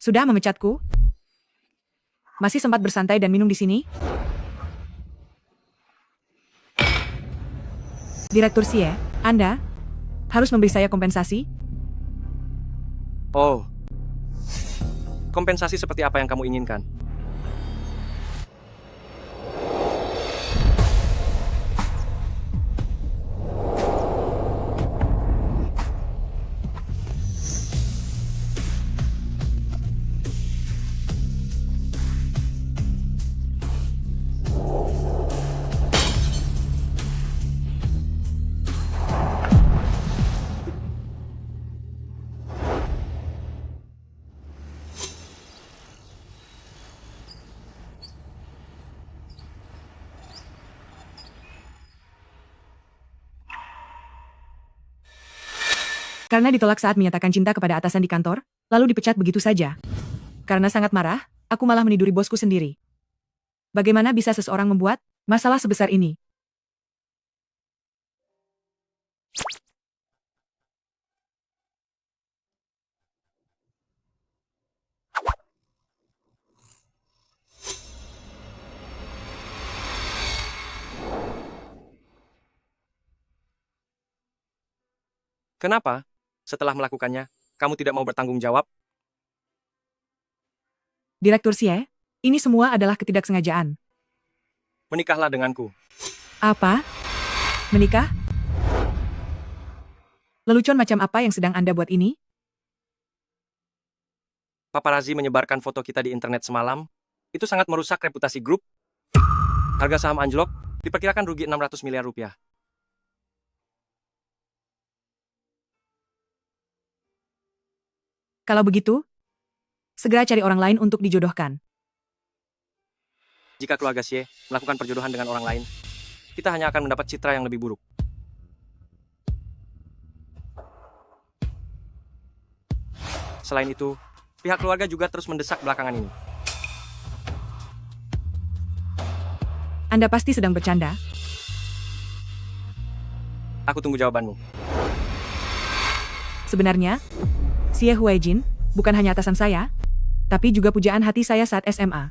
Sudah memecatku? Masih sempat bersantai dan minum di sini? Direktur Xie, Anda harus memberi saya kompensasi? Oh, kompensasi seperti apa yang kamu inginkan? Karena ditolak saat menyatakan cinta kepada atasan di kantor, lalu dipecat begitu saja. Karena sangat marah, aku malah meniduri bosku sendiri. Bagaimana bisa seseorang membuat masalah sebesar ini? Kenapa? Setelah melakukannya, kamu tidak mau bertanggung jawab? Direktur Xie, ini semua adalah ketidaksengajaan. Menikahlah denganku. Apa? Menikah? Lelucon macam apa yang sedang Anda buat ini? Paparazzi menyebarkan foto kita di internet semalam. Itu sangat merusak reputasi grup. Harga saham anjlok, diperkirakan rugi 600 miliar rupiah. Kalau begitu, segera cari orang lain untuk dijodohkan. Jika keluarga Xie melakukan perjodohan dengan orang lain, kita hanya akan mendapat citra yang lebih buruk. Selain itu, pihak keluarga juga terus mendesak belakangan ini. Anda pasti sedang bercanda. Aku tunggu jawabanmu. Sebenarnya, Xie Huaijin bukan hanya atasan saya, tapi juga pujaan hati saya saat SMA.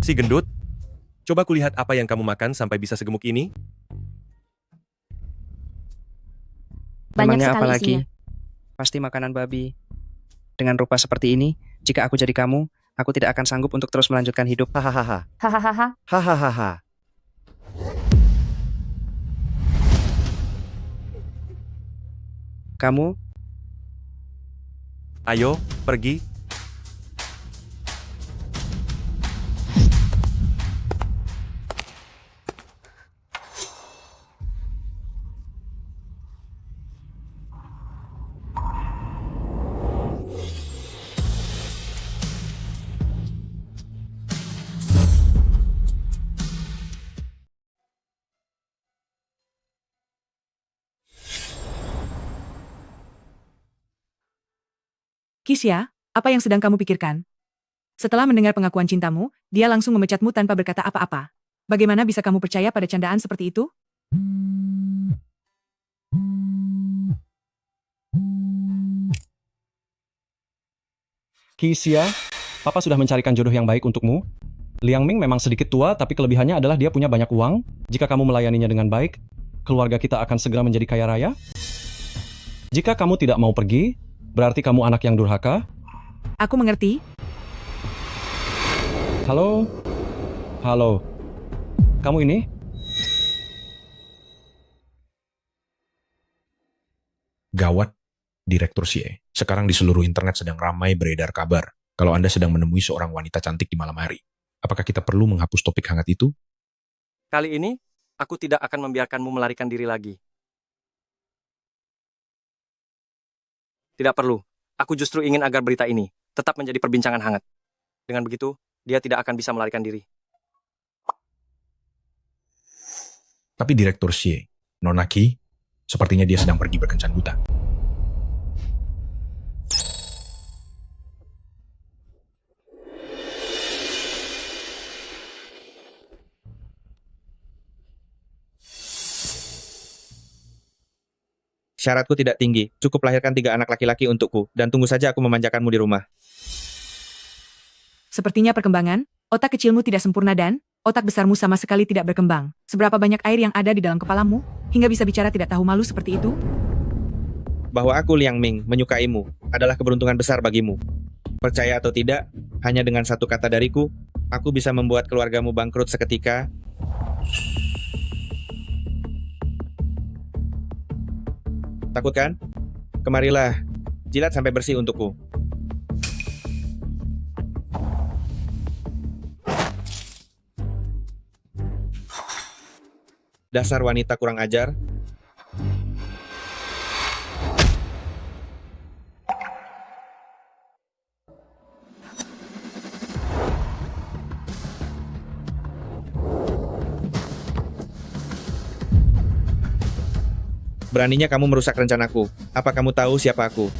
Si gendut, coba kulihat apa yang kamu makan sampai bisa segemuk ini. Banyak Memangnya sekali apa lagi? isinya. Pasti makanan babi. Dengan rupa seperti ini, jika aku jadi kamu, aku tidak akan sanggup untuk terus melanjutkan hidup. Hahaha. Hahaha. Hahaha. Kamu, Ayo, pergi. Kisya, apa yang sedang kamu pikirkan? Setelah mendengar pengakuan cintamu, dia langsung memecatmu tanpa berkata apa-apa. Bagaimana bisa kamu percaya pada candaan seperti itu? Kisya, Papa sudah mencarikan jodoh yang baik untukmu. Liang Ming memang sedikit tua, tapi kelebihannya adalah dia punya banyak uang. Jika kamu melayaninya dengan baik, keluarga kita akan segera menjadi kaya raya. Jika kamu tidak mau pergi, berarti kamu anak yang durhaka. Aku mengerti. Halo? Halo? Kamu ini? Gawat, Direktur Xie. Sekarang di seluruh internet sedang ramai beredar kabar kalau Anda sedang menemui seorang wanita cantik di malam hari. Apakah kita perlu menghapus topik hangat itu? Kali ini, aku tidak akan membiarkanmu melarikan diri lagi. Tidak perlu. Aku justru ingin agar berita ini tetap menjadi perbincangan hangat. Dengan begitu, dia tidak akan bisa melarikan diri. Tapi Direktur Xie, Nona Qi, sepertinya dia sedang pergi berkencan buta. Syaratku tidak tinggi, cukup lahirkan 3 anak laki-laki untukku, dan tunggu saja aku memanjakanmu di rumah. Sepertinya perkembangan, otak kecilmu tidak sempurna dan otak besarmu sama sekali tidak berkembang. Seberapa banyak air yang ada di dalam kepalamu, hingga bisa bicara tidak tahu malu seperti itu? Bahwa aku Liang Ming menyukaimu adalah keberuntungan besar bagimu. Percaya atau tidak, hanya dengan satu kata dariku, aku bisa membuat keluargamu bangkrut seketika. Takut kan? Kemarilah, jilat sampai bersih untukku. Dasar wanita kurang ajar. Beraninya kamu merusak rencanaku. Apa kamu tahu siapa aku?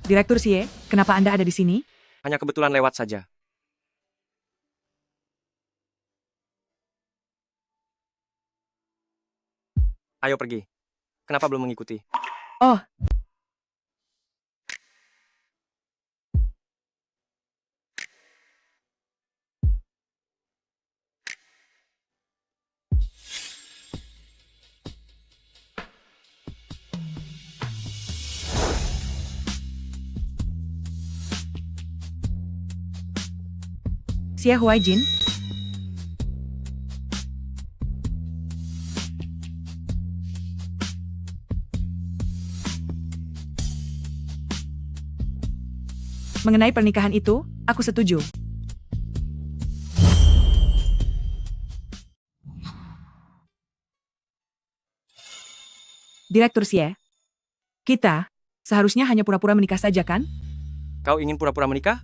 Direktur Xie, kenapa Anda ada di sini? Hanya kebetulan lewat saja. Ayo pergi. Kenapa belum mengikuti? Oh, Xie Huaijin, mengenai pernikahan itu, aku setuju. Direktur Xie, kita seharusnya hanya pura-pura menikah saja kan? Kau ingin pura-pura menikah?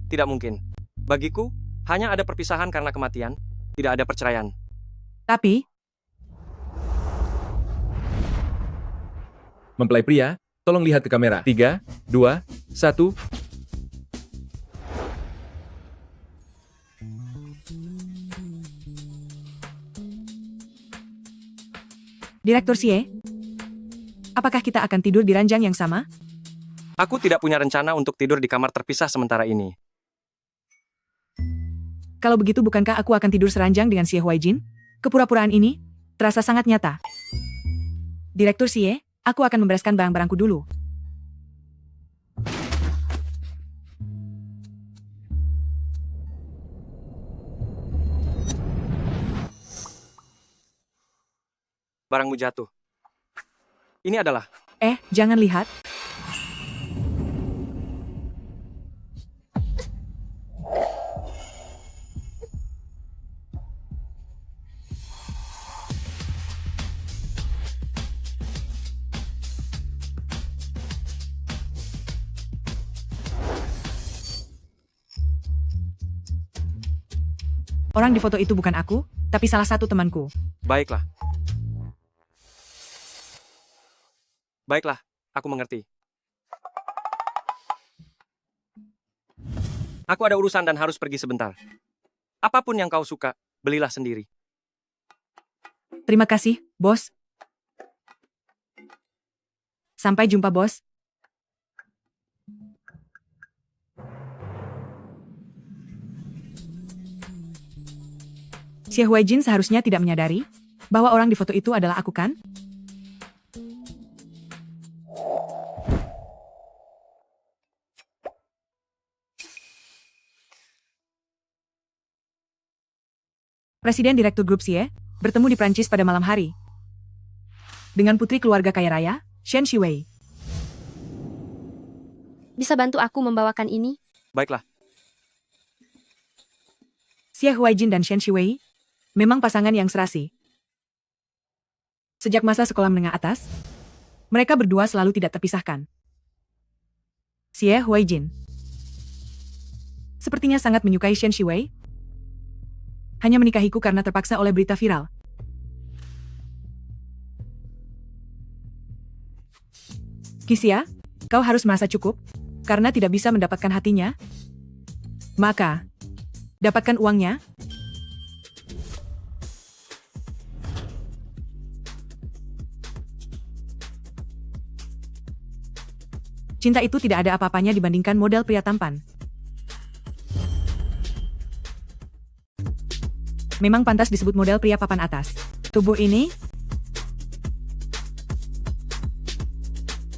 Tidak mungkin. Bagiku, hanya ada perpisahan karena kematian, tidak ada perceraian. Tapi, Mempelai pria, tolong lihat ke kamera. 3, 2, 1. Direktur Xie, apakah kita akan tidur di ranjang yang sama? Aku tidak punya rencana untuk tidur di kamar terpisah sementara ini. Kalau begitu bukankah aku akan tidur seranjang dengan Xie Huaijin? Kepura-puraan ini terasa sangat nyata. Direktur Xie, aku akan membereskan barang-barangku dulu. Barangmu jatuh. Ini adalah... Jangan lihat. Orang di foto itu bukan aku, tapi salah satu temanku. Baiklah. Baiklah, aku mengerti. Aku ada urusan dan harus pergi sebentar. Apapun yang kau suka, belilah sendiri. Terima kasih, bos. Sampai jumpa, bos. Xie Huaijin seharusnya tidak menyadari bahwa orang di foto itu adalah aku kan? Presiden Direktur Grup Xie bertemu di Prancis pada malam hari dengan putri keluarga kaya raya, Shen Shiwei. Bisa bantu aku membawakan ini? Baiklah, Xie Huaijin dan Shen Shiwei memang pasangan yang serasi. Sejak masa sekolah menengah atas, mereka berdua selalu tidak terpisahkan. Xie Huaijin sepertinya sangat menyukai Shen Shiwei. Hanya menikahiku karena terpaksa oleh berita viral. Kisia, kau harus merasa cukup, karena tidak bisa mendapatkan hatinya. Maka, dapatkan uangnya. Cinta itu tidak ada apa-apanya dibandingkan model pria tampan. Memang pantas disebut model pria papan atas. Tubuh ini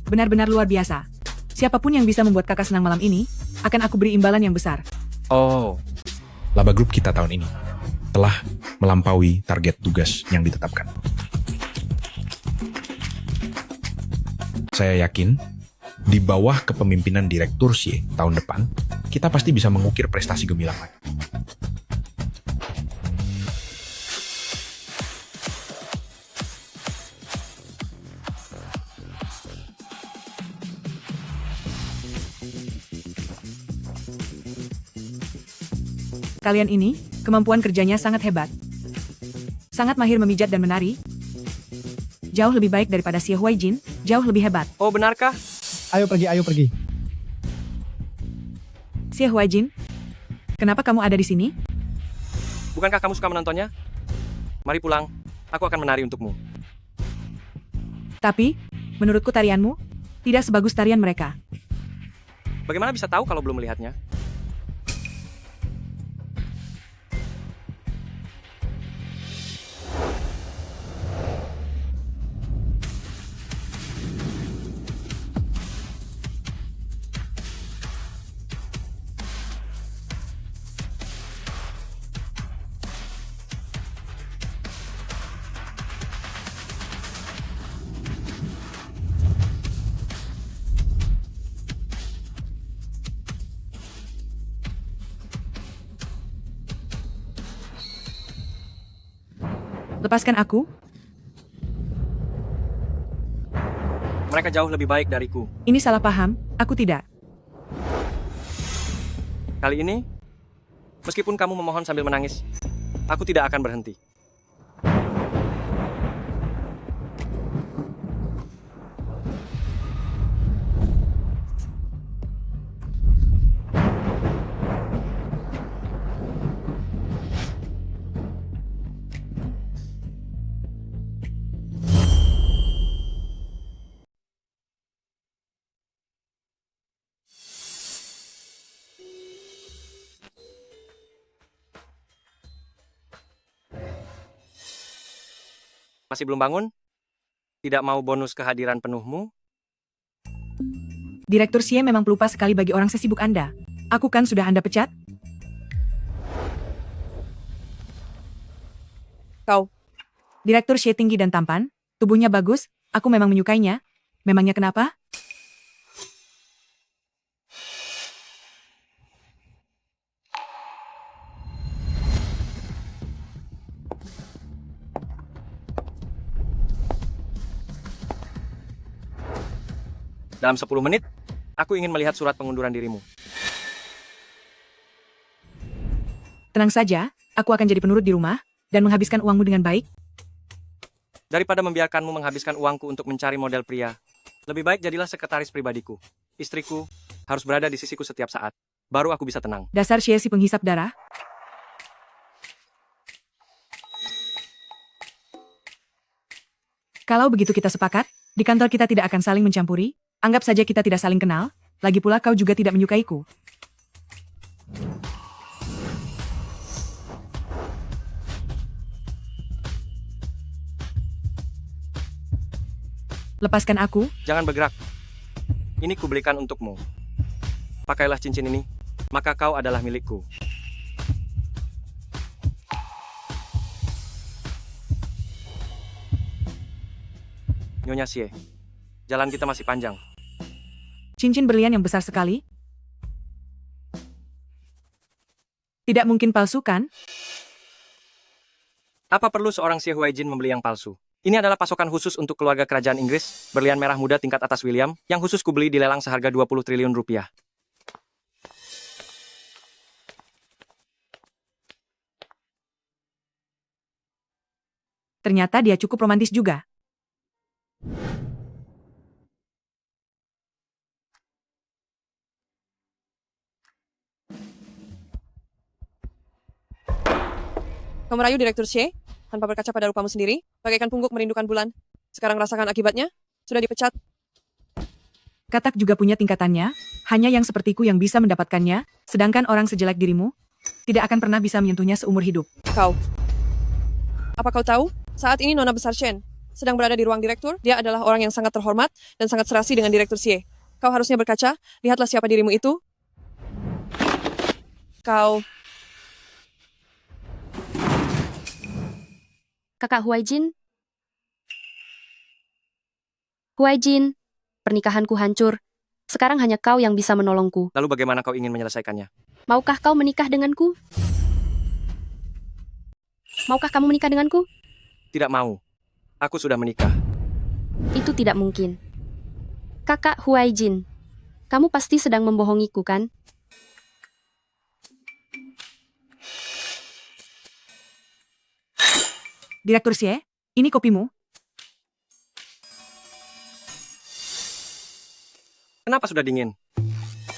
benar-benar luar biasa. Siapapun yang bisa membuat kakak senang malam ini, akan aku beri imbalan yang besar. Oh, Laba grup kita tahun ini telah melampaui target tugas yang ditetapkan. Saya yakin, di bawah kepemimpinan Direktur Xie tahun depan, kita pasti bisa mengukir prestasi gemilang lagi. Kalian ini, kemampuan kerjanya sangat hebat. Sangat mahir memijat dan menari. Jauh lebih baik daripada Xie Huaijin, jauh lebih hebat. oh benarkah? Ayo pergi. Xie Huaijin, kenapa kamu ada di sini? Bukankah kamu suka menontonnya? Mari pulang, aku akan menari untukmu. Tapi, menurutku tarianmu, tidak sebagus tarian mereka. Bagaimana bisa tahu kalau belum melihatnya? Lepaskan aku, Mereka jauh lebih baik dariku. ini salah paham, aku tidak. Kali ini, meskipun kamu memohon sambil menangis, aku tidak akan berhenti. Masih belum bangun? Tidak mau bonus kehadiran penuhmu? Direktur Xie memang pelupa sekali bagi orang sesibuk Anda. Aku kan sudah Anda pecat? Kau. Direktur Xie tinggi dan tampan, tubuhnya bagus, aku memang menyukainya. Memangnya kenapa? Dalam 10 menit, aku ingin melihat surat pengunduran dirimu. Tenang saja, aku akan jadi penurut di rumah, dan menghabiskan uangmu dengan baik. Daripada membiarkanmu menghabiskan uangku untuk mencari model pria, lebih baik jadilah sekretaris pribadiku. Istriku harus berada di sisiku setiap saat. Baru aku bisa tenang. Dasar Xie si penghisap darah. Kalau begitu kita sepakat, di kantor kita tidak akan saling mencampuri, anggap saja kita tidak saling kenal, lagi pula kau juga tidak menyukaiku. Lepaskan aku, Jangan bergerak. Ini kubelikan untukmu. Pakailah cincin ini, maka kau adalah milikku. Nyonya Xie, jalan kita masih panjang. cincin berlian yang besar sekali. Tidak mungkin palsu kan? Apa perlu seorang Xie Huaijin membeli yang palsu? Ini adalah pasokan khusus untuk keluarga kerajaan Inggris, berlian merah muda tingkat atas William, yang khusus kubeli di lelang seharga 20 triliun rupiah. Ternyata dia cukup romantis juga. Kau merayu Direktur Xie, tanpa berkaca pada rupamu sendiri, bagaikan pungguk merindukan bulan. Sekarang rasakan akibatnya, sudah dipecat. Katak juga punya tingkatannya, hanya yang sepertiku yang bisa mendapatkannya, sedangkan orang sejelek dirimu tidak akan pernah bisa menyentuhnya seumur hidup. Kau. Apa kau tahu? Saat ini Nona Besar Chen sedang berada di ruang direktur. Dia adalah orang yang sangat terhormat dan sangat serasi dengan Direktur Xie. Kau harusnya berkaca. Lihatlah siapa dirimu itu. Kau. Kakak Huaijin? Huaijin, pernikahanku hancur. Sekarang hanya kau yang bisa menolongku. Lalu bagaimana kau ingin menyelesaikannya? Maukah kau menikah denganku? Maukah kamu menikah denganku? Tidak mau. Aku sudah menikah. Itu tidak mungkin. Kakak Huaijin, kamu pasti sedang membohongiku, kan? Direktur Xie, ini kopimu. Kenapa sudah dingin?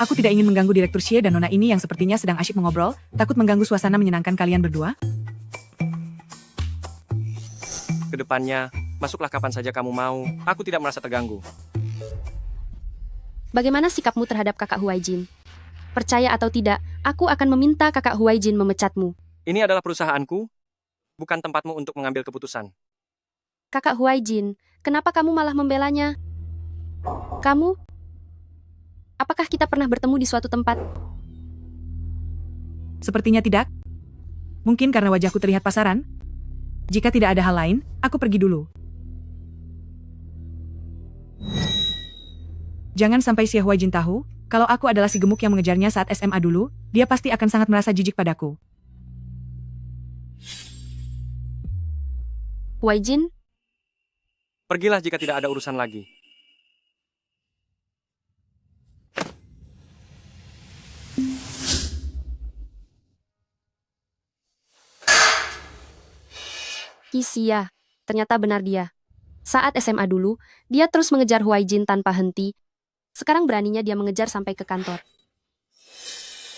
Aku tidak ingin mengganggu Direktur Xie dan Nona ini yang sepertinya sedang asyik mengobrol, takut mengganggu suasana menyenangkan kalian berdua. Kedepannya, masuklah kapan saja kamu mau. Aku tidak merasa terganggu. Bagaimana sikapmu terhadap kakak Huaijin? Percaya atau tidak, aku akan meminta kakak Huaijin memecatmu. Ini adalah perusahaanku, bukan tempatmu untuk mengambil keputusan. Kakak Huaijin, kenapa kamu malah membelanya? Kamu? Apakah kita pernah bertemu di suatu tempat? Sepertinya tidak. Mungkin karena wajahku terlihat pasaran. Jika tidak ada hal lain, aku pergi dulu. Jangan sampai Xie Huaijin tahu, kalau aku adalah si gemuk yang mengejarnya saat SMA dulu, dia pasti akan sangat merasa jijik padaku. Huaijin? Pergilah jika tidak ada urusan lagi. Kisia, ternyata benar dia. Saat SMA dulu, dia terus mengejar Huaijin tanpa henti. Sekarang beraninya dia mengejar sampai ke kantor.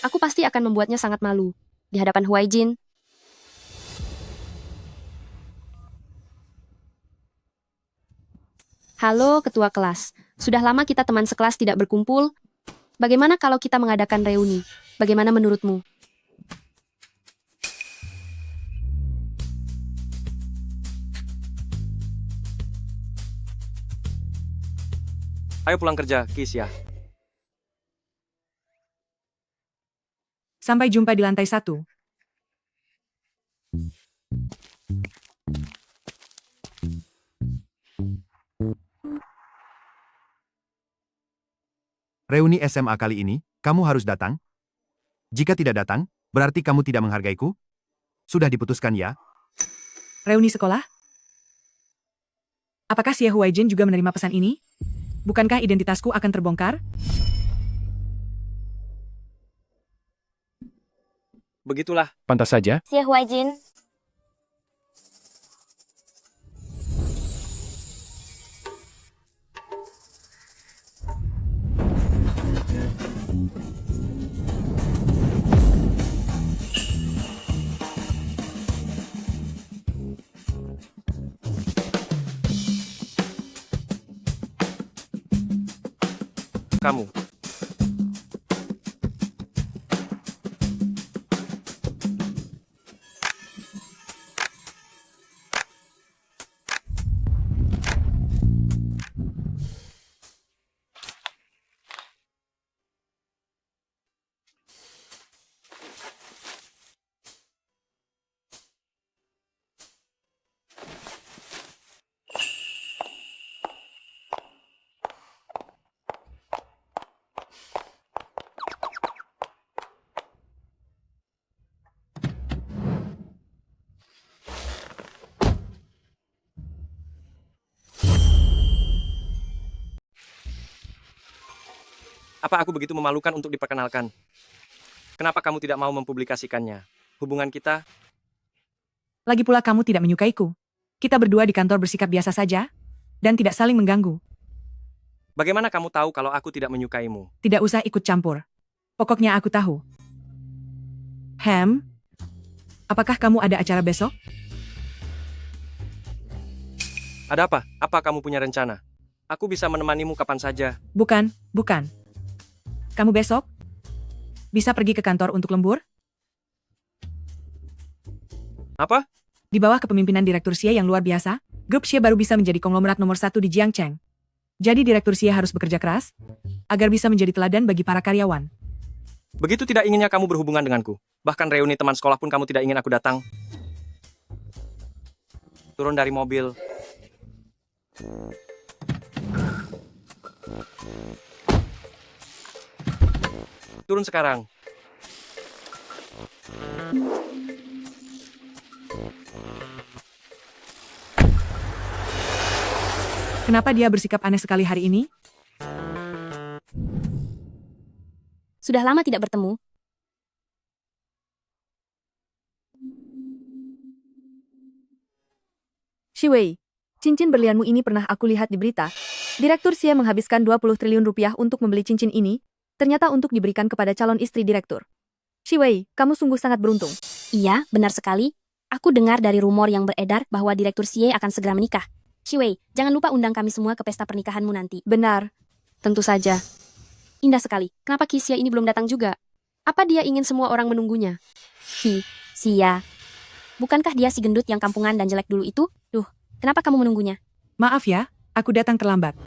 Aku pasti akan membuatnya sangat malu di hadapan Huaijin. Halo ketua kelas, sudah lama kita teman sekelas tidak berkumpul. Bagaimana kalau kita mengadakan reuni? Bagaimana menurutmu? Ayo pulang kerja, Kis ya. Sampai jumpa di lantai 1. Reuni SMA kali ini, kamu harus datang. Jika tidak datang, berarti kamu tidak menghargaiku. Sudah diputuskan ya? Reuni sekolah? Apakah Xie Huaijin juga menerima pesan ini? Bukankah identitasku akan terbongkar? Begitulah. Pantas saja. Xie Huaijin. Kamu. Apa aku begitu memalukan untuk diperkenalkan? Kenapa kamu tidak mau mempublikasikannya? Hubungan kita? Lagi pula kamu tidak menyukaiku. Kita berdua di kantor bersikap biasa saja, dan tidak saling mengganggu. Bagaimana kamu tahu kalau aku tidak menyukaimu? Tidak usah ikut campur. Pokoknya aku tahu. Apakah kamu ada acara besok? Ada apa? Apa kamu punya rencana? Aku bisa menemanimu kapan saja. Bukan. Kamu besok bisa pergi ke kantor untuk lembur? Apa? Di bawah kepemimpinan Direktur Xie yang luar biasa, grup Xie baru bisa menjadi konglomerat nomor 1 di Jiangcheng. Jadi Direktur Xie harus bekerja keras agar bisa menjadi teladan bagi para karyawan. Begitu tidak inginnya kamu berhubungan denganku. Bahkan reuni teman sekolah pun kamu tidak ingin aku datang. Turun dari mobil. Turun sekarang. Kenapa dia bersikap aneh sekali hari ini? Sudah lama tidak bertemu. Shiwei, cincin berlianmu ini pernah aku lihat di berita. Direktur Xie menghabiskan 20 triliun rupiah untuk membeli cincin ini, ternyata untuk diberikan kepada calon istri direktur. Shiwei, kamu sungguh sangat beruntung. Iya, benar sekali. Aku dengar dari rumor yang beredar bahwa Direktur Xie akan segera menikah. Shiwei, jangan lupa undang kami semua ke pesta pernikahanmu nanti. Benar. Tentu saja. Indah sekali. Kenapa Xia ini belum datang juga? Apa dia ingin semua orang menunggunya? Xia. Bukankah dia si gendut yang kampungan dan jelek dulu itu? Duh, kenapa kamu menunggunya? Maaf ya, aku datang terlambat.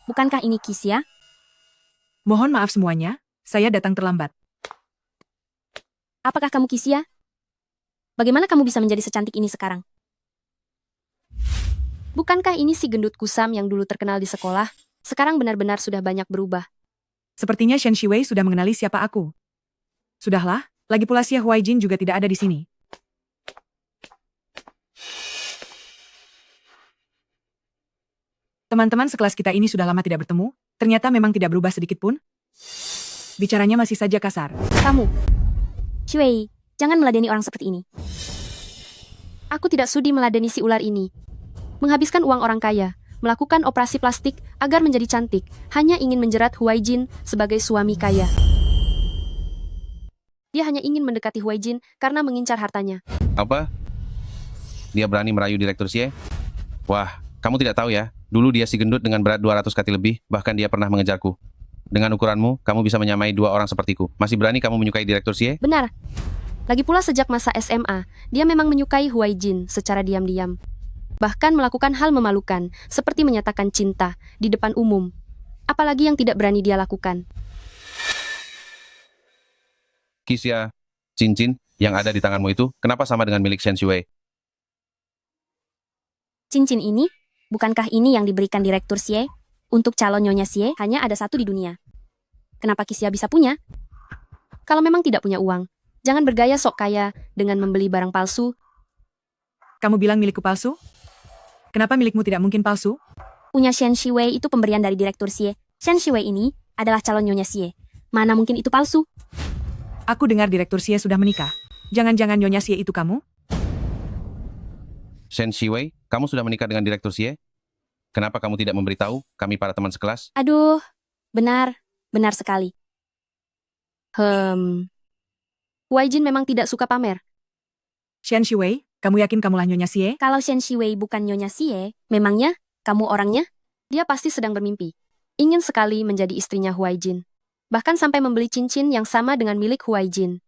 Bukankah ini Xia? Mohon maaf semuanya, saya datang terlambat. Apakah kamu Xia? Bagaimana kamu bisa menjadi secantik ini sekarang? Bukankah ini si gendut kusam yang dulu terkenal di sekolah? Sekarang benar-benar sudah banyak berubah. Sepertinya Shen Shiwei sudah mengenali siapa aku. Sudahlah, lagi pula Xie Huaijin juga tidak ada di sini. Teman-teman sekelas kita ini sudah lama tidak bertemu, ternyata memang tidak berubah sedikit pun. Bicaranya masih saja kasar. Kamu, Shiwei, jangan meladeni orang seperti ini. Aku tidak sudi meladeni si ular ini. Menghabiskan uang orang kaya, melakukan operasi plastik agar menjadi cantik, hanya ingin menjerat Huaijin sebagai suami kaya. Dia hanya ingin mendekati Huaijin karena mengincar hartanya. Apa? Dia berani merayu Direktur Xie? Wah, kamu tidak tahu ya. Dulu dia si gendut dengan berat 200 kati lebih, bahkan dia pernah mengejarku. Dengan ukuranmu, kamu bisa menyamai dua orang sepertiku. Masih berani kamu menyukai Direktur Xie? Benar. Lagi pula sejak masa SMA, dia memang menyukai Huaijin secara diam-diam. Bahkan melakukan hal memalukan, seperti menyatakan cinta di depan umum. Apalagi yang tidak berani dia lakukan. Xia, cincin yang ada di tanganmu itu, kenapa sama dengan milik Shen Shiwei? Cincin ini, bukankah ini yang diberikan Direktur Xie? Untuk calon Nyonya Xie, hanya ada satu di dunia. Kenapa Xia bisa punya? Kalau memang tidak punya uang, jangan bergaya sok kaya dengan membeli barang palsu. Kamu bilang milikku palsu? Kenapa milikmu tidak mungkin palsu? Punya Shen Shiwei itu pemberian dari Direktur Xie. Shen Shiwei ini adalah calon Nyonya Xie. Mana mungkin itu palsu? Aku dengar Direktur Xie sudah menikah. Jangan-jangan Nyonya Xie itu kamu? Shen Shiwei, kamu sudah menikah dengan Direktur Xie? Kenapa kamu tidak memberitahu kami para teman sekelas? Aduh, benar sekali. Huaijin memang tidak suka pamer. Shen Shiwei, kamu yakin kamulah Nyonya Xie? Kalau Shen Shiwei bukan Nyonya Xie, memangnya kamu orangnya? Dia pasti sedang bermimpi. Ingin sekali menjadi istrinya Huaijin. Bahkan sampai membeli cincin yang sama dengan milik Huaijin.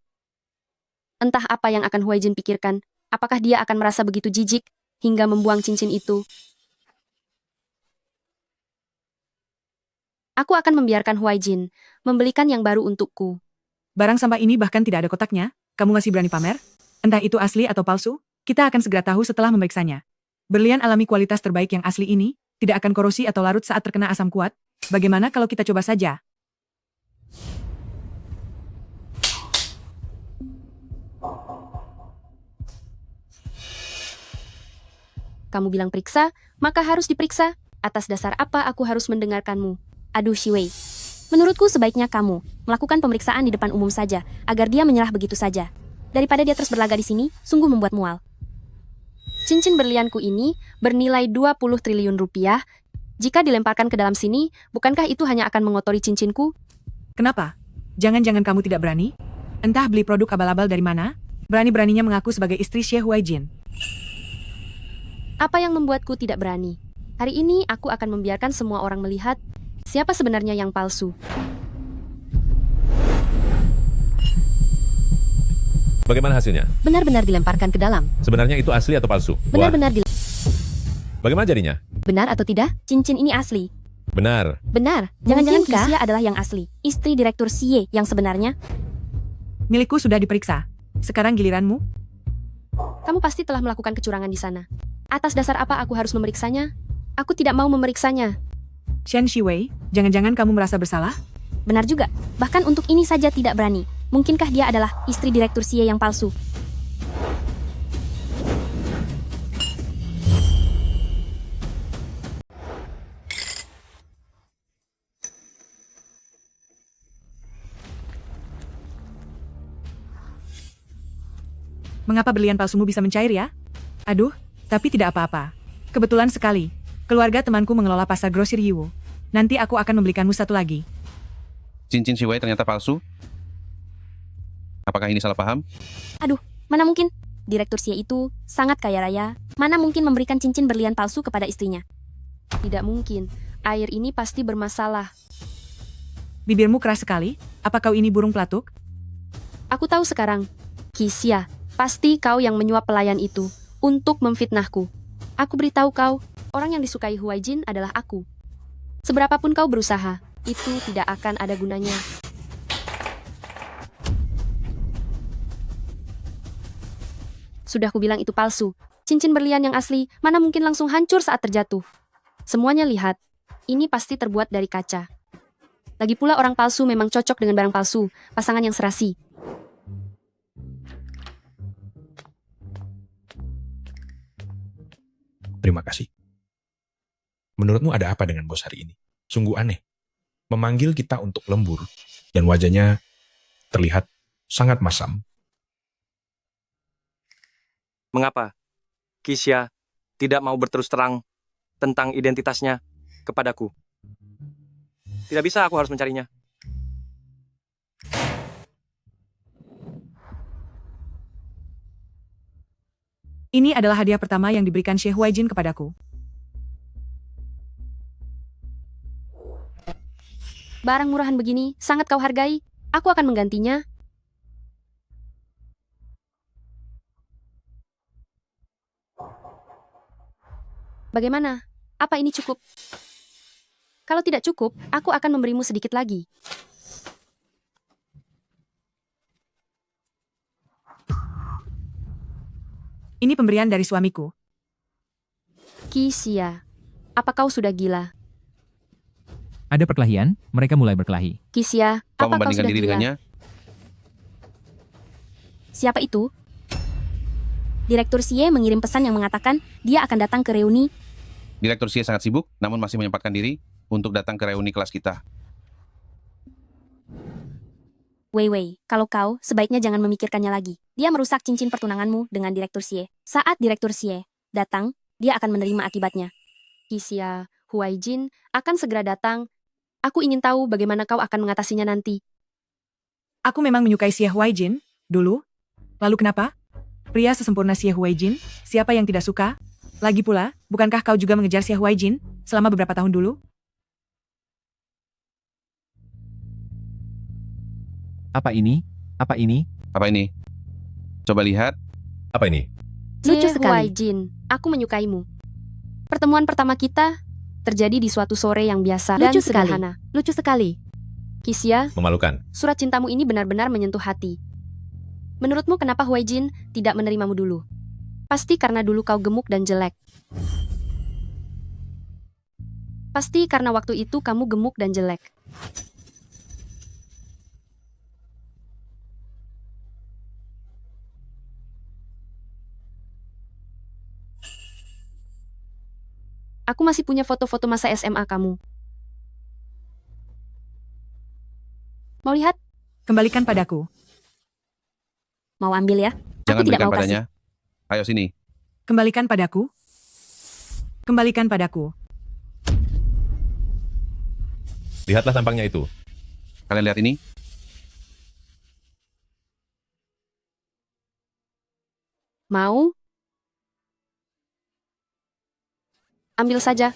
Entah apa yang akan Huaijin pikirkan. Apakah dia akan merasa begitu jijik hingga membuang cincin itu? Aku akan membiarkan Huaijin membelikan yang baru untukku. Barang sampah ini bahkan tidak ada kotaknya. Kamu masih berani pamer? Entah itu asli atau palsu, kita akan segera tahu setelah memeriksanya. Berlian alami kualitas terbaik yang asli ini tidak akan korosi atau larut saat terkena asam kuat. Bagaimana kalau kita coba saja? Kamu bilang periksa, maka harus diperiksa. Atas dasar apa aku harus mendengarkanmu? Aduh Shiwei, menurutku sebaiknya kamu melakukan pemeriksaan di depan umum saja, agar dia menyerah begitu saja. Daripada dia terus berlaga di sini, sungguh membuat mual. Cincin berlianku ini bernilai 20 triliun rupiah, Jika dilemparkan ke dalam sini, bukankah itu hanya akan mengotori cincinku? Kenapa? Jangan-jangan kamu tidak berani? Entah beli produk abal-abal dari mana? Berani-beraninya mengaku sebagai istri Xie Huaijin. Apa yang membuatku tidak berani? Hari ini aku akan membiarkan semua orang melihat siapa sebenarnya yang palsu. Bagaimana hasilnya? Benar-benar dilemparkan ke dalam. Sebenarnya itu asli atau palsu? Benar-benar Bagaimana jadinya? benar atau tidak? Cincin ini asli. Benar. Benar. Jangan-jangan Mungkinkah? Xia adalah yang asli, istri Direktur Xie yang sebenarnya. Milikku sudah diperiksa. Sekarang giliranmu? Kamu pasti telah melakukan kecurangan di sana. Atas dasar apa aku harus memeriksanya? Aku tidak mau memeriksanya. Shen Shiwei, jangan-jangan kamu merasa bersalah? Benar juga. Bahkan untuk ini saja tidak berani. Mungkinkah dia adalah istri Direktur Xie yang palsu? Mengapa berlian palsumu bisa mencair ya? Aduh, tapi tidak apa-apa. Kebetulan sekali. Keluarga temanku mengelola pasar grosir Yiwu. Nanti aku akan membelikanmu satu lagi. Cincin Shiwei ternyata palsu. Apakah ini salah paham? Mana mungkin? Direktur Xie itu sangat kaya raya. Mana mungkin memberikan cincin berlian palsu kepada istrinya? Tidak mungkin. Air ini pasti bermasalah. Bibirmu keras sekali. Apa kau ini burung pelatuk? Aku tahu sekarang. Xia, pasti kau yang menyuap pelayan itu untuk memfitnahku. Aku beritahu kau, orang yang disukai Huaijin adalah aku. Seberapapun kau berusaha, itu tidak akan ada gunanya. Sudah kubilang itu palsu. Cincin berlian yang asli, mana mungkin langsung hancur saat terjatuh. Semuanya lihat, ini pasti terbuat dari kaca. Lagi pula orang palsu memang cocok dengan barang palsu, pasangan yang serasi. Terima kasih. Menurutmu ada apa dengan bos hari ini? Sungguh aneh. Memanggil kita untuk lembur, dan wajahnya terlihat sangat masam. Mengapa Xia tidak mau berterus terang tentang identitasnya kepadaku? Tidak bisa, aku harus mencarinya. Ini adalah hadiah pertama yang diberikan Xie Huaijin kepadaku. Barang murahan begini sangat kau hargai. Aku akan menggantinya. Bagaimana? Apa ini cukup? Kalau tidak cukup, aku akan memberimu sedikit lagi. Ini pemberian dari suamiku. Xia, apa kau sudah gila? Ada perkelahian, mereka mulai berkelahi. Xia, Kau apa kau membandingkan sudah diri gila? dengannya? Siapa itu? Direktur Xie mengirim pesan yang mengatakan dia akan datang ke reuni. Direktur Xie sangat sibuk, namun masih menyempatkan diri untuk datang ke reuni kelas kita. Wei, kalau kau, sebaiknya jangan memikirkannya lagi. Dia merusak cincin pertunanganmu dengan Direktur Xie. Saat Direktur Xie datang, dia akan menerima akibatnya. Xia, Huaijin akan segera datang. Aku ingin tahu bagaimana kau akan mengatasinya nanti. Aku memang menyukai Xie Huaijin, dulu. Lalu kenapa? Pria sesempurna Xie Huaijin, siapa yang tidak suka? Lagi pula, bukankah kau juga mengejar Xie Huaijin selama beberapa tahun dulu? Apa ini? Apa ini? Apa ini? Coba lihat. Apa ini? Lucu Xie sekali. Huaijin, aku menyukaimu. Pertemuan pertama kita terjadi di suatu sore yang biasa dan Lucu sekali. sederhana. Lucu sekali. Xia, Memalukan. surat cintamu ini benar-benar menyentuh hati. Menurutmu kenapa Huaijin tidak menerimamu dulu? Pasti karena dulu kau gemuk dan jelek. Pasti karena waktu itu kamu gemuk dan jelek. Aku masih punya foto-foto masa SMA kamu. Mau lihat? Kembalikan padaku. Mau ambil ya? Jangan Aku tidak berikan mau padanya. kasih. Ayo sini. Kembalikan padaku. Kembalikan padaku. Lihatlah tampangnya itu. Kalian lihat ini? Mau? Ambil saja.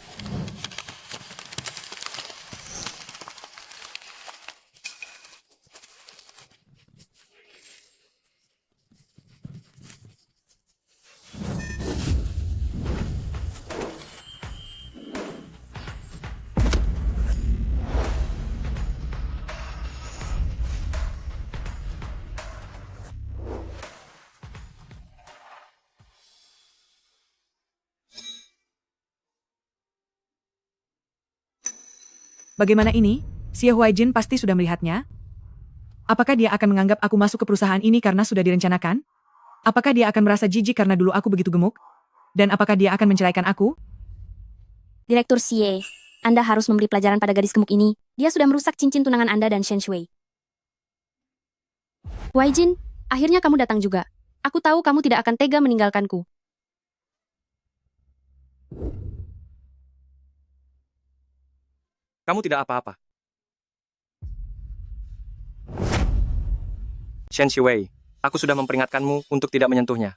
Bagaimana ini? Xie Huaijin pasti sudah melihatnya. Apakah dia akan menganggap aku masuk ke perusahaan ini karena sudah direncanakan? Apakah dia akan merasa jijik karena dulu aku begitu gemuk? Dan apakah dia akan menceraikan aku? Direktur Xie, Anda harus memberi pelajaran pada gadis gemuk ini. Dia sudah merusak cincin tunangan Anda dan Shen Shui. Huaijin, akhirnya kamu datang juga. Aku tahu kamu tidak akan tega meninggalkanku. Kamu tidak apa-apa. Shen Shui, aku sudah memperingatkanmu untuk tidak menyentuhnya.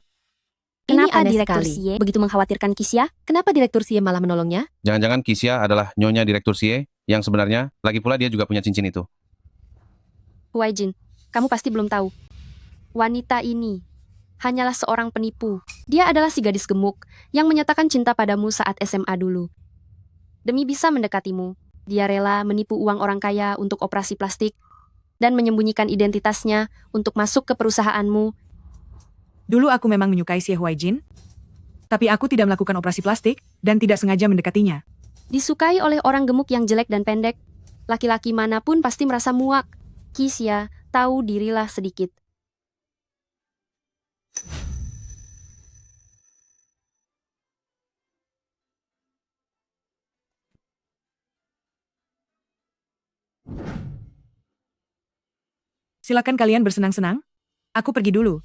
Kenapa aneh Direktur sekali. Xie begitu mengkhawatirkan Kisya? Kenapa Direktur Xie malah menolongnya? Jangan-jangan Kisya adalah nyonya Direktur Xie yang sebenarnya, lagi pula dia juga punya cincin itu. Huaijin, kamu pasti belum tahu. Wanita ini hanyalah seorang penipu. Dia adalah si gadis gemuk yang menyatakan cinta padamu saat SMA dulu. Demi bisa mendekatimu, dia rela menipu uang orang kaya untuk operasi plastik dan menyembunyikan identitasnya untuk masuk ke perusahaanmu. Dulu aku memang menyukai Xie Huaijin, tapi aku tidak melakukan operasi plastik dan tidak sengaja mendekatinya. Disukai oleh orang gemuk yang jelek dan pendek, laki-laki manapun pasti merasa muak. Kisya, tahu dirilah sedikit. Silakan kalian bersenang-senang. Aku pergi dulu.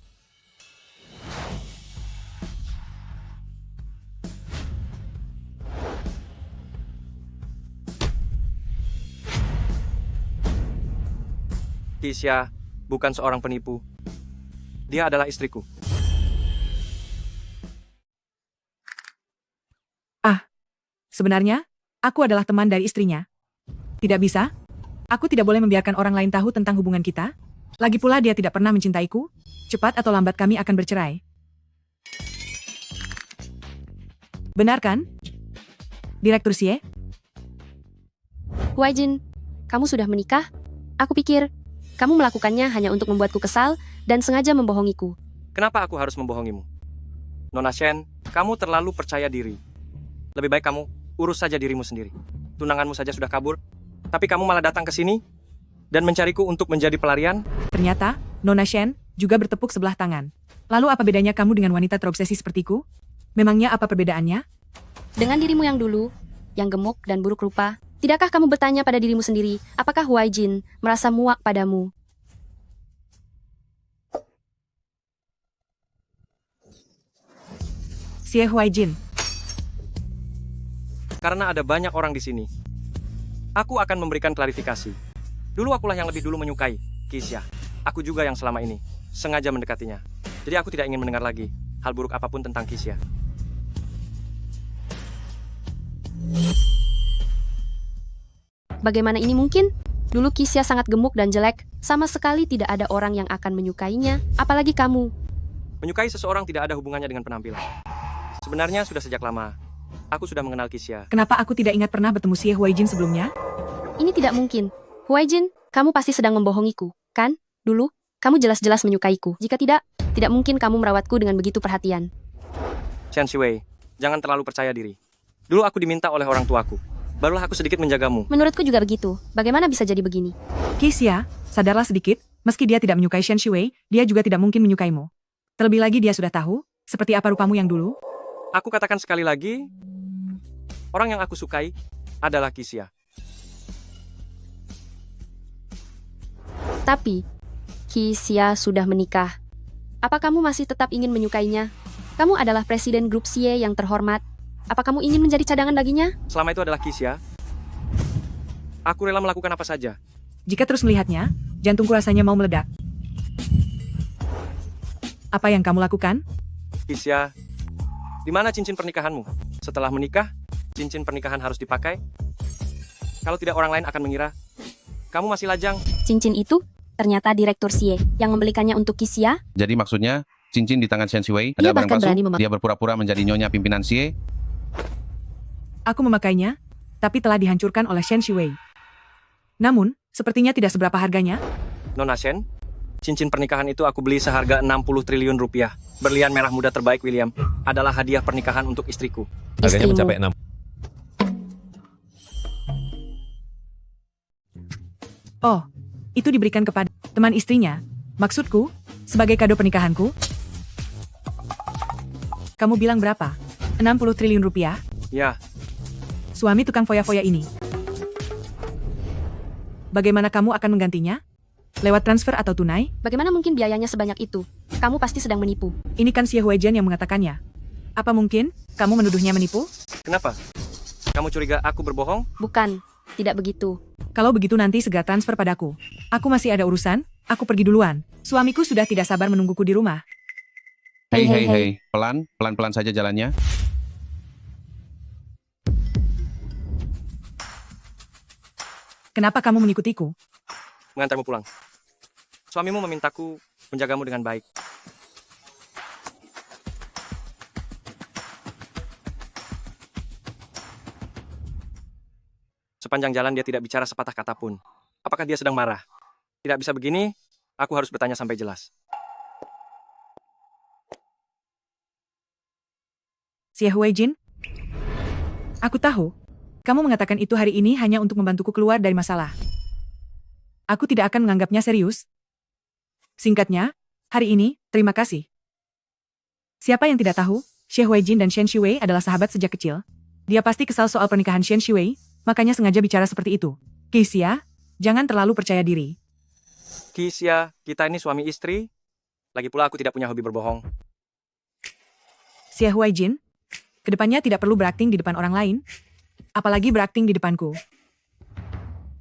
Kisya bukan seorang penipu. Dia adalah istriku. Sebenarnya, aku adalah teman dari istrinya. Tidak bisa. Aku tidak boleh membiarkan orang lain tahu tentang hubungan kita. Lagi pula dia tidak pernah mencintaiku. Cepat atau lambat kami akan bercerai. Benar kan? Direktur Xie? Huaijin, kamu sudah menikah? Aku pikir, kamu melakukannya hanya untuk membuatku kesal dan sengaja membohongiku. Kenapa aku harus membohongimu? Nona Shen, kamu terlalu percaya diri. Lebih baik kamu urus saja dirimu sendiri. Tunanganmu saja sudah kabur, tapi kamu malah datang ke sini dan mencariku untuk menjadi pelarian? Ternyata, Nona Shen juga bertepuk sebelah tangan. Lalu apa bedanya kamu dengan wanita terobsesi sepertiku? Memangnya apa perbedaannya? Dengan dirimu yang dulu, yang gemuk dan buruk rupa, tidakkah kamu bertanya pada dirimu sendiri, apakah Huaijin merasa muak padamu? Xie Huaijin. Karena ada banyak orang di sini. Aku akan memberikan klarifikasi. Dulu akulah yang lebih dulu menyukai Kisya. Aku juga yang selama ini sengaja mendekatinya. Jadi aku tidak ingin mendengar lagi hal buruk apapun tentang Kisya. Bagaimana ini mungkin? Dulu Kisya sangat gemuk dan jelek, sama sekali tidak ada orang yang akan menyukainya, apalagi kamu. Menyukai seseorang tidak ada hubungannya dengan penampilan. Sebenarnya sudah sejak lama, aku sudah mengenal Kisya. Kenapa aku tidak ingat pernah bertemu Xie Huaijin sebelumnya? Ini tidak mungkin. Huaijin, kamu pasti sedang membohongiku, kan? Dulu, kamu jelas-jelas menyukaiku. Jika tidak, tidak mungkin kamu merawatku dengan begitu perhatian. Shen Shui, jangan terlalu percaya diri. Dulu aku diminta oleh orang tuaku. Barulah aku sedikit menjagamu. Menurutku juga begitu. Bagaimana bisa jadi begini? Kisya, sadarlah sedikit, meski dia tidak menyukai Shen Shui, dia juga tidak mungkin menyukaimu. Terlebih lagi dia sudah tahu, seperti apa rupamu yang dulu. Aku katakan sekali lagi, orang yang aku sukai adalah Kisya. Tapi, Kisya sudah menikah. Apa kamu masih tetap ingin menyukainya? Kamu adalah presiden grup Xie yang terhormat. Apa kamu ingin menjadi cadangan baginya? Selama itu adalah Kisya. Aku rela melakukan apa saja. Jika terus melihatnya, jantungku rasanya mau meledak. Apa yang kamu lakukan? Kisya, di mana cincin pernikahanmu? Setelah menikah, cincin pernikahan harus dipakai. Kalau tidak orang lain akan mengira, kamu masih lajang. Cincin itu ternyata Direktur Xie yang membelikannya untuk Kisya. Jadi maksudnya, cincin di tangan Shen Shui Dia ada barang bahkan palsu? berani memakai. Dia berpura-pura menjadi nyonya pimpinan Xie? Aku memakainya, tapi telah dihancurkan oleh Shen Shiwei. Namun, sepertinya tidak seberapa harganya. Nona Shen, cincin pernikahan itu aku beli seharga 60 triliun rupiah. Berlian merah muda terbaik William adalah hadiah pernikahan untuk istriku. Harganya Istrimu. mencapai 6. Oh, itu diberikan kepada teman istrinya. Maksudku, sebagai kado pernikahanku. Kamu bilang berapa? 60 triliun rupiah? Ya, Suami tukang foya-foya ini. Bagaimana kamu akan menggantinya? Lewat transfer atau tunai? Bagaimana mungkin biayanya sebanyak itu? Kamu pasti sedang menipu. Ini kan Xie Huaijian yang mengatakannya. Apa mungkin kamu menuduhnya menipu? kenapa? Kamu curiga aku berbohong? Bukan, tidak begitu. Kalau begitu nanti segera transfer padaku. Aku masih ada urusan, aku pergi duluan. Suamiku sudah tidak sabar menungguku di rumah. Hei, Hei, hei, hei. hei. Pelan-pelan saja jalannya. Kenapa kamu mengikutiku? Mengantarmu pulang. Suamimu memintaku menjagamu dengan baik. Sepanjang jalan dia tidak bicara sepatah kata pun. Apakah dia sedang marah? Tidak bisa begini, aku harus bertanya sampai jelas. Xie Huaijin? Aku tahu. Kamu mengatakan itu hari ini hanya untuk membantuku keluar dari masalah. Aku tidak akan menganggapnya serius. Singkatnya, hari ini, terima kasih. Siapa yang tidak tahu, Xie Huaijin dan Shen Shiwei adalah sahabat sejak kecil. Dia pasti kesal soal pernikahan Shen Shiwei, makanya sengaja bicara seperti itu. Kisya, jangan terlalu percaya diri. Kisya, kita ini suami istri. Lagi pula aku tidak punya hobi berbohong. Xie Huaijin, kedepannya tidak perlu berakting di depan orang lain, apalagi berakting di depanku.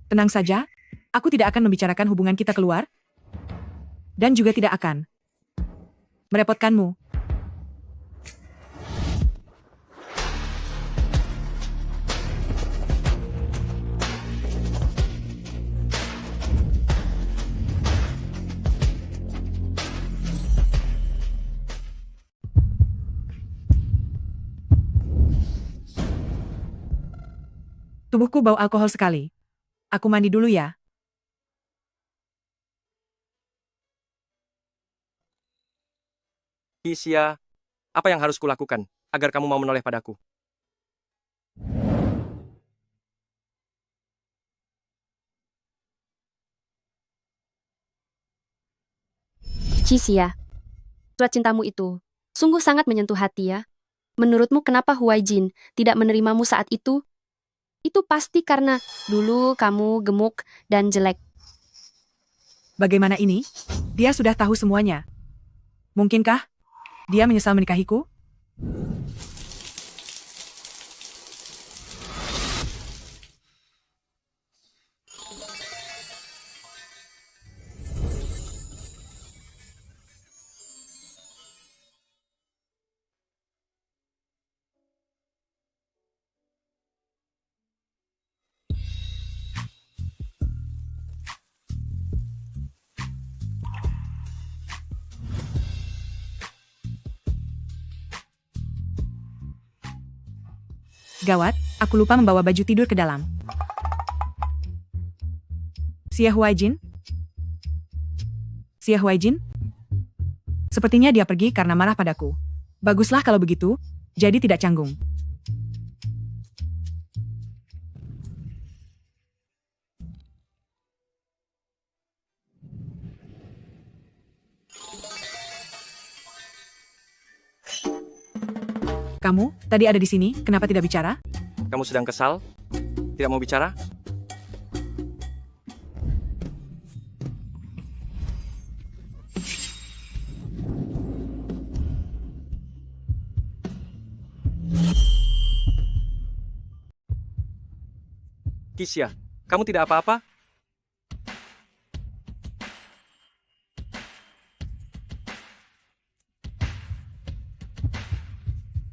Tenang saja, aku tidak akan membicarakan hubungan kita keluar, dan juga tidak akan merepotkanmu. Tubuhku bau alkohol sekali. Aku mandi dulu ya. Kisya, apa yang harus kulakukan agar kamu mau menoleh padaku? Cisya, surat cintamu itu sungguh sangat menyentuh hati ya. Menurutmu kenapa Huaijin tidak menerimamu saat itu? Itu pasti karena dulu kamu gemuk dan jelek. Bagaimana ini? Dia sudah tahu semuanya. Mungkinkah dia menyesal menikahiku? Gawat, aku lupa membawa baju tidur ke dalam. Xie Huaijin? Xie Huaijin? Sepertinya dia pergi karena marah padaku. Baguslah kalau begitu, jadi tidak canggung. Kamu, tadi ada di sini, kenapa tidak bicara? Kamu sedang kesal? Tidak mau bicara? Kisya, Kamu tidak apa-apa?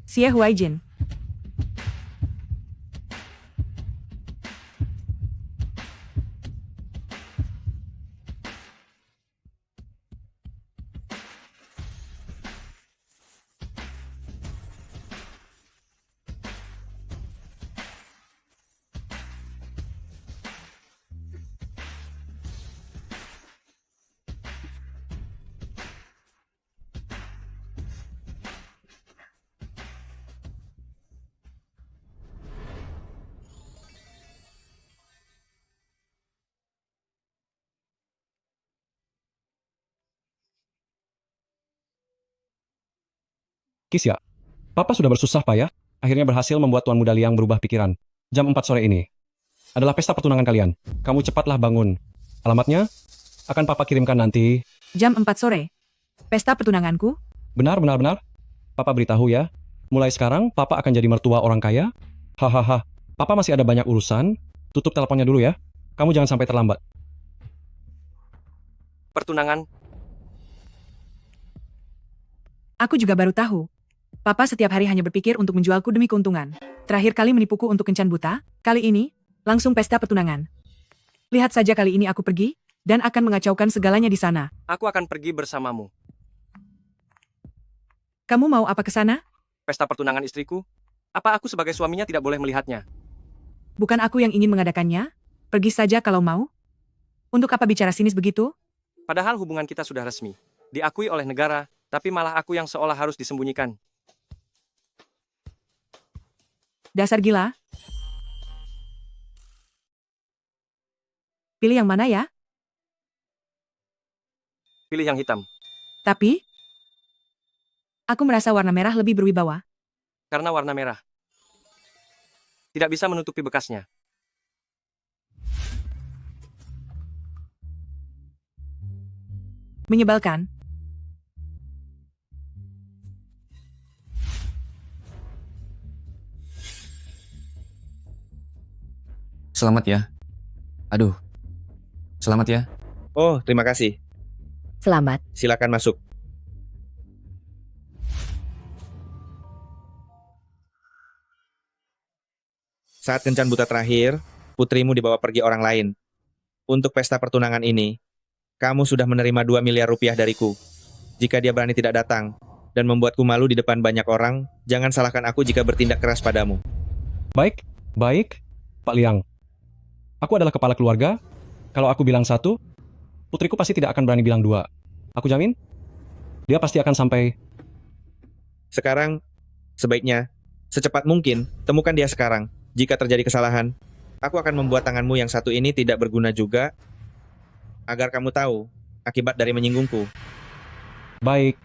Xie Huaijin. Kisya, Papa sudah bersusah payah, akhirnya berhasil membuat Tuan Muda Liang berubah pikiran. Jam 4 sore ini adalah pesta pertunangan kalian. Kamu cepatlah bangun. Alamatnya akan Papa kirimkan nanti. Jam 4 sore. Pesta pertunanganku? Benar. Papa beritahu ya. Mulai sekarang, Papa akan jadi mertua orang kaya. Hahaha. Papa masih ada banyak urusan. Tutup teleponnya dulu ya. Kamu jangan sampai terlambat. Pertunangan? Aku juga baru tahu. Papa setiap hari hanya berpikir untuk menjualku demi keuntungan. Terakhir kali menipuku untuk kencan buta, kali ini, langsung pesta pertunangan. Lihat saja kali ini aku pergi, dan akan mengacaukan segalanya di sana. Aku akan pergi bersamamu. Kamu mau apa ke sana? Pesta pertunangan istriku? Apa aku sebagai suaminya tidak boleh melihatnya? Bukan aku yang ingin mengadakannya. Pergi saja kalau mau. Untuk apa bicara sinis begitu? Padahal hubungan kita sudah resmi. Diakui oleh negara, tapi malah aku yang seolah harus disembunyikan. Dasar gila. Pilih yang mana ya? Pilih yang hitam. Tapi, aku merasa warna merah lebih berwibawa. Karena warna merah tidak bisa menutupi bekasnya. Menyebalkan. Selamat ya. Aduh. Selamat ya. Oh, terima kasih. Selamat. Silakan masuk. Saat kencan buta terakhir, putrimu dibawa pergi orang lain. Untuk pesta pertunangan ini, kamu sudah menerima 2 miliar rupiah dariku. Jika dia berani tidak datang dan membuatku malu di depan banyak orang, jangan salahkan aku jika bertindak keras padamu. Baik, Pak Liang. Aku adalah kepala keluarga. Kalau aku bilang 1, putriku pasti tidak akan berani bilang 2. Aku jamin, dia pasti akan sampai. Sekarang, sebaiknya, secepat mungkin, temukan dia sekarang. Jika terjadi kesalahan, aku akan membuat tanganmu yang satu ini tidak berguna juga, agar kamu tahu akibat dari menyinggungku. Baik.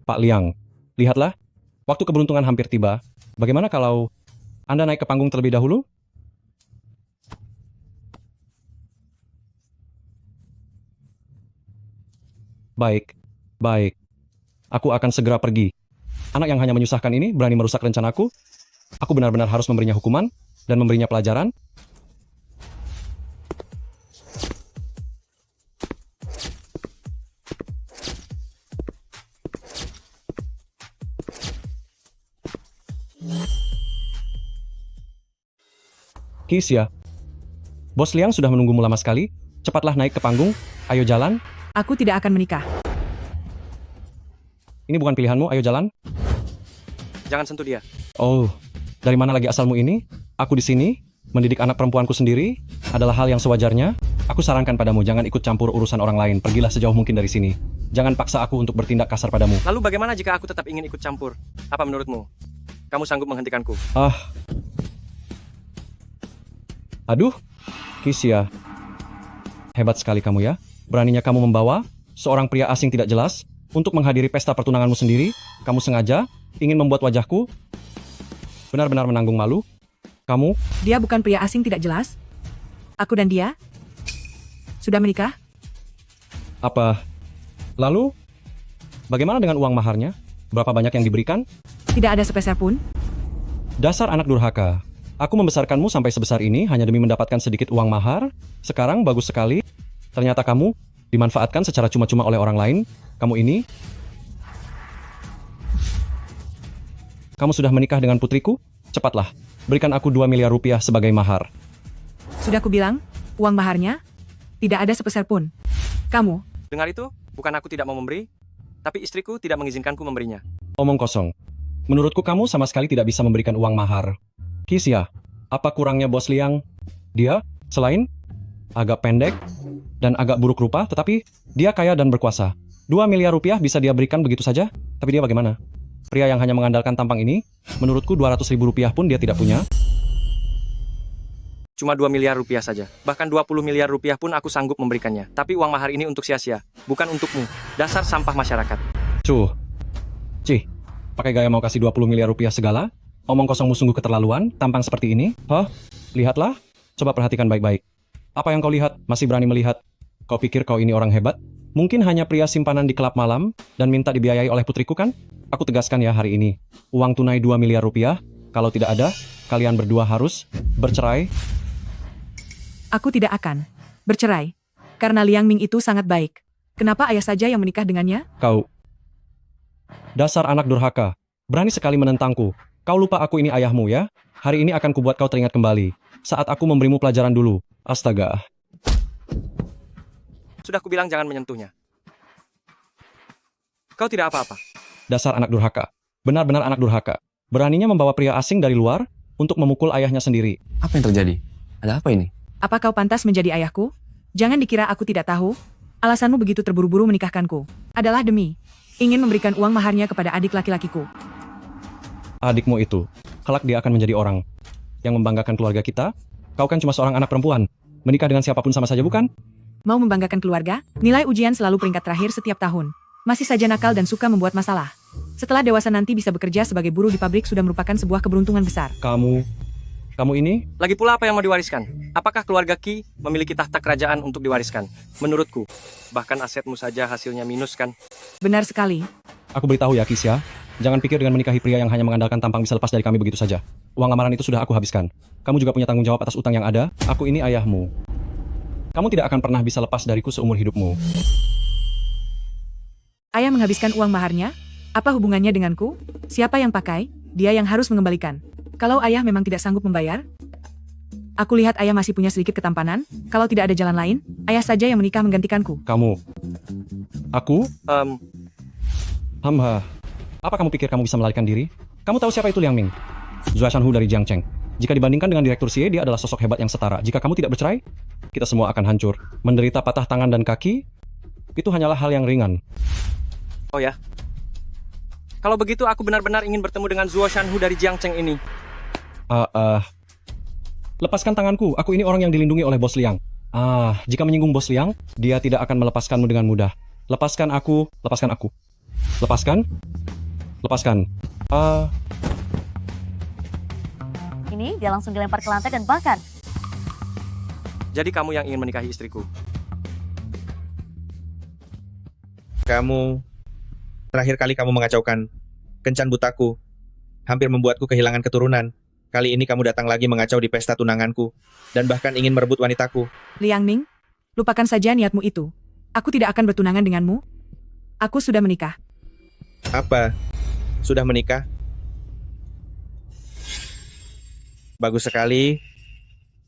Pak Liang, lihatlah, waktu keberuntungan hampir tiba. Bagaimana kalau Anda naik ke panggung terlebih dahulu? Baik. Aku akan segera pergi. Anak yang hanya menyusahkan ini berani merusak rencanaku. Aku benar-benar harus memberinya hukuman dan memberinya pelajaran. Kisya, Bos Liang sudah menunggumu lama sekali. Cepatlah naik ke panggung. Ayo jalan. Aku tidak akan menikah. Ini bukan pilihanmu, ayo jalan. Jangan sentuh dia. Oh, dari mana lagi asalmu ini? Aku di sini, mendidik anak perempuanku sendiri, adalah hal yang sewajarnya. Aku sarankan padamu, jangan ikut campur urusan orang lain. Pergilah sejauh mungkin dari sini. Jangan paksa aku untuk bertindak kasar padamu. Lalu bagaimana jika aku tetap ingin ikut campur? Apa menurutmu? Kamu sanggup menghentikanku? Aduh, Kisya. Hebat sekali kamu ya. Beraninya kamu membawa seorang pria asing tidak jelas untuk menghadiri pesta pertunanganmu sendiri. Kamu sengaja ingin membuat wajahku benar-benar menanggung malu. Kamu? Dia bukan pria asing tidak jelas. Aku dan dia sudah menikah. Apa? Lalu, bagaimana dengan uang maharnya? Berapa banyak yang diberikan? Tidak ada sepeser pun. Dasar anak durhaka. Aku membesarkanmu sampai sebesar ini hanya demi mendapatkan sedikit uang mahar. Sekarang bagus sekali. Ternyata kamu dimanfaatkan secara cuma-cuma oleh orang lain. Kamu ini... Kamu sudah menikah dengan putriku? Cepatlah, berikan aku 2 miliar rupiah sebagai mahar. Sudah kubilang, uang maharnya tidak ada sepeser pun. Kamu, Dengar itu? Bukan aku tidak mau memberi, tapi istriku tidak mengizinkanku memberinya. Omong kosong. Menurutku kamu sama sekali tidak bisa memberikan uang mahar. Kisya, apa kurangnya Bos Liang? Dia, selain agak pendek dan agak buruk rupa, tetapi dia kaya dan berkuasa. 2 miliar rupiah bisa dia berikan begitu saja? Tapi dia bagaimana? Pria yang hanya mengandalkan tampang ini, menurutku 200 ribu rupiah pun dia tidak punya. Cuma 2 miliar rupiah saja. Bahkan 20 miliar rupiah pun aku sanggup memberikannya. Tapi uang mahar ini untuk sia-sia, bukan untukmu. Dasar sampah masyarakat. Cih, pakai gaya mau kasih 20 miliar rupiah segala? Omong kosongmu sungguh keterlaluan, tampang seperti ini? Hah? Lihatlah, coba perhatikan baik-baik. Apa yang kau lihat? Masih berani melihat? Kau pikir kau ini orang hebat? Mungkin hanya pria simpanan di klub malam dan minta dibiayai oleh putriku kan? Aku tegaskan ya hari ini, uang tunai 2 miliar rupiah, kalau tidak ada, kalian berdua harus bercerai. aku tidak akan bercerai. Karena Liang Ming itu sangat baik. Kenapa ayah saja yang menikah dengannya? Kau, dasar anak durhaka, berani sekali menentangku. Kau lupa aku ini ayahmu ya? Hari ini akan kubuat kau teringat kembali. Saat aku memberimu pelajaran dulu. Astaga. Sudah kubilang jangan menyentuhnya. Kau tidak apa-apa. Dasar anak durhaka. Benar-benar anak durhaka. Beraninya membawa pria asing dari luar untuk memukul ayahnya sendiri. Apa yang terjadi? Ada apa ini? Apa kau pantas menjadi ayahku? Jangan dikira aku tidak tahu. Alasanmu begitu terburu-buru menikahkanku adalah demi ingin memberikan uang maharnya kepada adik laki-lakiku. Adikmu itu, kelak dia akan menjadi orang yang membanggakan keluarga kita. Kau kan cuma seorang anak perempuan. Menikah dengan siapapun sama saja bukan? Mau membanggakan keluarga? Nilai ujian selalu peringkat terakhir setiap tahun. Masih saja nakal dan suka membuat masalah. Setelah dewasa nanti bisa bekerja sebagai buruh di pabrik sudah merupakan sebuah keberuntungan besar. Kamu ini? Lagi pula apa yang mau diwariskan? Apakah keluarga Qi memiliki tahta kerajaan untuk diwariskan? Menurutku, bahkan asetmu saja hasilnya minus kan? Benar sekali. Aku beritahu ya Kisya, jangan pikir dengan menikahi pria yang hanya mengandalkan tampang bisa lepas dari kami begitu saja. Uang lamaran itu sudah aku habiskan. Kamu juga punya tanggung jawab atas utang yang ada. Aku ini ayahmu. Kamu tidak akan pernah bisa lepas dariku seumur hidupmu. Ayah menghabiskan uang maharnya? Apa hubungannya denganku? Siapa yang pakai? Dia yang harus mengembalikan. Kalau ayah memang tidak sanggup membayar? Aku lihat ayah masih punya sedikit ketampanan. Kalau tidak ada jalan lain, ayah saja yang menikah menggantikanku. Kamu? Aku? Hamba. Apa kamu pikir kamu bisa melarikan diri? Kamu tahu siapa itu Liang Ming? Zhua Shanhu dari Jiangcheng. Jika dibandingkan dengan Direktur Xie, dia adalah sosok hebat yang setara. Jika kamu tidak bercerai, kita semua akan hancur. Menderita patah tangan dan kaki, itu hanyalah hal yang ringan. Oh ya? Kalau begitu aku benar-benar ingin bertemu dengan Zhuo Shanhu dari Jiangcheng ini. Lepaskan tanganku, aku ini orang yang dilindungi oleh Bos Liang. Jika menyinggung Bos Liang, dia tidak akan melepaskanmu dengan mudah. Lepaskan aku, lepaskan aku. Lepaskan? Lepaskan. Ini dia langsung dilempar ke lantai dan bahkan. Jadi kamu yang ingin menikahi istriku? Terakhir kali kamu mengacaukan kencan butaku. Hampir membuatku kehilangan keturunan. Kali ini kamu datang lagi mengacau di pesta tunanganku. Dan bahkan ingin merebut wanitaku. Liang Ming, lupakan saja niatmu itu. Aku tidak akan bertunangan denganmu. Aku sudah menikah. Apa? Sudah menikah? Bagus sekali.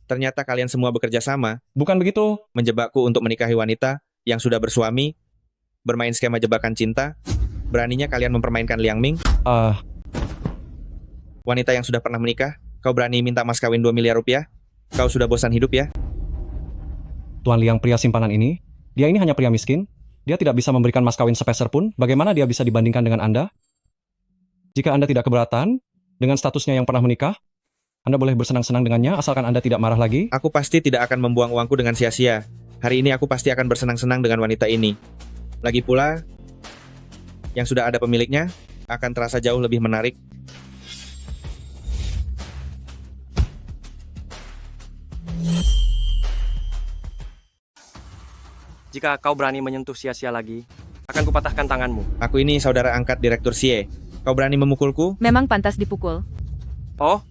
Ternyata kalian semua bekerja sama. Bukan begitu. Menjebakku untuk menikahi wanita yang sudah bersuami. Bermain skema jebakan cinta. Beraninya kalian mempermainkan Liang Ming? Wanita yang sudah pernah menikah, kau berani minta mas kawin 2 miliar rupiah? Kau sudah bosan hidup ya? Tuan Liang pria simpanan ini, dia ini hanya pria miskin. Dia tidak bisa memberikan mas kawin sepeser pun. Bagaimana dia bisa dibandingkan dengan Anda? Jika Anda tidak keberatan dengan statusnya yang pernah menikah, Anda boleh bersenang-senang dengannya asalkan Anda tidak marah lagi. Aku pasti tidak akan membuang uangku dengan sia-sia. Hari ini aku pasti akan bersenang-senang dengan wanita ini. Lagi pula, yang sudah ada pemiliknya akan terasa jauh lebih menarik. Jika kau berani menyentuh sia-sia lagi, akan kupatahkan tanganmu. Aku ini saudara angkat Direktur Xie. Kau berani memukulku? Memang pantas dipukul. Oh,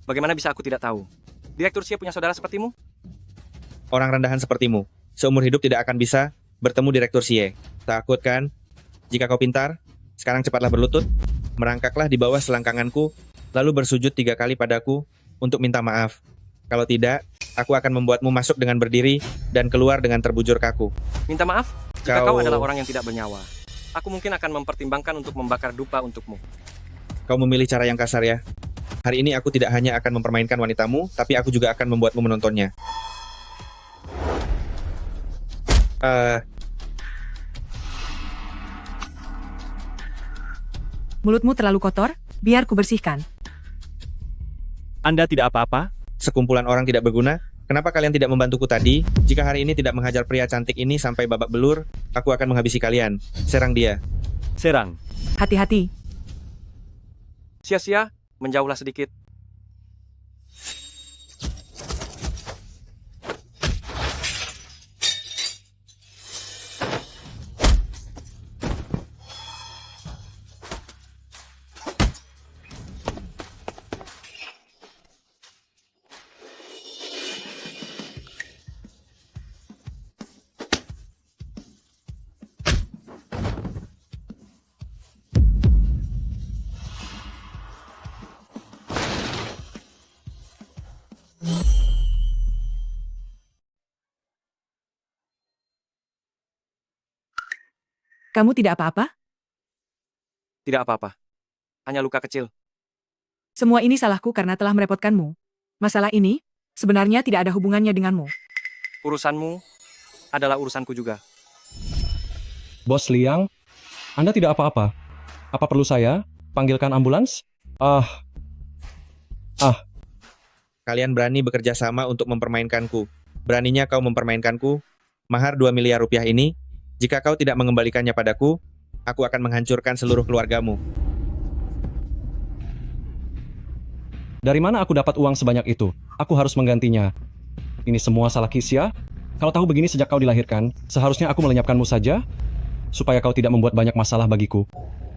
Bagaimana bisa aku tidak tahu? Direktur Xie punya saudara sepertimu? Orang rendahan sepertimu, seumur hidup tidak akan bisa bertemu Direktur Xie. Takut kan? Jika kau pintar, sekarang cepatlah berlutut, merangkaklah di bawah selangkanganku, lalu bersujud 3 kali padaku untuk minta maaf. Kalau tidak, aku akan membuatmu masuk dengan berdiri dan keluar dengan terbujur kaku. Minta maaf? Jika kau adalah orang yang tidak bernyawa, aku mungkin akan mempertimbangkan untuk membakar dupa untukmu. Kau memilih cara yang kasar ya. Hari ini aku tidak hanya akan mempermainkan wanitamu, tapi aku juga akan membuatmu menontonnya. Mulutmu terlalu kotor, biar ku bersihkan. Anda tidak apa-apa? Sekumpulan orang tidak berguna, kenapa kalian tidak membantuku tadi? Jika hari ini tidak menghajar pria cantik ini sampai babak belur, aku akan menghabisi kalian. Serang dia. Serang. Hati-hati. Sia-sia, menjauhlah sedikit. Kamu tidak apa-apa? Tidak apa-apa. Hanya luka kecil. Semua ini salahku karena telah merepotkanmu. Masalah ini sebenarnya tidak ada hubungannya denganmu. Urusanmu adalah urusanku juga. Bos Liang, Anda tidak apa-apa. Apa perlu saya panggilkan ambulans? Kalian berani bekerja sama untuk mempermainkanku. Beraninya kau mempermainkanku? Mahar 2 miliar rupiah ini, jika kau tidak mengembalikannya padaku, aku akan menghancurkan seluruh keluargamu. Dari mana aku dapat uang sebanyak itu? Aku harus menggantinya. Ini semua salah Kisya. Kalau tahu begini sejak kau dilahirkan, seharusnya aku melenyapkanmu saja, supaya kau tidak membuat banyak masalah bagiku.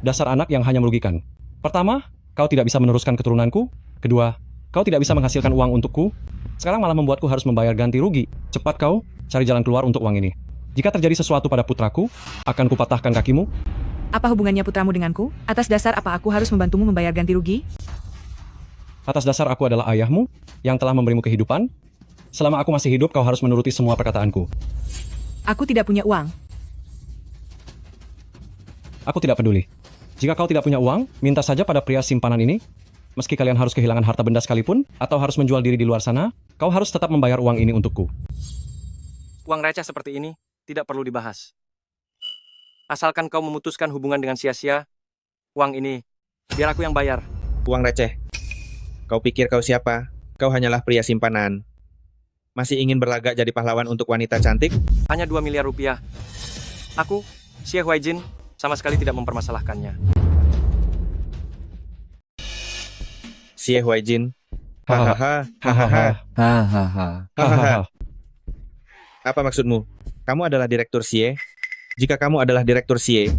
Dasar anak yang hanya merugikan. Pertama, kau tidak bisa meneruskan keturunanku. Kedua, kau tidak bisa menghasilkan uang untukku. Sekarang malah membuatku harus membayar ganti rugi. Cepat kau, cari jalan keluar untuk uang ini. Jika terjadi sesuatu pada putraku, akan kupatahkan kakimu. Apa hubungannya putramu denganku? Atas dasar apa aku harus membantumu membayar ganti rugi? Atas dasar aku adalah ayahmu, yang telah memberimu kehidupan. Selama aku masih hidup, kau harus menuruti semua perkataanku. Aku tidak punya uang. Aku tidak peduli. Jika kau tidak punya uang, minta saja pada pria simpanan ini. Meski kalian harus kehilangan harta benda sekalipun, atau harus menjual diri di luar sana, kau harus tetap membayar uang ini untukku. Uang receh seperti ini tidak perlu dibahas. Asalkan kau memutuskan hubungan dengan sia-sia, uang ini biar aku yang bayar. Uang receh. Kau pikir kau siapa? Kau hanyalah pria simpanan. Masih ingin berlagak jadi pahlawan untuk wanita cantik? Hanya 2 miliar rupiah. Aku, Xie Huaijin, sama sekali tidak mempermasalahkannya. Xie Huaijin. Hahaha. Hahaha. Hahaha. Hahaha. Apa maksudmu? Kamu adalah Direktur Xie? Jika kamu adalah Direktur Xie,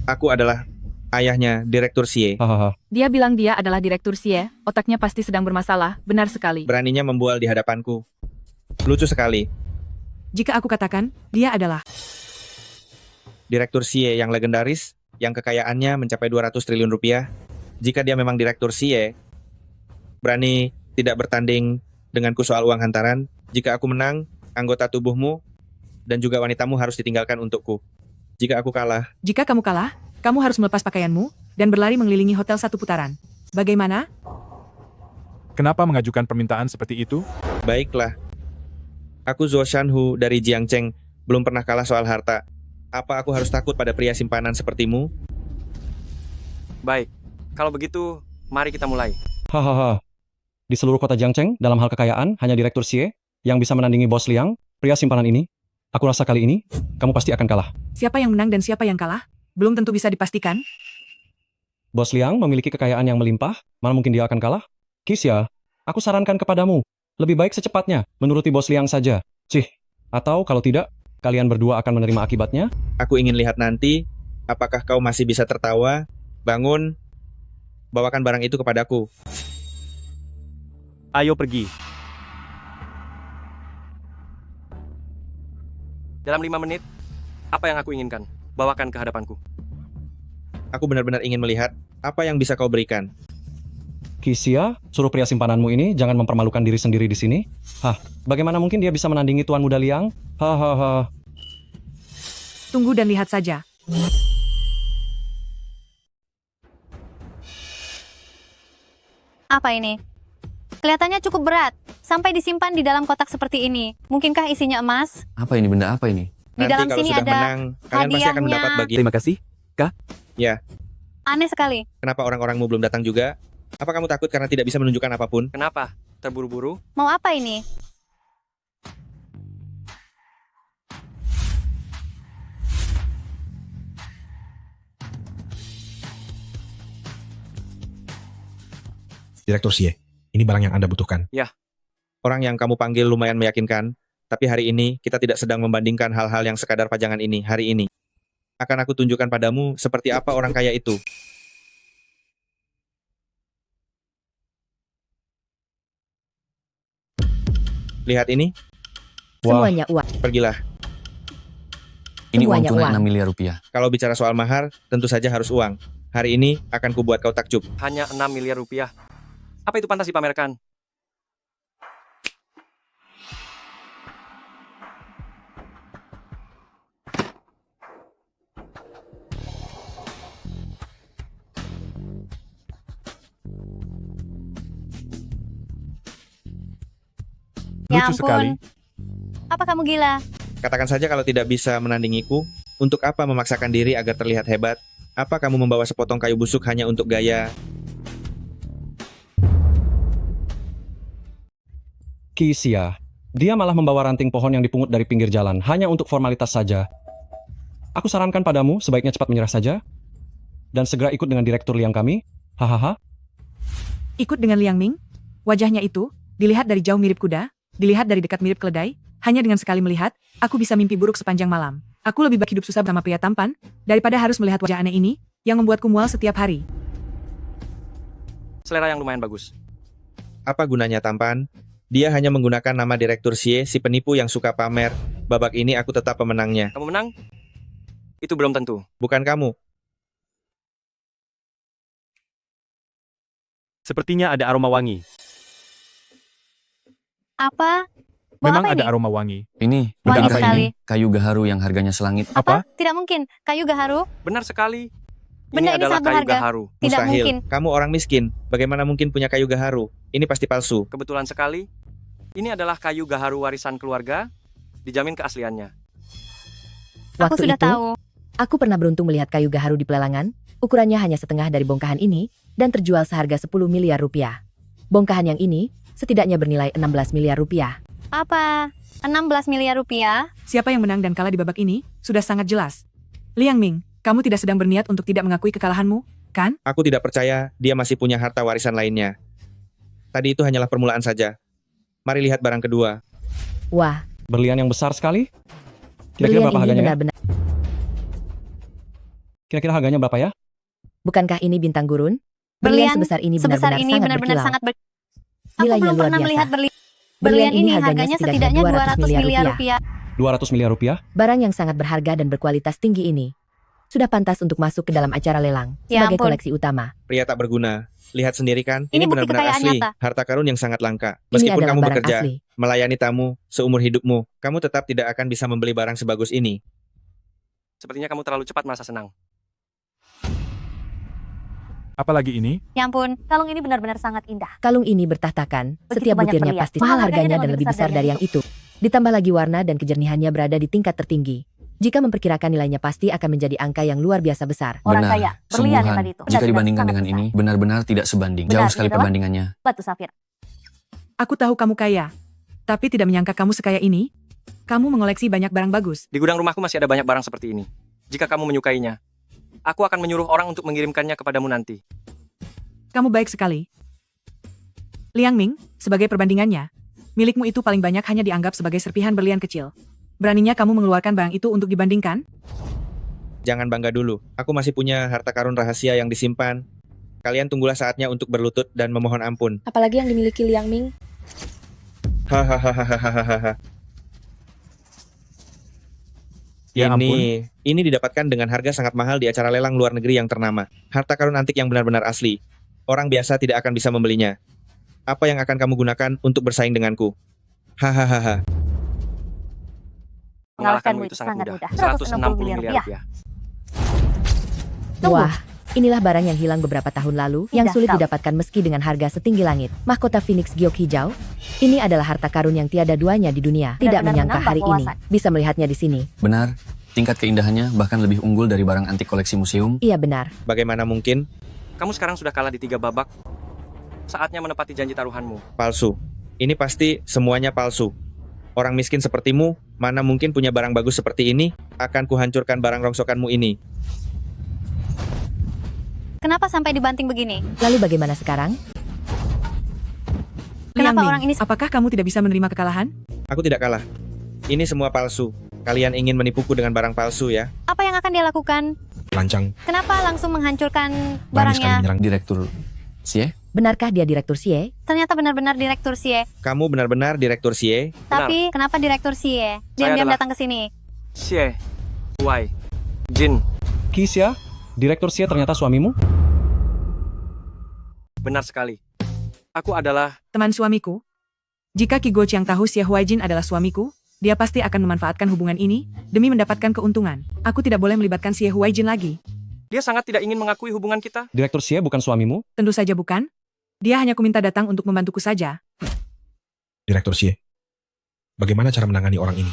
aku adalah ayahnya Direktur Xie. Dia bilang dia adalah Direktur Xie, otaknya pasti sedang bermasalah, benar sekali. Beraninya membual di hadapanku. Lucu sekali. Jika aku katakan, dia adalah Direktur Xie yang legendaris, yang kekayaannya mencapai 200 triliun rupiah. Jika dia memang Direktur Xie, berani tidak bertanding denganku soal uang hantaran. Jika aku menang, anggota tubuhmu dan juga wanitamu harus ditinggalkan untukku. Jika aku kalah... Jika kamu kalah, kamu harus melepas pakaianmu dan berlari mengelilingi hotel 1 putaran. Bagaimana? Kenapa mengajukan permintaan seperti itu? Baiklah. Aku Zhou Shanhu dari Jiangcheng, belum pernah kalah soal harta. Apa aku harus takut pada pria simpanan sepertimu? Baik, kalau begitu, mari kita mulai. Hahaha. Di seluruh kota Jiangcheng, dalam hal kekayaan, hanya Direktur Xie yang bisa menandingi Bos Liang, pria simpanan ini. Aku rasa kali ini, kamu pasti akan kalah. Siapa yang menang dan siapa yang kalah? Belum tentu bisa dipastikan. Bos Liang memiliki kekayaan yang melimpah, mana mungkin dia akan kalah? Kisya, aku sarankan kepadamu, lebih baik secepatnya menuruti Bos Liang saja. Cih, atau kalau tidak, kalian berdua akan menerima akibatnya. Aku ingin lihat nanti, apakah kau masih bisa tertawa? Bangun, bawakan barang itu kepadaku. Ayo pergi. Dalam 5 menit, apa yang aku inginkan? Bawakan ke hadapanku. Aku benar-benar ingin melihat apa yang bisa kau berikan. Kisia, suruh pria simpananmu ini jangan mempermalukan diri sendiri di sini. Hah, bagaimana mungkin dia bisa menandingi Tuan Muda Liang? Hahaha. Tunggu dan lihat saja. Apa ini? Kelihatannya cukup berat, sampai disimpan di dalam kotak seperti ini. Mungkinkah isinya emas? Apa ini? Benda apa ini? Di Nanti dalam kalau sini sudah ada menang, kalian pasti akan mendapat hadiahnya. bagian. Terima kasih. Ya, Aneh sekali. kenapa orang-orangmu belum datang juga? Apa kamu takut karena tidak bisa menunjukkan apapun? Kenapa? Terburu-buru? Mau apa ini? Direktur Xie, ini barang yang Anda butuhkan. Orang yang kamu panggil lumayan meyakinkan, tapi hari ini kita tidak sedang membandingkan hal-hal yang sekadar pajangan ini hari ini. Akan aku tunjukkan padamu seperti apa orang kaya itu. Lihat ini, Wah, Semuanya uang. pergilah. Ini uang Semuanya tunai uang. 6 miliar rupiah. Kalau bicara soal mahar, tentu saja harus uang. Hari ini akan kubuat kau takjub. Hanya 6 miliar rupiah. Apa itu pantas dipamerkan? Ya ampun. Apa kamu gila? Katakan saja kalau tidak bisa menandingiku, untuk apa memaksakan diri agar terlihat hebat? Apa kamu membawa sepotong kayu busuk hanya untuk gaya? Kisia. Dia malah membawa ranting pohon yang dipungut dari pinggir jalan hanya untuk formalitas saja. Aku sarankan padamu sebaiknya cepat menyerah saja dan segera ikut dengan direktur Liang kami. Hahaha. Ikut dengan Liang Ming? Wajahnya itu, dilihat dari jauh mirip kuda, dilihat dari dekat mirip keledai, hanya dengan sekali melihat, aku bisa mimpi buruk sepanjang malam. Aku lebih baik hidup susah bersama pria tampan, daripada harus melihat wajah aneh ini, yang membuatku mual setiap hari. Selera yang lumayan bagus. Apa gunanya tampan? Dia hanya menggunakan nama Direktur Xie, si penipu yang suka pamer. Babak ini aku tetap pemenangnya. Kamu menang? Itu belum tentu. Bukan kamu. Sepertinya ada aroma wangi. Apa? Bau Memang apa ada ini? aroma wangi. Ini, Wangi bukankah sekali. ini kayu gaharu yang harganya selangit? Apa? Tidak mungkin. Kayu gaharu? Benar sekali. Benda Ini ini adalah sangat kayu berharga. gaharu. Tidak Mustahil. mungkin. Kamu orang miskin. Bagaimana mungkin punya kayu gaharu? Ini pasti palsu. Kebetulan sekali. Ini adalah kayu gaharu warisan keluarga. Dijamin keasliannya. Aku Waktu sudah itu, tahu. aku pernah beruntung melihat kayu gaharu di pelelangan. Ukurannya hanya setengah dari bongkahan ini, dan terjual seharga 10 miliar rupiah. Bongkahan yang ini, setidaknya bernilai 16 miliar rupiah. Apa? 16 miliar rupiah? Siapa yang menang dan kalah di babak ini, sudah sangat jelas. Liang Ming, kamu tidak sedang berniat untuk tidak mengakui kekalahanmu, kan? Aku tidak percaya dia masih punya harta warisan lainnya. Tadi itu hanyalah permulaan saja. Mari lihat barang kedua. Wah, Berlian yang besar sekali. Kira-kira berlian berapa ini harganya ya? benar-benar. Kira-kira harganya berapa ya? Bukankah ini bintang gurun? Berlian sebesar ini Sebesar benar-benar ini sangat benar-benar berkilau. sangat Aku Nilainya belum luar pernah biasa. melihat berlian. Berlian Berlian ini ini harganya harganya setidaknya setidaknya 200 miliar rupiah. rupiah. 200 miliar rupiah? Barang yang sangat berharga dan berkualitas tinggi ini sudah pantas untuk masuk ke dalam acara lelang Ya sebagai ampun. koleksi utama. Pria tak berguna. Lihat sendiri kan, Ini ini bukti benar-benar kekayaan asli. nyata. Harta karun yang sangat langka. Ini Meskipun adalah kamu barang bekerja, asli. melayani tamu, seumur hidupmu, kamu tetap tidak akan bisa membeli barang sebagus ini. Sepertinya kamu terlalu cepat merasa senang. Apalagi ini? Ya ampun, kalung ini benar-benar sangat indah. Kalung ini bertahtakan, Begitu setiap banyak butirnya berlian. pasti Mahal mahal harganya dan lebih besar dari yang itu. Ditambah lagi warna dan kejernihannya berada di tingkat tertinggi. Jika memperkirakan nilainya pasti akan menjadi angka yang luar biasa besar. Orang Benar, kaya, berlian yang sungguhan. tadi itu. Jika Benar-benar dibandingkan sangat dengan besar. ini, benar-benar tidak sebanding. Benar, Jauh ini sekali adalah perbandingannya. Batu safir. Aku tahu kamu kaya. Tapi tidak menyangka kamu sekaya ini. Kamu mengoleksi banyak barang bagus. Di gudang rumahku masih ada banyak barang seperti ini. Jika kamu menyukainya, aku akan menyuruh orang untuk mengirimkannya kepadamu nanti. Kamu baik sekali. Liang Ming, sebagai perbandingannya, milikmu itu paling banyak hanya dianggap sebagai serpihan berlian kecil. Beraninya kamu mengeluarkan barang itu untuk dibandingkan? Jangan bangga dulu. Aku masih punya harta karun rahasia yang disimpan. Kalian tunggulah saatnya untuk berlutut dan memohon ampun. Apalagi yang dimiliki Liang Ming. Hahaha. Ya Ini didapatkan dengan harga sangat mahal di acara lelang luar negeri yang ternama. Harta karun antik yang benar-benar asli. Orang biasa tidak akan bisa membelinya. Apa yang akan kamu gunakan untuk bersaing denganku? Hahaha. Mengalahkanmu itu sangat mudah. 160 miliar rupiah. Wah, inilah barang yang hilang beberapa tahun lalu, yang sulit didapatkan meski dengan harga setinggi langit. Mahkota Phoenix Giok hijau. Ini adalah harta karun yang tiada duanya di dunia. Tidak menyangka hari ini bisa melihatnya di sini. Benar, tingkat keindahannya bahkan lebih unggul dari barang antik koleksi museum. Iya benar. Bagaimana mungkin? Kamu sekarang sudah kalah di 3 babak. Saatnya menepati janji taruhanmu. Palsu. Ini pasti semuanya palsu. Orang miskin sepertimu, mana mungkin punya barang bagus seperti ini? Akan kuhancurkan barang rongsokanmu ini. Kenapa sampai dibanting begini? Lalu bagaimana sekarang? Liang Kenapa Ming, orang ini... apakah kamu tidak bisa menerima kekalahan? Aku tidak kalah. Ini semua palsu. Kalian ingin menipuku dengan barang palsu ya? Apa yang akan dia lakukan? Lancang. Kenapa langsung menghancurkan Berani sekali barangnya? menyerang. Direktur Xie? Benarkah dia Direktur Xie? Ternyata benar-benar Direktur Xie. Kamu benar-benar Direktur Xie? Tapi kenapa Direktur Xie diam-diam adalah- datang ke sini? Xie, Wei, Jin. Kisya, Direktur Xie ternyata suamimu? Benar sekali. Aku adalah... Teman suamiku? Jika Ki Goqiang tahu Xie Huaijin adalah suamiku, dia pasti akan memanfaatkan hubungan ini demi mendapatkan keuntungan. Aku tidak boleh melibatkan Xie Huaijin lagi. Dia sangat tidak ingin mengakui hubungan kita. Direktur Xie bukan suamimu? Tentu saja bukan. Dia hanya kuminta datang untuk membantuku saja. Direktur Xie, bagaimana cara menangani orang ini?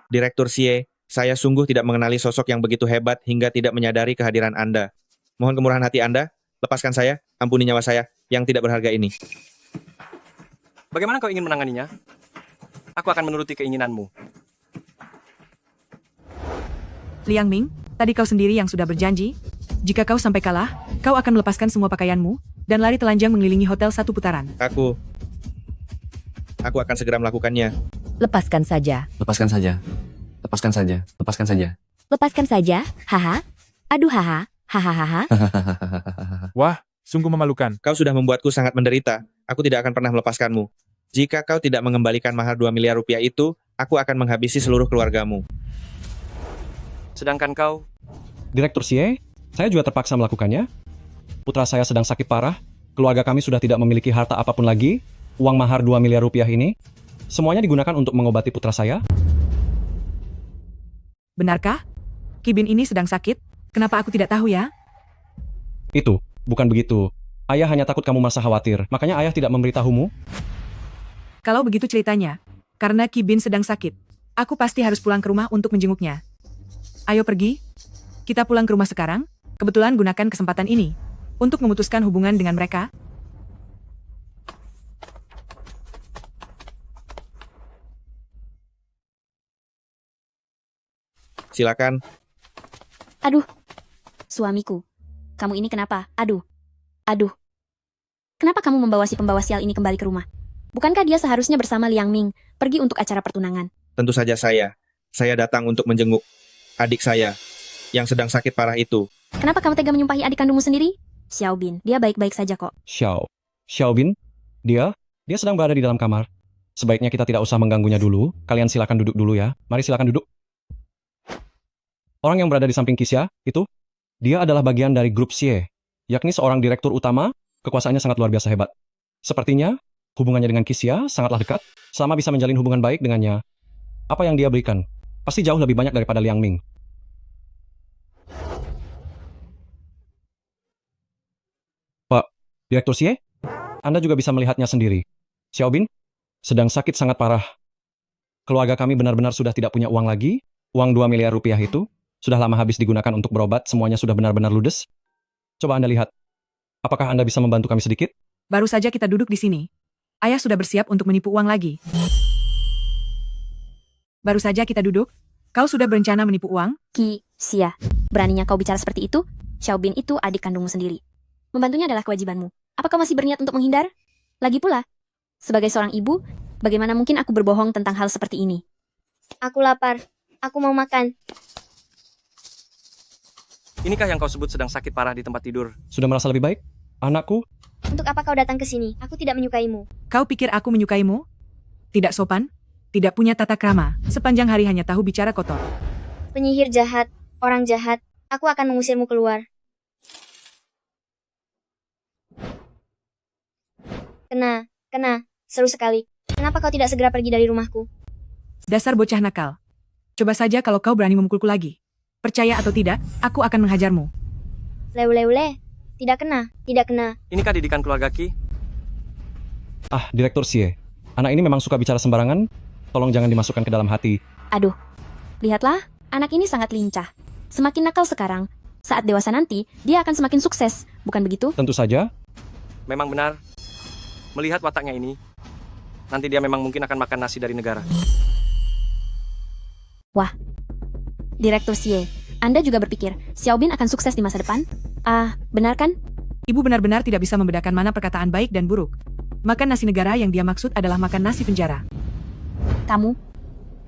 Direktur Xie, saya sungguh tidak mengenali sosok yang begitu hebat hingga tidak menyadari kehadiran Anda. Mohon kemurahan hati Anda, lepaskan saya, ampuni nyawa saya yang tidak berharga ini. Bagaimana kau ingin menanganinya? Aku akan menuruti keinginanmu. Liang Ming, tadi kau sendiri yang sudah berjanji, jika kau sampai kalah, kau akan melepaskan semua pakaianmu dan lari telanjang mengelilingi hotel 1 putaran. Aku akan segera melakukannya. Lepaskan saja. Lepaskan saja. Lepaskan saja. Lepaskan saja. Lepaskan saja, haha. Aduh haha, hahaha. Wah, sungguh memalukan. Kau sudah membuatku sangat menderita. Aku tidak akan pernah melepaskanmu. Jika kau tidak mengembalikan mahar 2 miliar rupiah itu, aku akan menghabisi seluruh keluargamu. Sedangkan kau... Direktur Xie, saya juga terpaksa melakukannya. Putra saya sedang sakit parah. Keluarga kami sudah tidak memiliki harta apapun lagi. Uang mahar 2 miliar rupiah ini, semuanya digunakan untuk mengobati putra saya. Benarkah? Ki Bin ini sedang sakit? Kenapa aku tidak tahu ya? Itu, bukan begitu. Ayah hanya takut kamu merasa khawatir, makanya ayah tidak memberitahumu. Kalau begitu ceritanya, karena Ki Bin sedang sakit, aku pasti harus pulang ke rumah untuk menjenguknya. Ayo pergi. Kita pulang ke rumah sekarang. Kebetulan gunakan kesempatan ini untuk memutuskan hubungan dengan mereka. Silakan. Aduh, suamiku. Kamu ini kenapa? Aduh. Kenapa kamu membawa si pembawa sial ini kembali ke rumah? Bukankah dia seharusnya bersama Liang Ming pergi untuk acara pertunangan? Tentu saja saya. Saya datang untuk menjenguk adik saya yang sedang sakit parah itu. Kenapa kamu tega menyumpahi adik kandungmu sendiri? Xiao Bin, dia baik-baik saja kok. Xiao Bin, dia sedang berada di dalam kamar. Sebaiknya kita tidak usah mengganggunya dulu. Kalian silakan duduk dulu ya. Mari silakan duduk. Orang yang berada di samping Kisya, itu, dia adalah bagian dari grup Xie, yakni seorang direktur utama, kekuasaannya sangat luar biasa hebat. Sepertinya, hubungannya dengan Kisya sangatlah dekat, selama bisa menjalin hubungan baik dengannya. Apa yang dia berikan, pasti jauh lebih banyak daripada Liang Ming. Pak, Direktur Xie, Anda juga bisa melihatnya sendiri. Xiao Bin, sedang sakit sangat parah. Keluarga kami benar-benar sudah tidak punya uang lagi. Uang 2 miliar rupiah itu sudah lama habis digunakan untuk berobat, semuanya sudah benar-benar ludes. Coba Anda lihat. Apakah Anda bisa membantu kami sedikit? Baru saja kita duduk di sini. Ayah sudah bersiap untuk menipu uang lagi. Baru saja kita duduk, kau sudah berencana menipu uang? Kisya, beraninya kau bicara seperti itu? Xiao Bin itu adik kandungmu sendiri. Membantunya adalah kewajibanmu. Apa kau masih berniat untuk menghindar? Lagi pula, sebagai seorang ibu, bagaimana mungkin aku berbohong tentang hal seperti ini? Aku lapar. Aku mau makan. Inikah yang kau sebut sedang sakit parah di tempat tidur? Sudah merasa lebih baik? Anakku? Untuk apa kau datang ke sini? Aku tidak menyukaimu. Kau pikir aku menyukaimu? Tidak sopan? Tidak punya tata krama. Sepanjang hari hanya tahu bicara kotor. Penyihir jahat, orang jahat, aku akan mengusirmu keluar. Kena, seru sekali. Kenapa kau tidak segera pergi dari rumahku? Dasar bocah nakal. Coba saja kalau kau berani memukulku lagi. Percaya atau tidak, aku akan menghajarmu. Leule, tidak kena. Inikah didikan keluarga Ki? Ah, Direktur Xie. Anak ini memang suka bicara sembarangan. Tolong jangan dimasukkan ke dalam hati. Aduh, lihatlah, anak ini sangat lincah. Semakin nakal sekarang, saat dewasa nanti, dia akan semakin sukses. Bukan begitu? Tentu saja. Memang benar. Melihat wataknya ini, nanti dia memang mungkin akan makan nasi dari negara. Wah, Direktur Xie, Anda juga berpikir Xiaobin akan sukses di masa depan? Ah, benar kan? Ibu benar-benar tidak bisa membedakan mana perkataan baik dan buruk. Makan nasi negara yang dia maksud adalah makan nasi penjara. Kamu,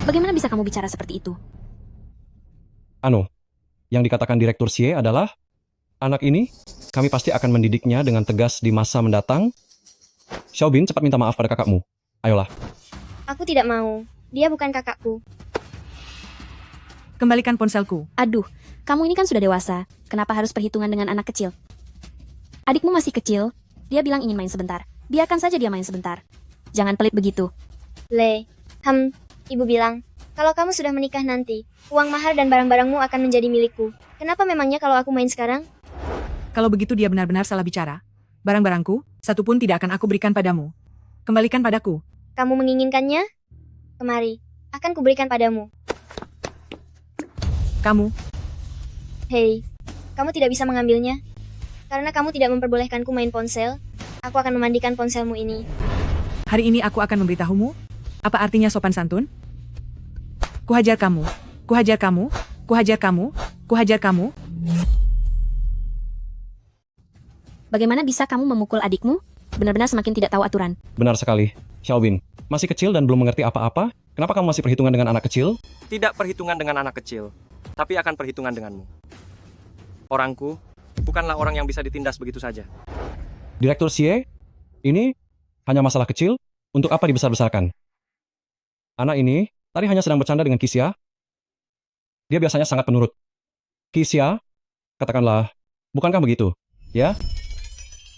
bagaimana bisa kamu bicara seperti itu? Yang dikatakan Direktur Xie adalah, anak ini, kami pasti akan mendidiknya dengan tegas di masa mendatang. Xiaobin, cepat minta maaf pada kakakmu. Ayolah. Aku tidak mau. Dia bukan kakakku. Kembalikan ponselku. Aduh, kamu ini kan sudah dewasa. Kenapa harus perhitungan dengan anak kecil? Adikmu masih kecil. Dia bilang ingin main sebentar. Biarkan saja dia main sebentar. Jangan pelit begitu. Ibu bilang, kalau kamu sudah menikah nanti, uang mahar dan barang-barangmu akan menjadi milikku. Kenapa memangnya kalau aku main sekarang? Kalau begitu dia benar-benar salah bicara. Barang-barangku, satu pun tidak akan aku berikan padamu. Kembalikan padaku. Kamu menginginkannya? Kemari, akan kuberikan padamu. Kamu, Hei, kamu tidak bisa mengambilnya? Karena kamu tidak memperbolehkanku main ponsel, aku akan memandikan ponselmu ini. hari ini aku akan memberitahumu, apa artinya sopan santun? Kuhajar kamu, kuhajar kamu, kuhajar kamu, kuhajar kamu. Bagaimana bisa kamu memukul adikmu? Benar-benar semakin tidak tahu aturan. Benar sekali. Xiaobin, masih kecil dan belum mengerti apa-apa? Kenapa kamu masih perhitungan dengan anak kecil? Tidak perhitungan dengan anak kecil, tapi akan perhitungan denganmu. Orangku bukanlah orang yang bisa ditindas begitu saja. Direktur Xie, ini hanya masalah kecil, untuk apa dibesar-besarkan? Anak ini tadi hanya sedang bercanda dengan Kisya. Dia biasanya sangat penurut. Kisya, katakanlah, bukankah begitu? Ya?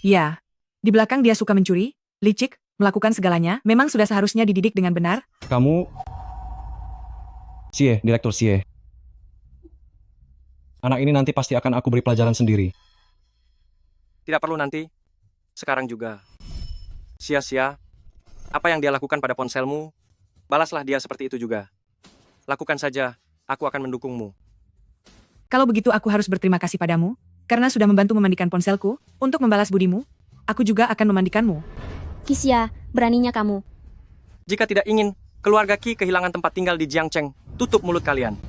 Ya, di belakang dia suka mencuri, licik, melakukan segalanya, memang sudah seharusnya dididik dengan benar. Kamu... Xie, Direktur Xie. Anak ini nanti pasti akan aku beri pelajaran sendiri. Tidak perlu nanti, sekarang juga. Sia-sia, apa yang dia lakukan pada ponselmu, balaslah dia seperti itu juga. Lakukan saja, aku akan mendukungmu. Kalau begitu aku harus berterima kasih padamu, karena sudah membantu memandikan ponselku, untuk membalas budimu, aku juga akan memandikanmu. Kisya, beraninya kamu. Jika tidak ingin, keluarga Qi kehilangan tempat tinggal di Jiangcheng, tutup mulut kalian.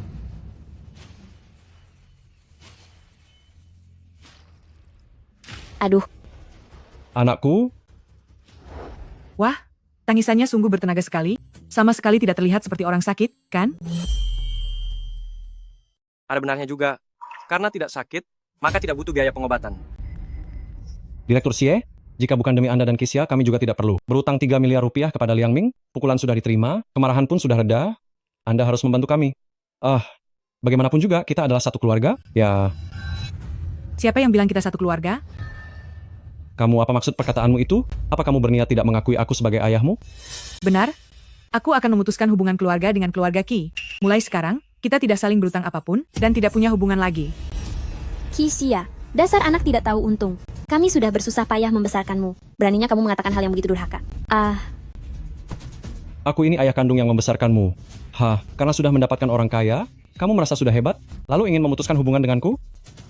Aduh. Anakku, Wah, tangisannya sungguh bertenaga sekali, sama sekali tidak terlihat seperti orang sakit, kan? Ada benarnya juga, karena tidak sakit, maka tidak butuh biaya pengobatan. Direktur Xie, jika bukan demi Anda dan Kisya, kami juga tidak perlu. Berutang 3 miliar rupiah kepada Liang Ming, pukulan sudah diterima, kemarahan pun sudah reda, Anda harus membantu kami. Bagaimanapun juga, kita adalah satu keluarga, ya... Siapa yang bilang kita satu keluarga? Kamu apa maksud perkataanmu itu? Apa kamu berniat tidak mengakui aku sebagai ayahmu? Benar. Aku akan memutuskan hubungan keluarga dengan keluarga Qi. Mulai sekarang, kita tidak saling berutang apapun, dan tidak punya hubungan lagi. Kisya, dasar anak tidak tahu untung. Kami sudah bersusah payah membesarkanmu. Beraninya kamu mengatakan hal yang begitu durhaka. Aku ini ayah kandung yang membesarkanmu. Karena sudah mendapatkan orang kaya, kamu merasa sudah hebat, lalu ingin memutuskan hubungan denganku?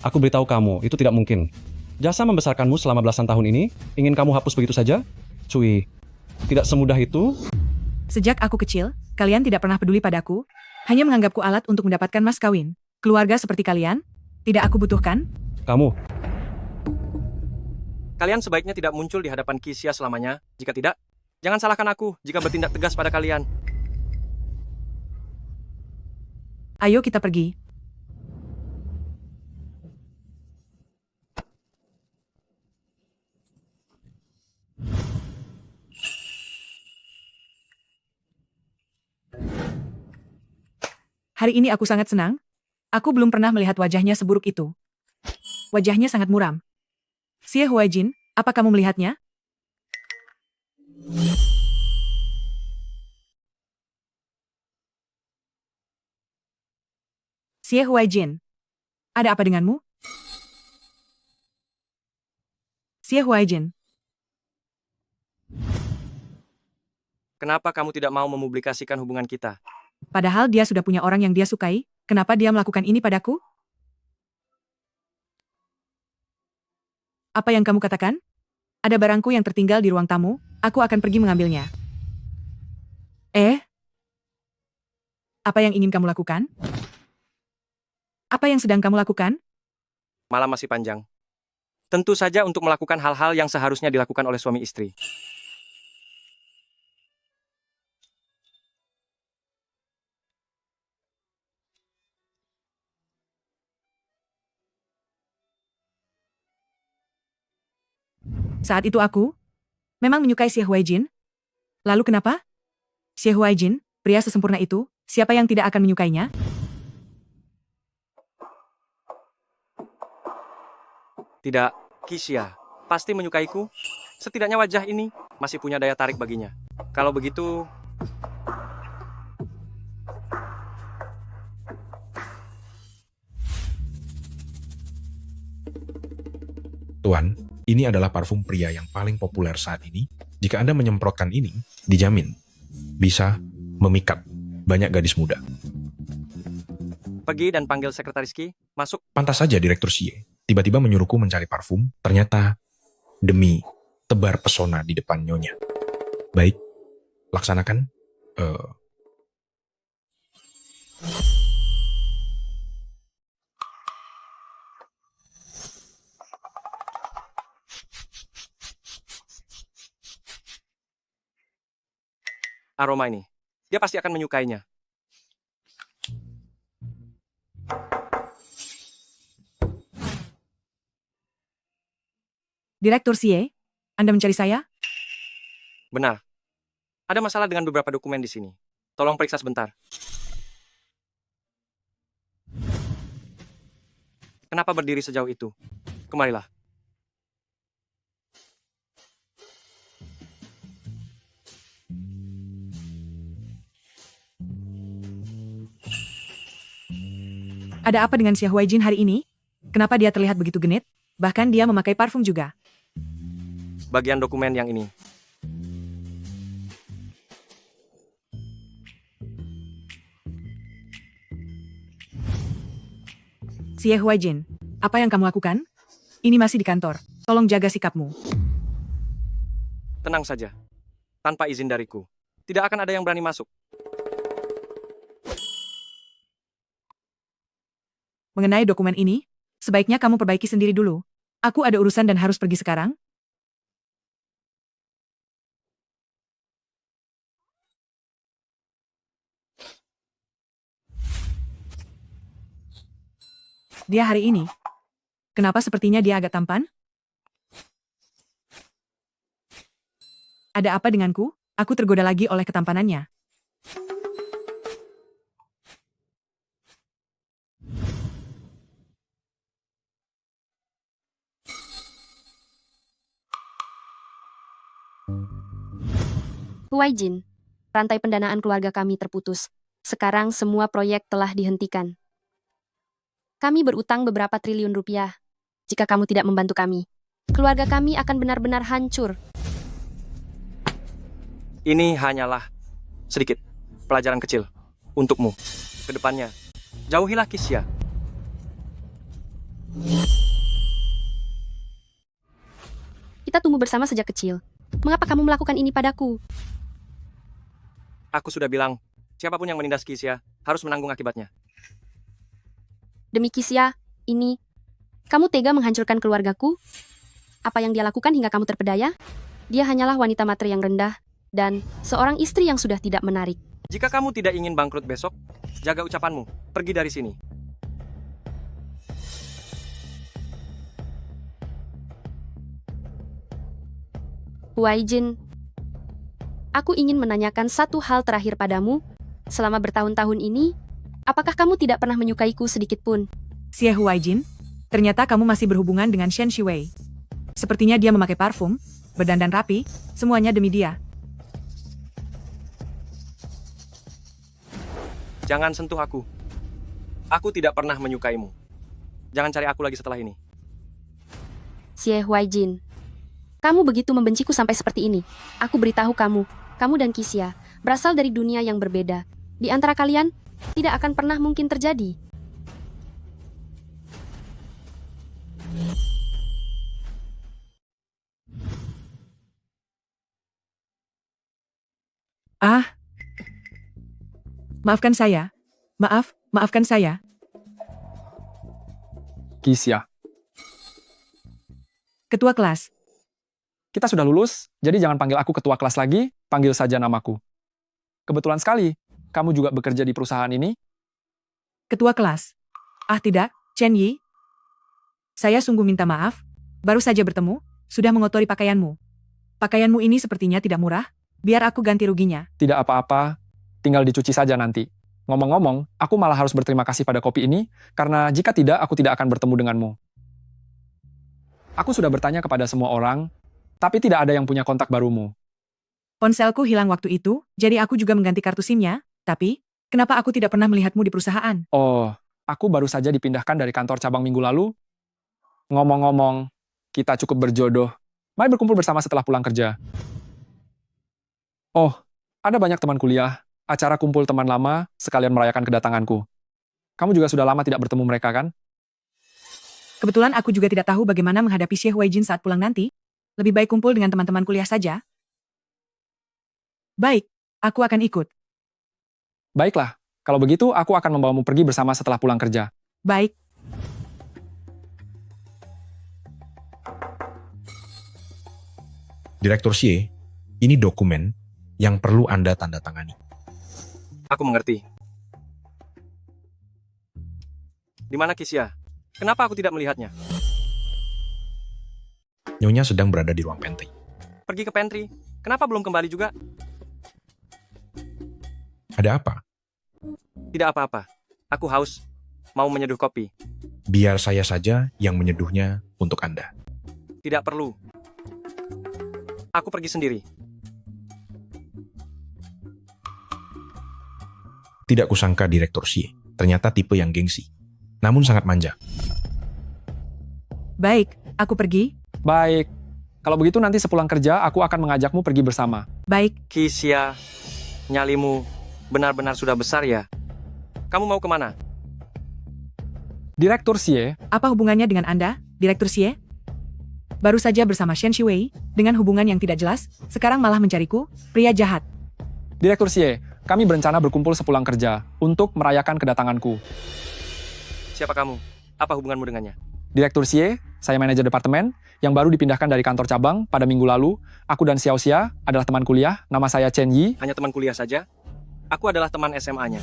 Aku beritahu kamu, itu tidak mungkin. Jasa membesarkanmu selama belasan tahun ini, ingin kamu hapus begitu saja? Cui, tidak semudah itu. Sejak aku kecil, kalian tidak pernah peduli padaku, hanya menganggapku alat untuk mendapatkan mas kawin. Keluarga seperti kalian, tidak aku butuhkan. Kamu. Kalian sebaiknya tidak muncul di hadapan Kisya selamanya. Jika tidak, jangan salahkan aku jika bertindak tegas pada kalian. Ayo kita pergi. Hari ini aku sangat senang. Aku belum pernah melihat wajahnya seburuk itu. Wajahnya sangat muram. Xie Huaijin, apa kamu melihatnya? Xie Huaijin, ada apa denganmu? Xie Huaijin, Kenapa kamu tidak mau mempublikasikan hubungan kita? padahal dia sudah punya orang yang dia sukai, kenapa dia melakukan ini padaku? Apa yang kamu katakan? Ada barangku yang tertinggal di ruang tamu, aku akan pergi mengambilnya. Apa yang ingin kamu lakukan? Apa yang sedang kamu lakukan? Malam masih panjang. Tentu saja untuk melakukan hal-hal yang seharusnya dilakukan oleh suami istri. Saat itu aku memang menyukai Xie Huaijin. Lalu kenapa? Xie Huaijin, pria sesempurna itu, siapa yang tidak akan menyukainya? Tidak, Xia. Pasti menyukaiku. Setidaknya wajah ini masih punya daya tarik baginya. Kalau begitu, Tuan, ini adalah parfum pria yang paling populer saat ini. Jika Anda menyemprotkan ini, dijamin bisa memikat banyak gadis muda. pergi dan panggil sekretaris Qi, masuk. Pantas saja Direktur Xie tiba-tiba menyuruhku mencari parfum, ternyata demi tebar pesona di depan nyonya. Baik, laksanakan. Aroma ini, dia pasti akan menyukainya. Direktur Xie, Anda mencari saya? Benar. Ada masalah dengan beberapa dokumen di sini. Tolong periksa sebentar. Kenapa berdiri sejauh itu? Kemarilah. Ada apa dengan Xie Huaijin hari ini? Kenapa dia terlihat begitu genit? Bahkan dia memakai parfum juga. Bagian dokumen yang ini. Xie Huaijin, apa yang kamu lakukan? Ini masih di kantor. Tolong jaga sikapmu. Tenang saja. Tanpa izin dariku, tidak akan ada yang berani masuk. Mengenai dokumen ini, sebaiknya kamu perbaiki sendiri dulu. Aku ada urusan dan harus pergi sekarang. Dia hari ini. Kenapa sepertinya dia agak tampan? Ada apa denganku? Aku tergoda lagi oleh ketampanannya. Huaijin, rantai pendanaan keluarga kami terputus. Sekarang semua proyek telah dihentikan. Kami berutang beberapa triliun rupiah. Jika kamu tidak membantu kami, keluarga kami akan benar-benar hancur. Ini hanyalah sedikit pelajaran kecil untukmu. Kedepannya, jauhilah Xia. Kita tumbuh bersama sejak kecil. Mengapa kamu melakukan ini padaku? Aku sudah bilang, siapapun yang menindas Xia harus menanggung akibatnya. Demi Xia, ini, kamu tega menghancurkan keluargaku? Apa yang dia lakukan hingga kamu terpedaya? Dia hanyalah wanita matre yang rendah, dan seorang istri yang sudah tidak menarik. Jika kamu tidak ingin bangkrut besok, jaga ucapanmu. Pergi dari sini. Huaijin, aku ingin menanyakan satu hal terakhir padamu. Selama bertahun-tahun ini, Apakah kamu tidak pernah menyukaiku sedikit pun? Xie Huaijin, ternyata kamu masih berhubungan dengan Shen Shiwei. Sepertinya dia memakai parfum, berdandan rapi, semuanya demi dia. Jangan sentuh aku. Aku tidak pernah menyukaimu. Jangan cari aku lagi setelah ini. Xie Huaijin, kamu begitu membenciku sampai seperti ini. Aku beritahu kamu dan Kisia berasal dari dunia yang berbeda. Di antara kalian, tidak akan pernah mungkin terjadi. Ah. Maafkan saya. Maafkan saya. Kisia, Ketua kelas. kita sudah lulus, jadi jangan panggil aku ketua kelas lagi, panggil saja namaku. Kebetulan sekali, kamu juga bekerja di perusahaan ini. Ketua kelas. Ah tidak, Chen Yi. Saya sungguh minta maaf. Baru saja bertemu, sudah mengotori pakaianmu. Pakaianmu ini sepertinya tidak murah. Biar aku ganti ruginya. Tidak apa-apa, tinggal dicuci saja nanti. Ngomong-ngomong, aku malah harus berterima kasih pada kopi ini, karena jika tidak, aku tidak akan bertemu denganmu. Aku sudah bertanya kepada semua orang, tapi tidak ada yang punya kontak barumu. Ponselku hilang waktu itu, jadi aku juga mengganti kartu SIM-nya. Tapi, kenapa aku tidak pernah melihatmu di perusahaan? Oh, aku baru saja dipindahkan dari kantor cabang minggu lalu. Ngomong-ngomong, kita cukup berjodoh. Mari berkumpul bersama setelah pulang kerja. Oh, ada banyak teman kuliah. Acara kumpul teman lama, sekalian merayakan kedatanganku. Kamu juga sudah lama tidak bertemu mereka, kan? Kebetulan aku juga tidak tahu bagaimana menghadapi Xie Huaijin saat pulang nanti. Lebih baik kumpul dengan teman-teman kuliah saja. Baik, aku akan ikut. Baiklah, kalau begitu aku akan membawamu pergi bersama setelah pulang kerja. Baik. Direktur Xie, ini dokumen yang perlu Anda tanda tangani. Aku mengerti. Di mana Kisia? Kenapa aku tidak melihatnya? Nyonya sedang berada di ruang pantry. Pergi ke pantry. Kenapa belum kembali juga? Ada apa? Tidak apa-apa. Aku haus. Mau menyeduh kopi. Biar saya saja yang menyeduhnya untuk Anda. Tidak perlu. Aku pergi sendiri. Tidak kusangka Direktur Xie, ternyata tipe yang gengsi. Namun sangat manja. Baik, aku pergi. Baik. Kalau begitu nanti sepulang kerja, aku akan mengajakmu pergi bersama. Baik. Kisia, nyalimu benar-benar sudah besar ya. Kamu mau kemana? Direktur Xie. Apa hubungannya dengan Anda, Direktur Xie? Baru saja bersama Shen Shiwei, dengan hubungan yang tidak jelas, sekarang malah mencariku, pria jahat. Direktur Xie, kami berencana berkumpul sepulang kerja untuk merayakan kedatanganku. Siapa kamu? Apa hubunganmu dengannya? Direktur Xie, saya manajer departemen yang baru dipindahkan dari kantor cabang pada minggu lalu. Aku dan Xiao Xia adalah teman kuliah, nama saya Chen Yi. Hanya teman kuliah saja? Aku adalah teman SMA-nya.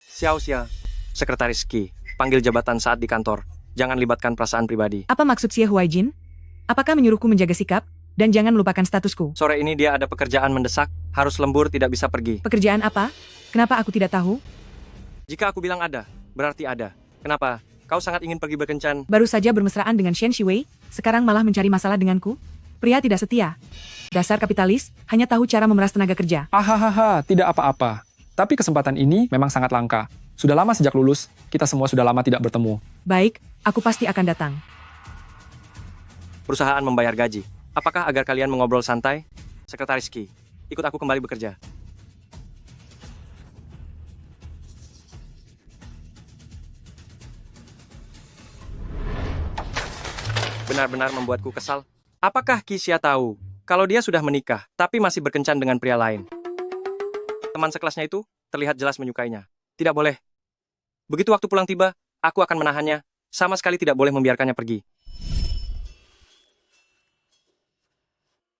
Xiao Xia, Sekretaris Qi, panggil jabatan saat di kantor. Jangan libatkan perasaan pribadi. Apa maksud Xie Huaijin? Apakah menyuruhku menjaga sikap? Dan jangan melupakan statusku. Sore ini dia ada pekerjaan mendesak, harus lembur tidak bisa pergi. Pekerjaan apa? Kenapa aku tidak tahu? Jika aku bilang ada, berarti ada. Kenapa? Kau sangat ingin pergi berkencan. Baru saja bermesraan dengan Shen Shiwei, sekarang malah mencari masalah denganku? Pria tidak setia. Dasar kapitalis, hanya tahu cara memeras tenaga kerja. Ahahaha, tidak apa-apa. Tapi kesempatan ini memang sangat langka. Sudah lama sejak lulus, kita semua sudah lama tidak bertemu. Baik, aku pasti akan datang. Perusahaan membayar gaji. Apakah agar kalian mengobrol santai? Sekretaris Qi, ikut aku kembali bekerja. Benar-benar membuatku kesal. Apakah Kisia tahu kalau dia sudah menikah, tapi masih berkencan dengan pria lain? Teman sekelasnya itu terlihat jelas menyukainya. Tidak boleh. Begitu waktu pulang tiba, aku akan menahannya. Sama sekali tidak boleh membiarkannya pergi.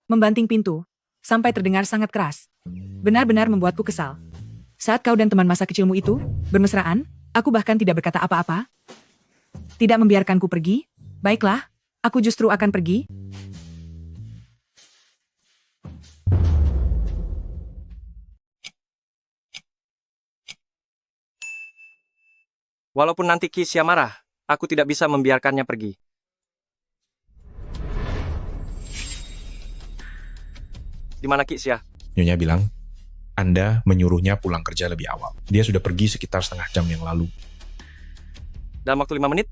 Membanting pintu, sampai terdengar sangat keras. Benar-benar membuatku kesal. Saat kau dan teman masa kecilmu itu bermesraan, aku bahkan tidak berkata apa-apa. Tidak membiarkanku pergi. Baiklah, aku justru akan pergi. Walaupun nanti Xia marah, aku tidak bisa membiarkannya pergi. Di mana Xia? Nyonya bilang, Anda menyuruhnya pulang kerja lebih awal. Dia sudah pergi sekitar setengah jam yang lalu. Dalam waktu 5 menit,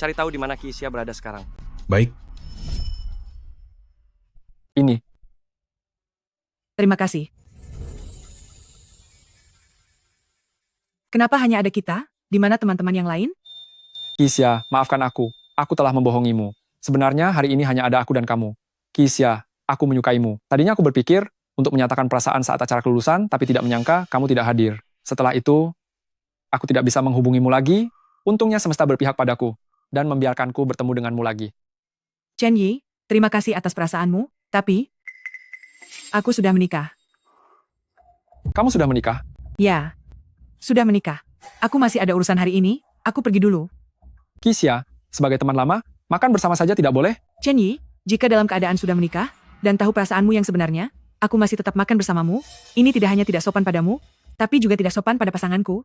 cari tahu di mana Xia berada sekarang. Baik. Ini. Terima kasih. Kenapa hanya ada kita? Di mana teman-teman yang lain? Xia, maafkan aku. Aku telah membohongimu. Sebenarnya hari ini hanya ada aku dan kamu. Xia, aku menyukaimu. Tadinya aku berpikir untuk menyatakan perasaan saat acara kelulusan, tapi tidak menyangka kamu tidak hadir. Setelah itu, aku tidak bisa menghubungimu lagi. Untungnya semesta berpihak padaku dan membiarkanku bertemu denganmu lagi. Chen Yi, terima kasih atas perasaanmu, tapi aku sudah menikah. Kamu sudah menikah? Ya, sudah menikah. Aku masih ada urusan hari ini, aku pergi dulu. Xia, sebagai teman lama, makan bersama saja tidak boleh? Chen Yi, jika dalam keadaan sudah menikah, dan tahu perasaanmu yang sebenarnya, aku masih tetap makan bersamamu, ini tidak hanya tidak sopan padamu, tapi juga tidak sopan pada pasanganku.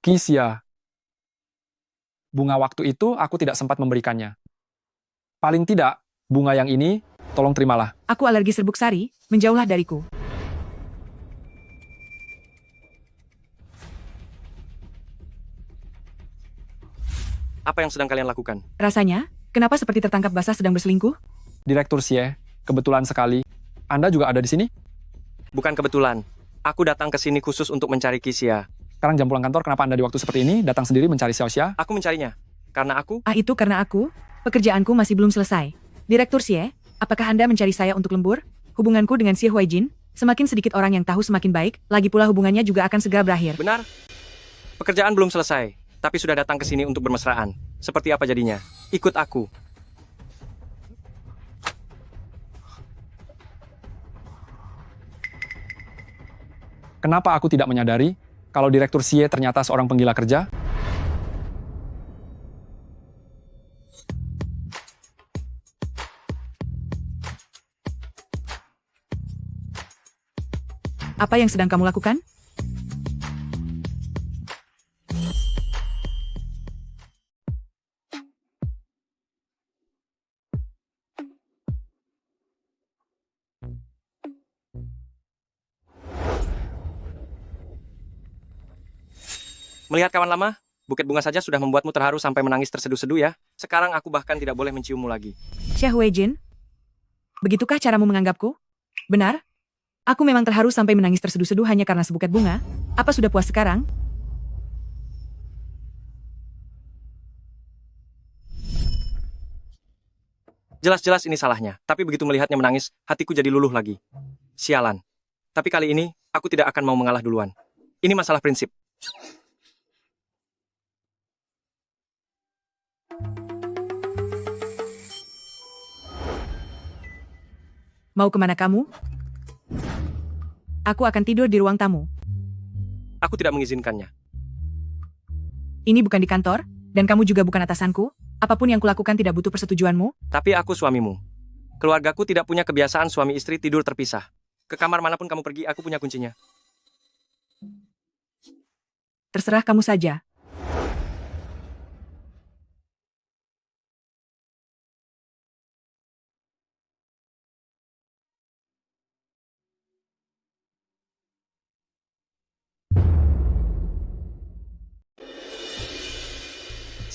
Xia, bunga waktu itu aku tidak sempat memberikannya. Paling tidak, bunga yang ini, tolong terimalah. Aku alergi serbuk sari, menjauhlah dariku. Apa yang sedang kalian lakukan? Rasanya, kenapa seperti tertangkap basah sedang berselingkuh? Direktur Xie, kebetulan sekali. Anda juga ada di sini? Bukan kebetulan. Aku datang ke sini khusus untuk mencari Xia. Sekarang jam pulang kantor, kenapa Anda di waktu seperti ini datang sendiri mencari Xiaoxia? Aku mencarinya. Karena aku... Itu karena aku, pekerjaanku masih belum selesai. Direktur Xie, apakah Anda mencari saya untuk lembur? Hubunganku dengan Xie Huaijin, semakin sedikit orang yang tahu semakin baik, lagi pula hubungannya juga akan segera berakhir. Benar. Pekerjaan belum selesai, tapi sudah datang ke sini untuk bermesraan. Seperti apa jadinya? Ikut aku. Kenapa aku tidak menyadari kalau Direktur Xie ternyata seorang penggila kerja? Apa yang sedang kamu lakukan? Melihat kawan lama, bukit bunga saja sudah membuatmu terharu sampai menangis terseduh-seduh ya. Sekarang aku bahkan tidak boleh menciummu lagi. Xie Huaijin, begitukah caramu menganggapku? Benar? Aku memang terharu sampai menangis terseduh-seduh hanya karena sebuket bunga. Apa sudah puas sekarang? Jelas-jelas ini salahnya, tapi begitu melihatnya menangis, hatiku jadi luluh lagi. Sialan. Tapi kali ini, aku tidak akan mau mengalah duluan. Ini masalah prinsip. Mau kemana kamu? Aku akan tidur di ruang tamu. Aku tidak mengizinkannya. Ini bukan di kantor, dan kamu juga bukan atasanku. Apapun yang kulakukan tidak butuh persetujuanmu. Tapi aku suamimu. Keluargaku tidak punya kebiasaan suami istri tidur terpisah. Ke kamar manapun kamu pergi, aku punya kuncinya. Terserah kamu saja.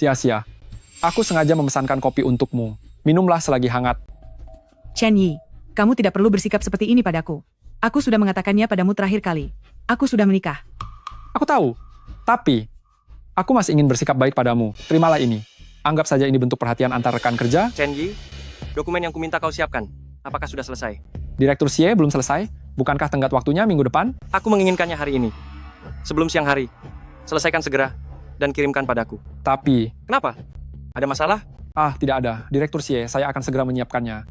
Sia-sia. Aku sengaja memesankan kopi untukmu. Minumlah selagi hangat. Chen Yi, kamu tidak perlu bersikap seperti ini padaku. Aku sudah mengatakannya padamu terakhir kali. Aku sudah menikah. Aku tahu. Tapi, aku masih ingin bersikap baik padamu. Terimalah ini. Anggap saja ini bentuk perhatian antar rekan kerja. Chen Yi, dokumen yang kuminta kau siapkan. Apakah sudah selesai? Direktur Xie belum selesai. Bukankah tenggat waktunya minggu depan? Aku menginginkannya hari ini. Sebelum siang hari. Selesaikan segera dan kirimkan padaku. Tapi... Kenapa? Ada masalah? Ah, tidak ada. Direktur Xie, saya akan segera menyiapkannya.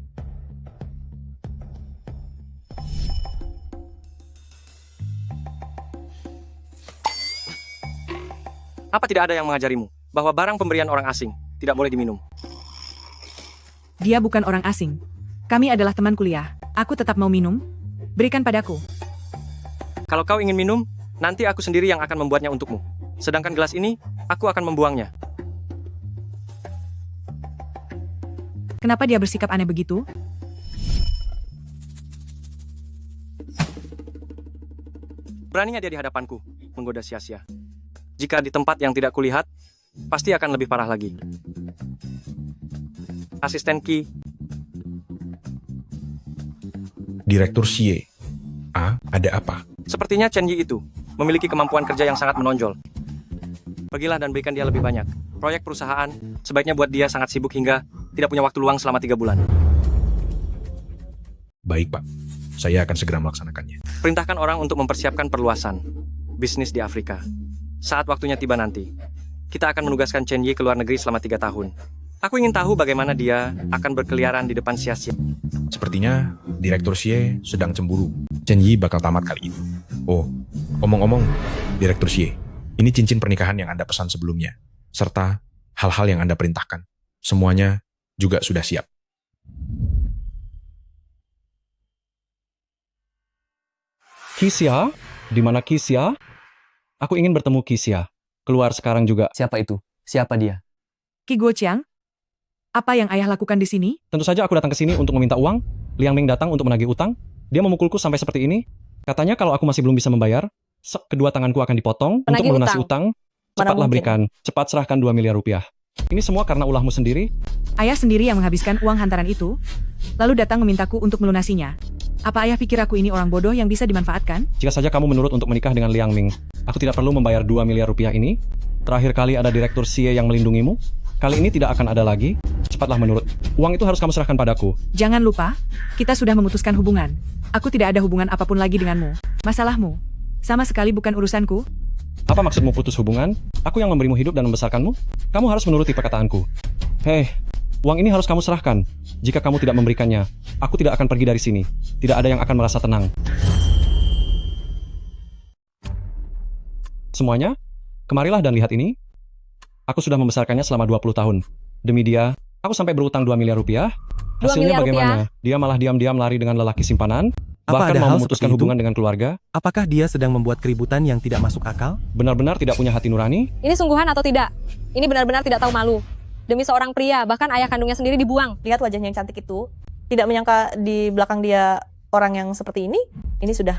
Apa tidak ada yang mengajarimu bahwa barang pemberian orang asing tidak boleh diminum? Dia bukan orang asing. Kami adalah teman kuliah. Aku tetap mau minum. Berikan padaku. Kalau kau ingin minum, nanti aku sendiri yang akan membuatnya untukmu. Sedangkan gelas ini, aku akan membuangnya. Kenapa dia bersikap aneh begitu? Beraninya dia di hadapanku, menggoda sia-sia. Jika di tempat yang tidak kulihat, pasti akan lebih parah lagi. Asisten Ki, Direktur Xie. Ada apa? sepertinya Chen Yi itu memiliki kemampuan kerja yang sangat menonjol. Pergilah dan berikan dia lebih banyak. Proyek perusahaan sebaiknya buat dia sangat sibuk hingga tidak punya waktu luang selama 3 bulan. Baik, Pak. Saya akan segera melaksanakannya. Perintahkan orang untuk mempersiapkan perluasan bisnis di Afrika. Saat waktunya tiba nanti, kita akan menugaskan Chen Yi ke luar negeri selama 3 tahun. Aku ingin tahu bagaimana dia akan berkeliaran di depan sia-sia. Sepertinya Direktur Xie sedang cemburu. Chen Yi bakal tamat kali ini. Oh, omong-omong, Direktur Xie, ini cincin pernikahan yang Anda pesan sebelumnya, serta hal-hal yang Anda perintahkan. Semuanya juga sudah siap. Kisya? Di mana Kisya? Aku ingin bertemu Kisya. Keluar sekarang juga. Siapa itu? Siapa dia? Ki Guoqiang? Apa yang ayah lakukan di sini? Tentu saja aku datang ke sini untuk meminta uang. Liang Ming datang untuk menagih utang. Dia memukulku sampai seperti ini. Katanya kalau aku masih belum bisa membayar, kedua tanganku akan dipotong untuk Penagih melunasi utang. Cepatlah berikan. Cepat serahkan 2 miliar rupiah. Ini semua karena ulahmu sendiri. Ayah sendiri yang menghabiskan uang hantaran itu, lalu datang memintaku untuk melunasinya. Apa ayah pikir aku ini orang bodoh yang bisa dimanfaatkan? Jika saja kamu menurut untuk menikah dengan Liang Ming, aku tidak perlu membayar 2 miliar rupiah ini. Terakhir kali ada Direktur Xie yang melindungimu. Kali ini tidak akan ada lagi. Cepatlah menurut. Uang itu harus kamu serahkan padaku. Jangan lupa, kita sudah memutuskan hubungan. Aku tidak ada hubungan apapun lagi denganmu. Masalahmu sama sekali bukan urusanku. Apa maksudmu putus hubungan? Aku yang memberimu hidup dan membesarkanmu? Kamu harus menuruti perkataanku. Hei, uang ini harus kamu serahkan. Jika kamu tidak memberikannya, aku tidak akan pergi dari sini. Tidak ada yang akan merasa tenang. Semuanya, kemarilah dan lihat ini. Aku sudah membesarkannya selama 20 tahun. Demi dia, aku sampai berutang 2 miliar rupiah. 2 Hasilnya miliar bagaimana? rupiah? Dia malah diam-diam lari dengan lelaki simpanan. Apa Bahkan ada mau hal memutuskan seperti itu? hubungan dengan keluarga. Apakah dia sedang membuat keributan yang tidak masuk akal? Benar-benar tidak punya hati nurani. Ini sungguhan atau tidak? Ini benar-benar tidak tahu malu. Demi seorang pria, bahkan ayah kandungnya sendiri dibuang. Lihat wajahnya yang cantik itu. Tidak menyangka di belakang dia orang yang seperti ini sudah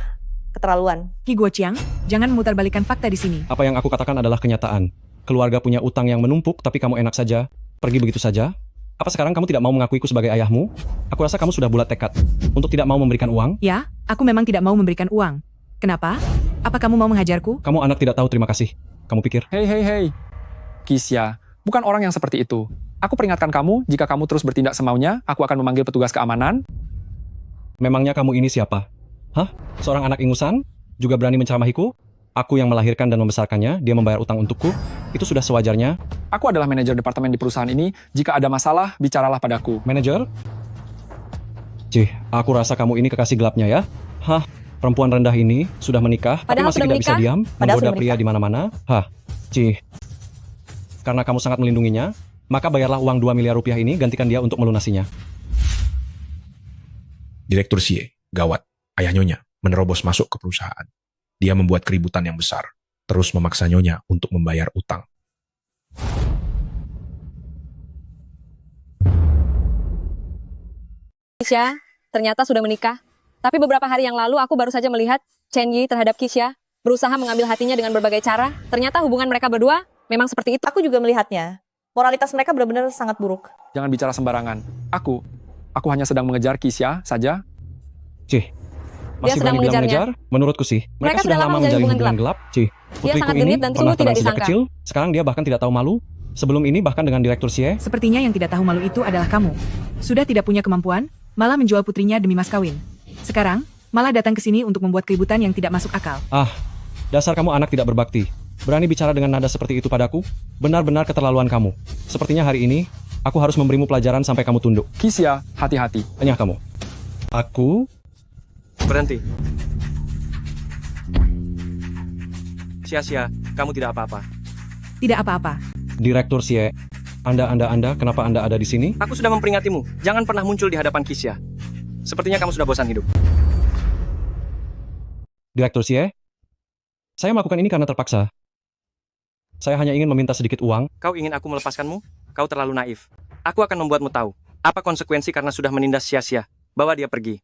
keterlaluan. Ki Guoqiang, jangan memutarbalikkan fakta di sini. Apa yang aku katakan adalah kenyataan. Keluarga punya utang yang menumpuk, tapi kamu enak saja. Pergi begitu saja. Apa sekarang kamu tidak mau mengakuiku sebagai ayahmu? Aku rasa kamu sudah bulat tekad untuk tidak mau memberikan uang. Ya, aku memang tidak mau memberikan uang. Kenapa? Apa kamu mau menghajarku? Kamu anak tidak tahu terima kasih. Kamu pikir? Hei. Kisya, bukan orang yang seperti itu. Aku peringatkan kamu, jika kamu terus bertindak semaunya, aku akan memanggil petugas keamanan. Memangnya kamu ini siapa? Hah? Seorang anak ingusan? Juga berani menceramahiku? Aku yang melahirkan dan membesarkannya, dia membayar utang untukku. Itu sudah sewajarnya. Aku adalah manajer departemen di perusahaan ini. Jika ada masalah, bicaralah padaku. Manajer? Cih, aku rasa kamu ini kekasih gelapnya ya. Hah? Perempuan rendah ini sudah menikah, tapi Padahal masih sudah tidak bisa menikah? diam, Padahal menggoda sudah pria di mana-mana. Hah? Cih. Karena kamu sangat melindunginya, maka bayarlah uang 2 miliar rupiah ini, gantikan dia untuk melunasinya. Direktur Xie, gawat. Ayah Nyonya menerobos masuk ke perusahaan. Dia membuat keributan yang besar, terus memaksa Nyonya untuk membayar utang. Kisya ternyata sudah menikah. Tapi beberapa hari yang lalu aku baru saja melihat Chen Yi terhadap Kisya berusaha mengambil hatinya dengan berbagai cara. Ternyata hubungan mereka berdua memang seperti itu. Aku juga melihatnya. Moralitas mereka benar-benar sangat buruk. Jangan bicara sembarangan. Aku hanya sedang mengejar Kisya saja. Cih. Masih sedang berani bilang mengejarnya. mengejar? Menurutku sih, mereka sudah lama menjalin hubungan gelap. Cih, Dia putriku sangat ini genit dan pernah sungguh tidak tenang sejak disangka. kecil, sekarang dia bahkan tidak tahu malu. Sebelum ini bahkan dengan Direktur Xie. Sepertinya yang tidak tahu malu itu adalah kamu. Sudah tidak punya kemampuan, malah menjual putrinya demi mas kawin. Sekarang, malah datang ke sini untuk membuat keributan yang tidak masuk akal. Ah, dasar kamu anak tidak berbakti. Berani bicara dengan nada seperti itu padaku? Benar-benar keterlaluan kamu. Sepertinya hari ini, aku harus memberimu pelajaran sampai kamu tunduk. Kisya, hati-hati. Tanya kamu. Aku... Berhenti. Sia-sia, kamu tidak apa-apa. Tidak apa-apa. Direktur Xie, Anda, kenapa Anda ada di sini? Aku sudah memperingatmu, jangan pernah muncul di hadapan Kisya. Sepertinya kamu sudah bosan hidup. Direktur Xie? Saya melakukan ini karena terpaksa. Saya hanya ingin meminta sedikit uang. Kau ingin aku melepaskanmu? Kau terlalu naif. Aku akan membuatmu tahu apa konsekuensi karena sudah menindas sia-sia. Bawa dia pergi.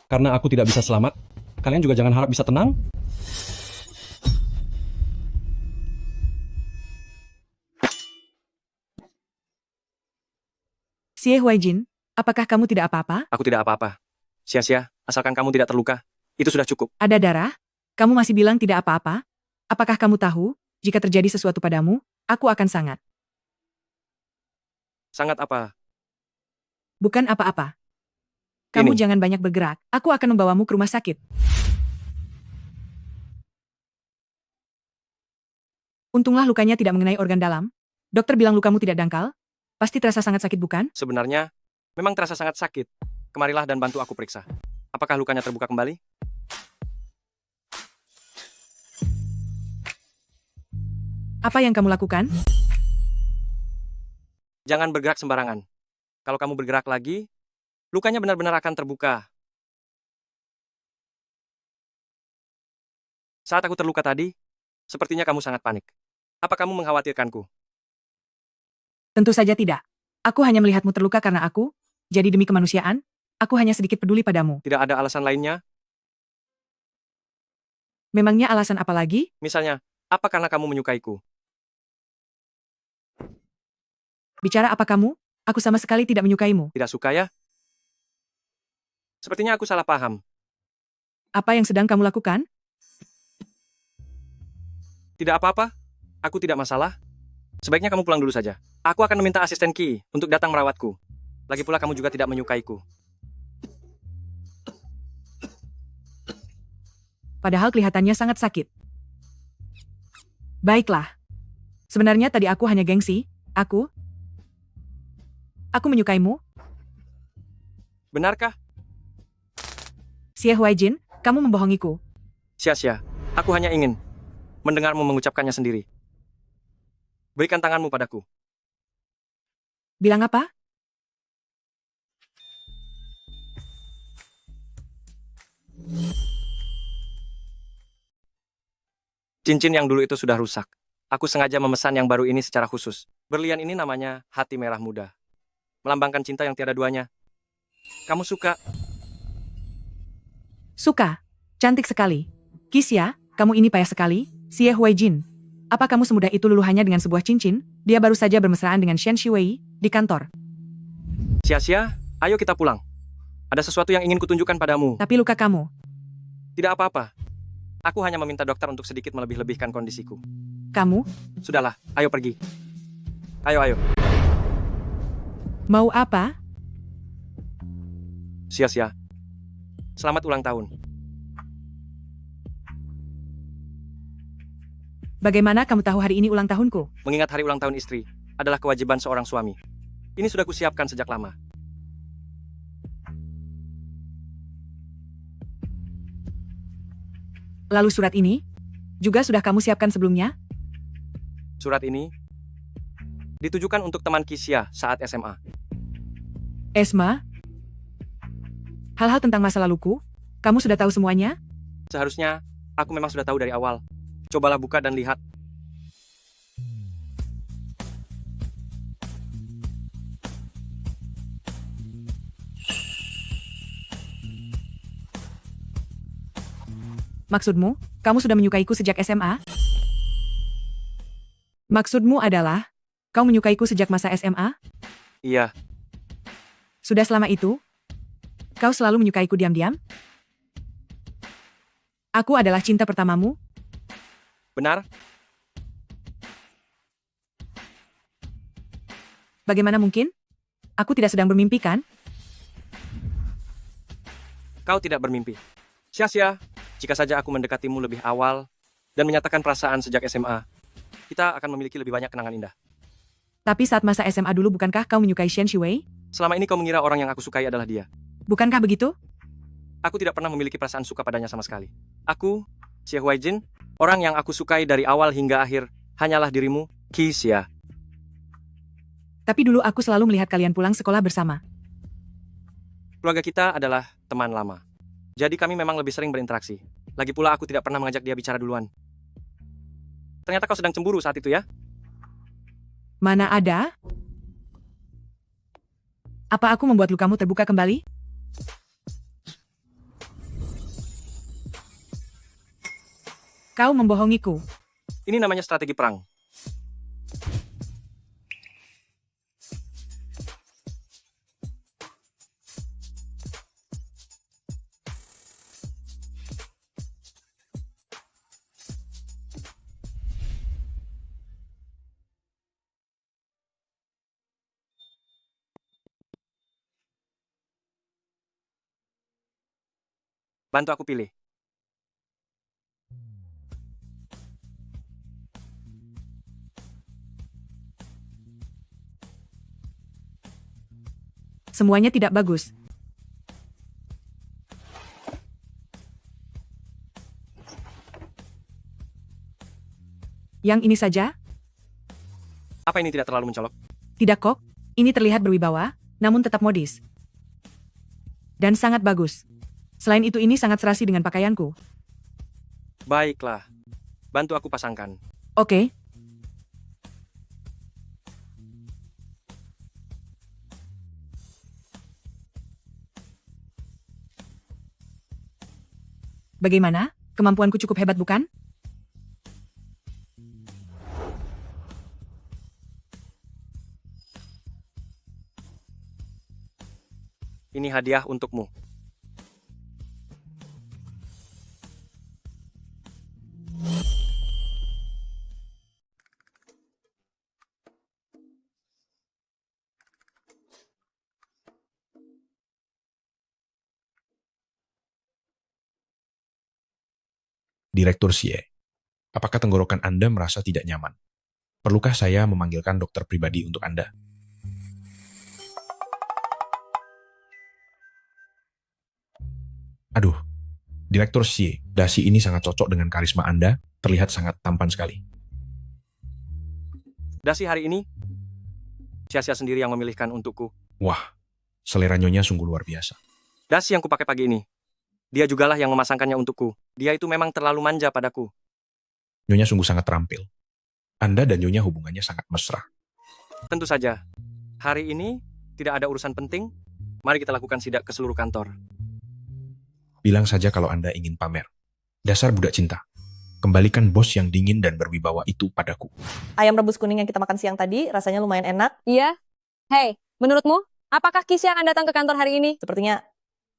Karena aku tidak bisa selamat, kalian juga jangan harap bisa tenang. Xie Huaijin, apakah kamu tidak apa-apa? Aku tidak apa-apa. Sia-sia, asalkan kamu tidak terluka. Itu sudah cukup. Ada darah? Kamu masih bilang tidak apa-apa? Apakah kamu tahu, jika terjadi sesuatu padamu, aku akan sangat. Sangat apa? Bukan apa-apa. Kamu Ini. jangan banyak bergerak. Aku akan membawamu ke rumah sakit. Untunglah lukanya tidak mengenai organ dalam. Dokter bilang lukamu tidak dangkal. Pasti terasa sangat sakit, bukan? Sebenarnya, memang terasa sangat sakit. Kemarilah dan bantu aku periksa. Apakah lukanya terbuka kembali? Apa yang kamu lakukan? Jangan bergerak sembarangan. Kalau kamu bergerak lagi, lukanya benar-benar akan terbuka. Saat aku terluka tadi, sepertinya kamu sangat panik. Apa kamu mengkhawatirkanku? Tentu saja tidak. Aku hanya melihatmu terluka karena aku, jadi demi kemanusiaan, aku hanya sedikit peduli padamu. Tidak ada alasan lainnya? Memangnya alasan apa lagi? Misalnya, apa karena kamu menyukaiku? Bicara apa kamu? Aku sama sekali tidak menyukaimu. Tidak suka ya? Sepertinya aku salah paham. Apa yang sedang kamu lakukan? Tidak apa-apa. Aku tidak masalah. Sebaiknya kamu pulang dulu saja. Aku akan meminta asisten Ki untuk datang merawatku. Lagi pula kamu juga tidak menyukaiku. Padahal kelihatannya sangat sakit. Baiklah. Sebenarnya tadi aku hanya gengsi. Aku menyukaimu. Benarkah? Xie Huaijin, kamu membohongiku. Sia-sia. Aku hanya ingin mendengarmu mengucapkannya sendiri. Berikan tanganmu padaku. Bilang apa? Cincin yang dulu itu sudah rusak. Aku sengaja memesan yang baru ini secara khusus. Berlian ini namanya Hati Merah Muda. Melambangkan cinta yang tiada duanya. Kamu suka? Suka. Cantik sekali. Kisya, kamu ini payah sekali. Xie Huaijin. Apa kamu semudah itu luluh hanya dengan sebuah cincin? Dia baru saja bermesraan dengan Shen Shiwei di kantor. Sia-sia, ayo kita pulang. Ada sesuatu yang ingin kutunjukkan padamu. Tapi luka kamu. Tidak apa-apa. Aku hanya meminta dokter untuk sedikit melebih-lebihkan kondisiku. Kamu? Sudahlah, ayo pergi. Ayo. Mau apa? Sia-sia. Selamat ulang tahun. Bagaimana kamu tahu hari ini ulang tahunku? Mengingat hari ulang tahun istri adalah kewajiban seorang suami. Ini sudah kusiapkan sejak lama. Lalu surat ini? Juga sudah kamu siapkan sebelumnya? Surat ini ditujukan untuk teman Kisya saat SMA. Esma? Hal-hal tentang masa laluku? Kamu sudah tahu semuanya? Seharusnya, aku memang sudah tahu dari awal. Cobalah buka dan lihat. Maksudmu, kamu sudah menyukaiku sejak SMA? Maksudmu adalah, kau menyukaiku sejak masa SMA? Iya. Sudah selama itu? Kau selalu menyukaiku diam-diam? Aku adalah cinta pertamamu? Benar? Bagaimana mungkin? Aku tidak sedang bermimpi, kan? Kau tidak bermimpi. Sia-sia. Jika saja aku mendekatimu lebih awal dan menyatakan perasaan sejak SMA, kita akan memiliki lebih banyak kenangan indah. Tapi saat masa SMA dulu bukankah kau menyukai Shen Shiwei? Selama ini kau mengira orang yang aku sukai adalah dia. Bukankah begitu? Aku tidak pernah memiliki perasaan suka padanya sama sekali. Aku, Xie Huaijin, orang yang aku sukai dari awal hingga akhir, hanyalah dirimu, Kisya, Tapi dulu aku selalu melihat kalian pulang sekolah bersama. keluarga kita adalah teman lama. Jadi kami memang lebih sering berinteraksi. Lagi pula aku tidak pernah mengajak dia bicara duluan. Ternyata kau sedang cemburu saat itu ya? Mana ada? Apa aku membuat lukamu terbuka kembali? Kau membohongiku. Ini namanya strategi perang. Bantu aku pilih. Semuanya tidak bagus. Yang ini saja? Apa ini tidak terlalu mencolok? Tidak kok. Ini terlihat berwibawa, namun tetap modis. Dan sangat bagus. Selain itu ini sangat serasi dengan pakaianku. Baiklah. Bantu aku pasangkan. Oke. Bagaimana? Kemampuanku cukup hebat bukan? Ini hadiah untukmu. Direktur Xie, apakah tenggorokan Anda merasa tidak nyaman? Perlukah saya memanggilkan dokter pribadi untuk Anda? Aduh, Direktur Xie, dasi ini sangat cocok dengan karisma Anda, terlihat sangat tampan sekali. Dasi hari ini, Sia-Sia sendiri yang memilihkan untukku. Wah, selera nyonya sungguh luar biasa. Dasi yang kupakai pagi ini. Dia jugalah yang memasangkannya untukku. Dia itu memang terlalu manja padaku. Nyonya sungguh sangat terampil. Anda dan Nyonya hubungannya sangat mesra. Tentu saja. Hari ini tidak ada urusan penting. Mari kita lakukan sidak ke seluruh kantor. Bilang saja kalau Anda ingin pamer. Dasar budak cinta. Kembalikan bos yang dingin dan berwibawa itu padaku. Ayam rebus kuning yang kita makan siang tadi rasanya lumayan enak. Iya. Hei, menurutmu, apakah Kisya akan datang ke kantor hari ini? Sepertinya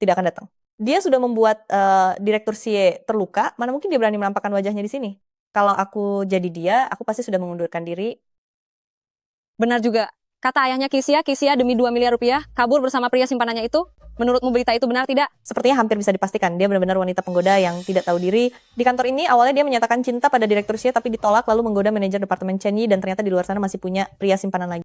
tidak akan datang. Dia sudah membuat Direktur Xie terluka, mana mungkin dia berani menampakkan wajahnya di sini. Kalau aku jadi dia, aku pasti sudah mengundurkan diri. Benar juga. Kata ayahnya Kisya demi 2 miliar rupiah, kabur bersama pria simpanannya itu. Menurutmu berita itu benar tidak? Sepertinya hampir bisa dipastikan, dia benar-benar wanita penggoda yang tidak tahu diri. Di kantor ini, awalnya dia menyatakan cinta pada Direktur Xie, tapi ditolak lalu menggoda manajer departemen Chen Yi, dan ternyata di luar sana masih punya pria simpanan lagi.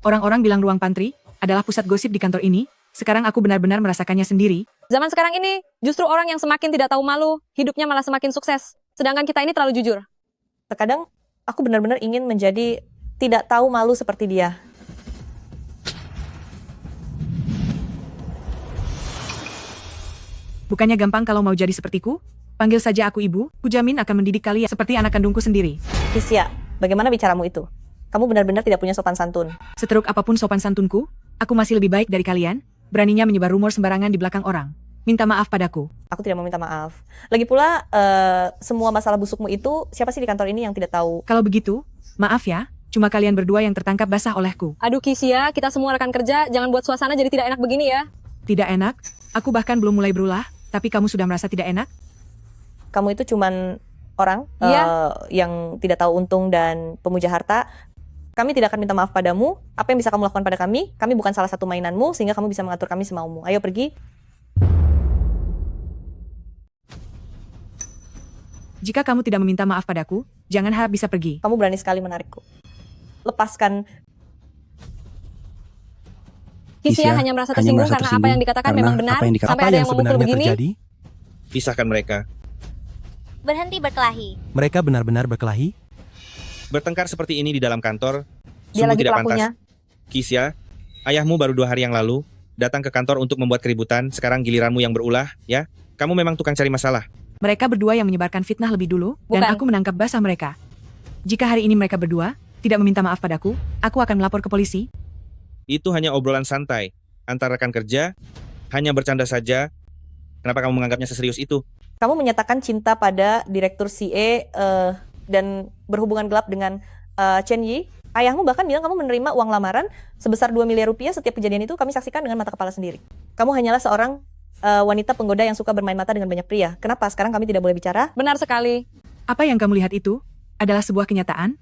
Orang-orang bilang ruang pantry adalah pusat gosip di kantor ini. Sekarang aku benar-benar merasakannya sendiri. Zaman sekarang ini, justru orang yang semakin tidak tahu malu, hidupnya malah semakin sukses. Sedangkan kita ini terlalu jujur. Terkadang, aku benar-benar ingin menjadi tidak tahu malu seperti dia. Bukannya gampang kalau mau jadi sepertiku? Panggil saja aku ibu, kujamin akan mendidik kalian seperti anak kandungku sendiri. Kisya, bagaimana bicaramu itu? Kamu benar-benar tidak punya sopan santun. Seteruk apapun sopan santunku, aku masih lebih baik dari kalian. Beraninya menyebar rumor sembarangan di belakang orang. Minta maaf padaku. Aku tidak mau minta maaf. Lagi pula, semua masalah busukmu itu, siapa sih di kantor ini yang tidak tahu? Kalau begitu, maaf ya, cuma kalian berdua yang tertangkap basah olehku. Aduh Kisya, kita semua rekan kerja, jangan buat suasana jadi tidak enak begini ya. Tidak enak? Aku bahkan belum mulai berulah, tapi kamu sudah merasa tidak enak? Kamu itu cuman orang yang tidak tahu untung dan pemuja harta. Kami tidak akan minta maaf padamu. Apa yang bisa kamu lakukan pada kami? Kami bukan salah satu mainanmu, sehingga kamu bisa mengatur kami semaumu. Ayo pergi. Jika kamu tidak meminta maaf padaku, jangan harap bisa pergi. Kamu berani sekali menarikku. Lepaskan. Kisya hanya merasa tersinggung karena apa yang dikatakan memang benar. Sampai ada yang memukul begini. Pisahkan mereka. Berhenti berkelahi. Mereka benar-benar berkelahi? Bertengkar seperti ini di dalam kantor, Dia sungguh lagi tidak pelakunya. pantas. Kisya, ayahmu baru 2 hari yang lalu datang ke kantor untuk membuat keributan, sekarang giliranmu yang berulah, ya? Kamu memang tukang cari masalah. Mereka berdua yang menyebarkan fitnah lebih dulu, dan Bukan. aku menangkap basah mereka. Jika hari ini mereka berdua tidak meminta maaf padaku, aku akan melapor ke polisi. Itu hanya obrolan santai antara rekan kerja, hanya bercanda saja. Kenapa kamu menganggapnya seserius itu? Kamu menyatakan cinta pada Direktur CA dan berhubungan gelap dengan Chen Yi. Ayahmu bahkan bilang kamu menerima uang lamaran sebesar 2 miliar rupiah. Setiap kejadian itu kami saksikan dengan mata kepala sendiri. Kamu hanyalah seorang wanita penggoda yang suka bermain mata dengan banyak pria. Kenapa sekarang kami tidak boleh bicara? Benar sekali. Apa yang kamu lihat itu adalah sebuah kenyataan.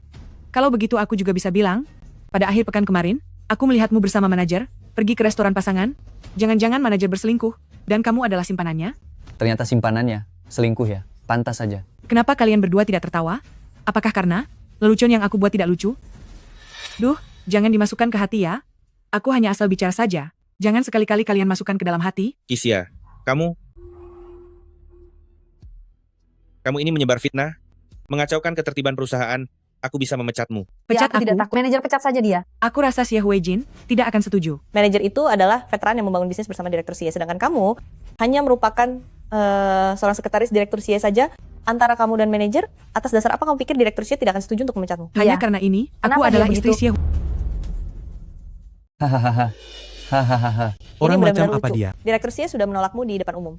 Kalau begitu aku juga bisa bilang, pada akhir pekan kemarin, aku melihatmu bersama manajer, pergi ke restoran pasangan, jangan-jangan manajer berselingkuh, dan kamu adalah simpanannya? Ternyata simpanannya selingkuh ya. Pantas saja. Kenapa kalian berdua tidak tertawa? Apakah karena lelucon yang aku buat tidak lucu? Duh, jangan dimasukkan ke hati ya. Aku hanya asal bicara saja. Jangan sekali-kali kalian masukkan ke dalam hati. Kisya, kamu ini menyebar fitnah, mengacaukan ketertiban perusahaan. Aku bisa memecatmu. Pecat aku. tidak takut. Manajer pecat saja dia. Aku rasa Xie Huijin tidak akan setuju. Manajer itu adalah veteran yang membangun bisnis bersama Direktur CA. Sedangkan kamu hanya merupakan seorang sekretaris Direktur CA saja. Antara kamu dan manajer, atas dasar apa kamu pikir Direktur CA tidak akan setuju untuk memecatmu? Hanya karena ini, aku Kenapa adalah dia istri begitu? Xie. Hahaha. Hahaha. Orang Ini macam benar-benar apa lucu. dia? Direktur CA sudah menolakmu di depan umum.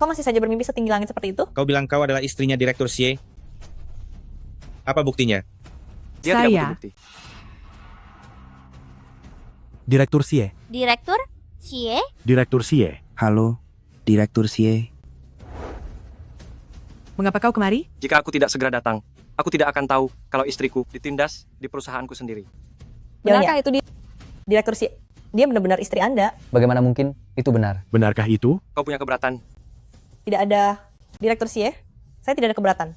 Kau masih saja bermimpi setinggi langit seperti itu? Kau bilang kau adalah istrinya Direktur CA. Apa buktinya? Dia tidak butuh bukti. Direktur Xie. Direktur? Cie? Direktur CA. Halo, Direktur Xie. Mengapa kau kemari? Jika aku tidak segera datang, aku tidak akan tahu kalau istriku ditindas di perusahaanku sendiri. Benarkah itu Direktur CA? Dia benar-benar istri Anda. Bagaimana mungkin itu benar? Benarkah itu? Kau punya keberatan? Tidak ada Direktur CA. Saya tidak ada keberatan.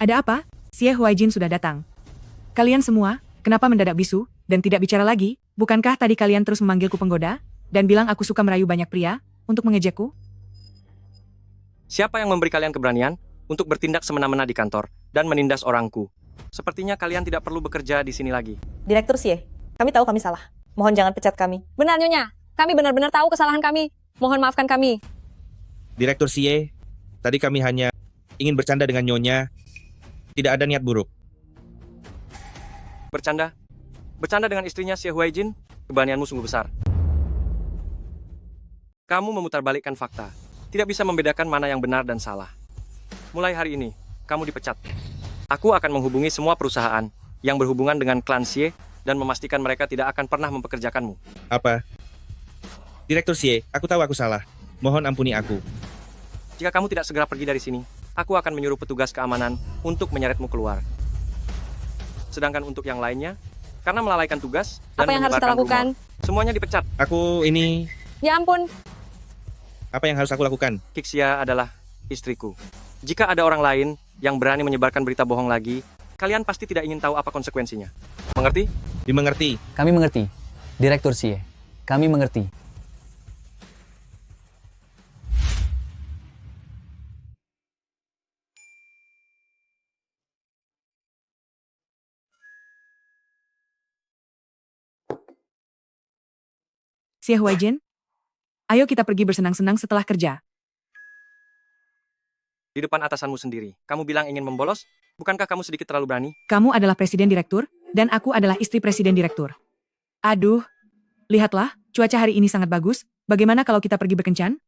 Ada apa? Xie Huijin sudah datang. Kalian semua, kenapa mendadak bisu, dan tidak bicara lagi? Bukankah tadi kalian terus memanggilku penggoda, dan bilang aku suka merayu banyak pria, untuk mengejekku? Siapa yang memberi kalian keberanian untuk bertindak semena-mena di kantor dan menindas orangku? Sepertinya kalian tidak perlu bekerja di sini lagi. Direktur CA, kami tahu kami salah. Mohon jangan pecat kami. Benar, Nyonya. Kami benar-benar tahu kesalahan kami. Mohon maafkan kami. Direktur CA, tadi kami hanya ingin bercanda dengan Nyonya. Tidak ada niat buruk. Bercanda? Bercanda dengan istrinya Xie Huijin? Keberanianmu sungguh besar. Kamu memutarbalikkan fakta. Tidak bisa membedakan mana yang benar dan salah. Mulai hari ini, kamu dipecat. Aku akan menghubungi semua perusahaan yang berhubungan dengan klan Xie dan memastikan mereka tidak akan pernah mempekerjakanmu. Apa? Direktur CA, aku tahu aku salah. Mohon ampuni aku. Jika kamu tidak segera pergi dari sini, aku akan menyuruh petugas keamanan untuk menyeretmu keluar. Sedangkan untuk yang lainnya, karena melalaikan tugas dan Apa yang harus kita menyebarkan lakukan? rumor, semuanya dipecat. Aku ini... Ya ampun. Apa yang harus aku lakukan? Kixia adalah istriku. Jika ada orang lain yang berani menyebarkan berita bohong lagi, kalian pasti tidak ingin tahu apa konsekuensinya. Mengerti? Dimengerti. Kami mengerti. Direktur Xie. Kami mengerti. Xie Huijin, ayo kita pergi bersenang-senang setelah kerja. Di depan atasanmu sendiri, kamu bilang ingin membolos? Bukankah kamu sedikit terlalu berani? Kamu adalah presiden direktur, dan aku adalah istri presiden direktur. Aduh, lihatlah, cuaca hari ini sangat bagus. Bagaimana kalau kita pergi berkencan?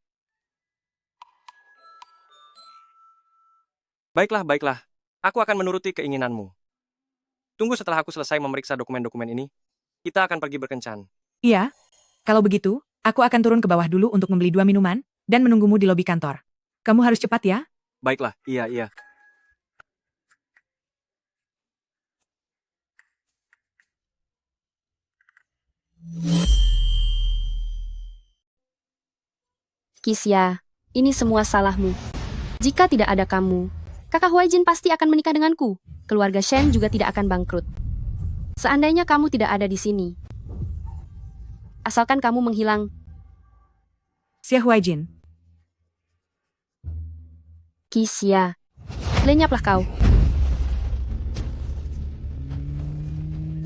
Baiklah, baiklah. Aku akan menuruti keinginanmu. Tunggu setelah aku selesai memeriksa dokumen-dokumen ini, kita akan pergi berkencan. Iya. Kalau begitu, aku akan turun ke bawah dulu untuk membeli 2 minuman, dan menunggumu di lobi kantor. Kamu harus cepat ya. Baiklah, iya. Kisya, ini semua salahmu. Jika tidak ada kamu, kakak Huijin pasti akan menikah denganku. Keluarga Shen juga tidak akan bangkrut. Seandainya kamu tidak ada di sini, asalkan kamu menghilang. Xie Huijin. Kisya, Lenyaplah kau.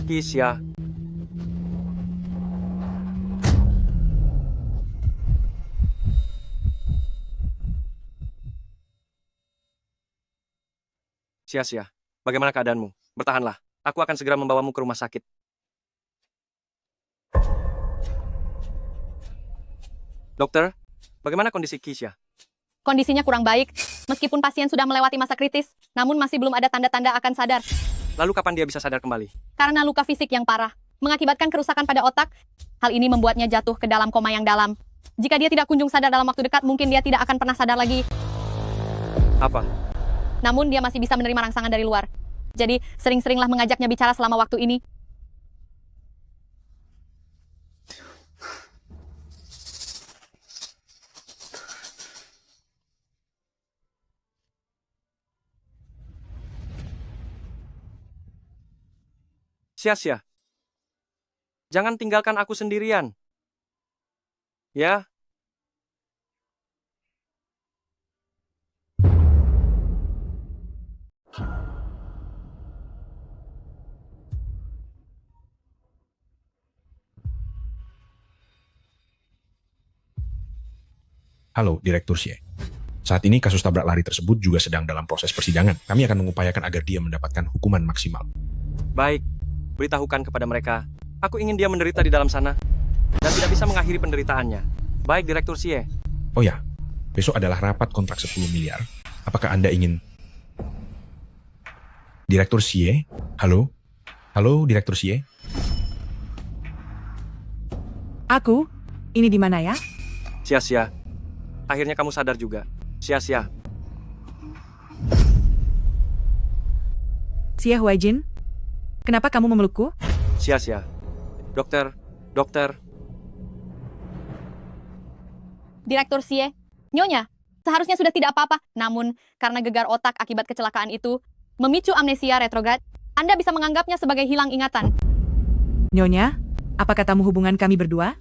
Kisya, Sia-sia, bagaimana keadaanmu? Bertahanlah, aku akan segera membawamu ke rumah sakit. Dokter, bagaimana kondisi Kisya? Kondisinya kurang baik. Meskipun pasien sudah melewati masa kritis, namun masih belum ada tanda-tanda akan sadar. Lalu kapan dia bisa sadar kembali? Karena luka fisik yang parah, mengakibatkan kerusakan pada otak, hal ini membuatnya jatuh ke dalam koma yang dalam. Jika dia tidak kunjung sadar dalam waktu dekat, mungkin dia tidak akan pernah sadar lagi. Apa? Namun dia masih bisa menerima rangsangan dari luar. Jadi, sering-seringlah mengajaknya bicara selama waktu ini. Sia-sia. Jangan tinggalkan aku sendirian. Ya, Halo, Direktur Xie. Saat ini kasus tabrak lari tersebut juga sedang dalam proses persidangan. Kami akan mengupayakan agar dia mendapatkan hukuman maksimal. baik. Beritahukan kepada mereka. Aku ingin dia menderita di dalam sana. Dan tidak bisa mengakhiri penderitaannya. Baik, Direktur Xie. Oh ya, besok adalah rapat kontrak 10 miliar. Apakah Anda ingin... Direktur Xie? Halo? Halo, Direktur Xie? Aku? Ini di mana ya? Sia-sia. Akhirnya kamu sadar juga. Sia-sia. Xie Huaijin? Kenapa kamu memelukku? Sia-sia. Dokter, dokter. Direktur Xie, Nyonya, seharusnya sudah tidak apa-apa. Namun, karena gegar otak akibat kecelakaan itu, memicu amnesia retrograd, Anda bisa menganggapnya sebagai hilang ingatan. Nyonya, apa katamu hubungan kami berdua?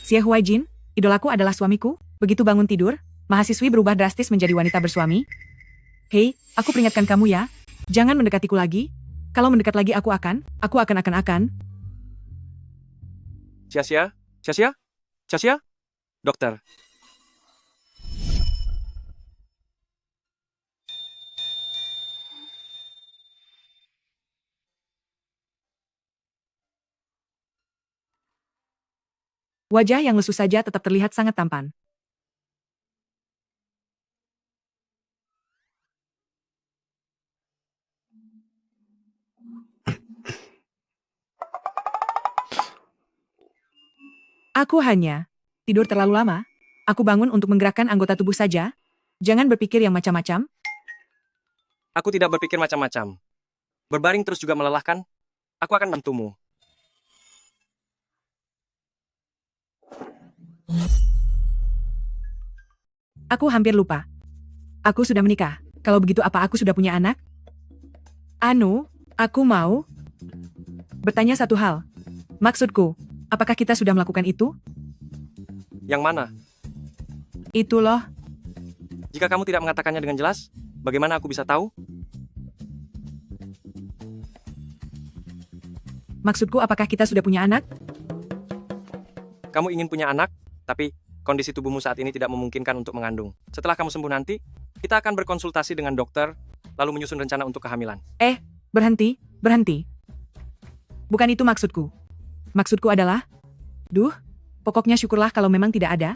Xie Huaijin, idolaku adalah suamiku. Begitu bangun tidur, mahasiswi berubah drastis menjadi wanita bersuami. Hei, aku peringatkan kamu ya. Jangan mendekatiku lagi. Kalau mendekat lagi aku akan. Sia-sia. Sia-sia. Sia-sia. Dokter. Wajah yang lesu saja tetap terlihat sangat tampan. Aku hanya tidur terlalu lama. Aku bangun untuk menggerakkan anggota tubuh saja. Jangan berpikir yang macam-macam. Aku tidak berpikir macam-macam. Berbaring terus juga melelahkan. Aku akan bantumu. Aku hampir lupa. Aku sudah menikah. Kalau begitu apa aku sudah punya anak? Anu, aku mau bertanya satu hal. Maksudku, apakah kita sudah melakukan itu? Yang mana? Itu loh. Jika kamu tidak mengatakannya dengan jelas, bagaimana aku bisa tahu? Maksudku apakah kita sudah punya anak? Kamu ingin punya anak, tapi kondisi tubuhmu saat ini tidak memungkinkan untuk mengandung. Setelah kamu sembuh nanti, kita akan berkonsultasi dengan dokter, lalu menyusun rencana untuk kehamilan. Berhenti. Bukan itu maksudku. Maksudku adalah, pokoknya syukurlah kalau memang tidak ada.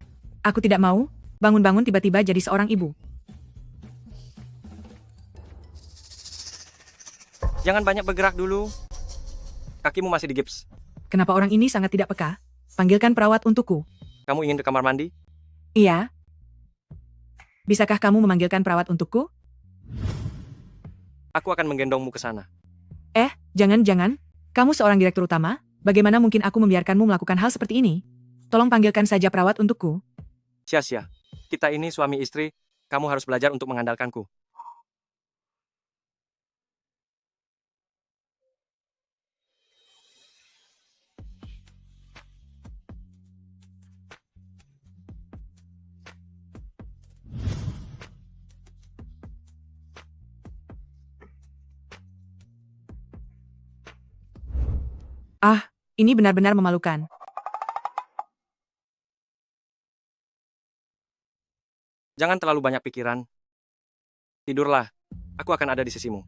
Aku tidak mau bangun-bangun tiba-tiba jadi seorang ibu. Jangan banyak bergerak dulu. Kakimu masih digips. Kenapa orang ini sangat tidak peka? Panggilkan perawat untukku. Kamu ingin ke kamar mandi? Iya. Bisakah kamu memanggilkan perawat untukku? Aku akan menggendongmu ke sana. Jangan. Kamu seorang direktur utama, bagaimana mungkin aku membiarkanmu melakukan hal seperti ini? Tolong panggilkan saja perawat untukku. Sia-sia. Kita ini suami istri, kamu harus belajar untuk mengandalkanku. Ah, ini benar-benar memalukan. Jangan terlalu banyak pikiran. Tidurlah. Aku akan ada di sisimu.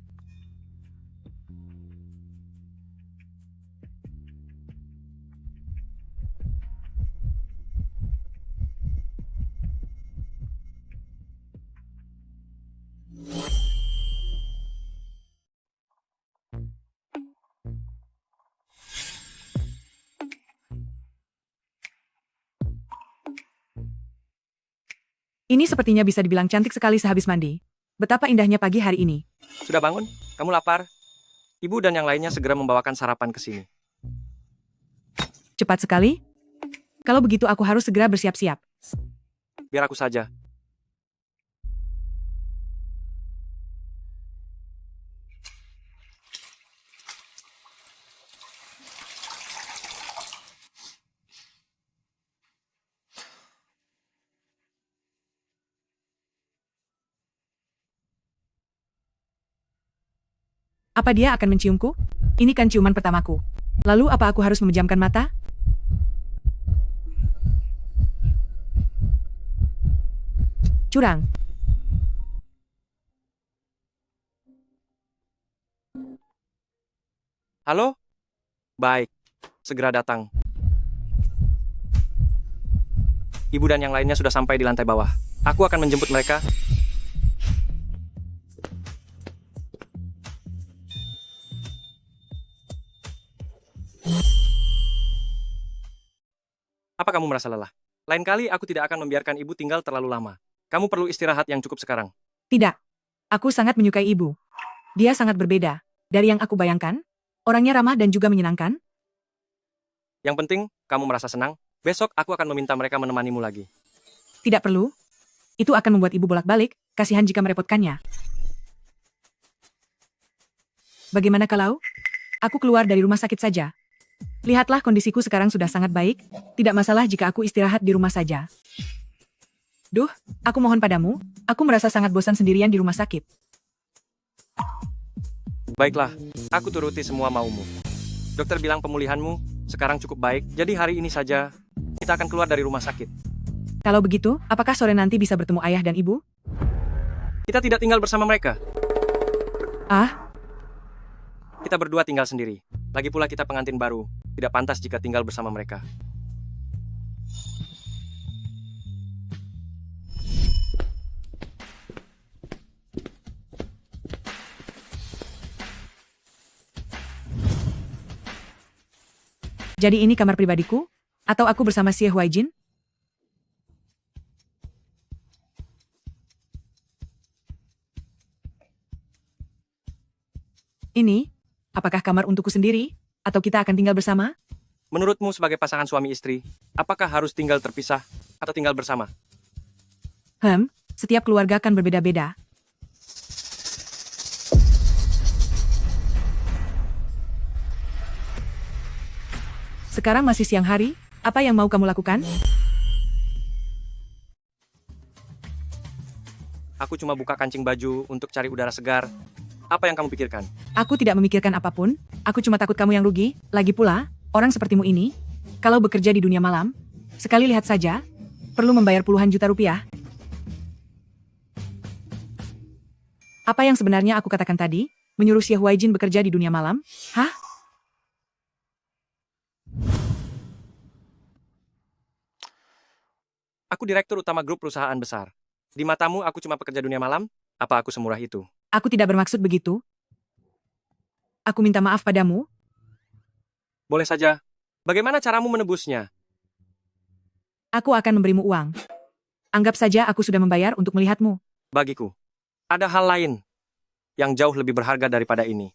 Ini sepertinya bisa dibilang cantik sekali sehabis mandi. Betapa indahnya pagi hari ini. Sudah bangun? Kamu lapar? Ibu dan yang lainnya segera membawakan sarapan ke sini. Cepat sekali. Kalau begitu aku harus segera bersiap-siap. Biar aku saja. Apa dia akan menciumku? Ini kan ciuman pertamaku. Lalu apa aku harus memejamkan mata? Curang. Halo? Baik. Segera datang. Ibu dan yang lainnya sudah sampai di lantai bawah. Aku akan menjemput mereka. Apa kamu merasa lelah? Lain kali aku tidak akan membiarkan ibu tinggal terlalu lama. Kamu perlu istirahat yang cukup sekarang. Tidak. Aku sangat menyukai ibu. Dia sangat berbeda dari yang aku bayangkan. Orangnya ramah dan juga menyenangkan. Yang penting, kamu merasa senang. Besok aku akan meminta mereka menemanimu lagi. Tidak perlu. Itu akan membuat ibu bolak-balik. Kasihan jika merepotkannya. Bagaimana kalau aku keluar dari rumah sakit saja? Lihatlah kondisiku sekarang sudah sangat baik. Tidak masalah jika aku istirahat di rumah saja. Duh, aku mohon padamu. Aku merasa sangat bosan sendirian di rumah sakit. Baiklah, aku turuti semua maumu. Dokter bilang pemulihanmu sekarang cukup baik, jadi hari ini saja kita akan keluar dari rumah sakit. Kalau begitu, apakah sore nanti bisa bertemu ayah dan ibu? Kita tidak tinggal bersama mereka. Ah, Kita berdua tinggal sendiri. Lagi pula kita pengantin baru. Tidak pantas jika tinggal bersama mereka. jadi ini kamar pribadiku? Atau aku bersama Xie Huaijin? Ini, apakah kamar untukku sendiri? Atau kita akan tinggal bersama? Menurutmu sebagai pasangan suami istri, apakah harus tinggal terpisah atau tinggal bersama? Setiap keluarga kan berbeda-beda. Sekarang masih siang hari, apa yang mau kamu lakukan? Aku cuma buka kancing baju untuk cari udara segar. Apa yang kamu pikirkan? Aku tidak memikirkan apapun, aku cuma takut kamu yang rugi. Lagi pula, orang sepertimu ini, kalau bekerja di dunia malam, sekali lihat saja, perlu membayar puluhan juta rupiah. Apa yang sebenarnya aku katakan tadi? Menyuruh Xie Huaijin bekerja di dunia malam? Hah? Aku direktur utama grup perusahaan besar. Di matamu aku cuma pekerja dunia malam? Apa aku semurah itu? Aku tidak bermaksud begitu. Aku minta maaf padamu. Boleh saja. Bagaimana caramu menebusnya? Aku akan memberimu uang. Anggap saja aku sudah membayar untuk melihatmu. Bagiku, ada hal lain yang jauh lebih berharga daripada ini.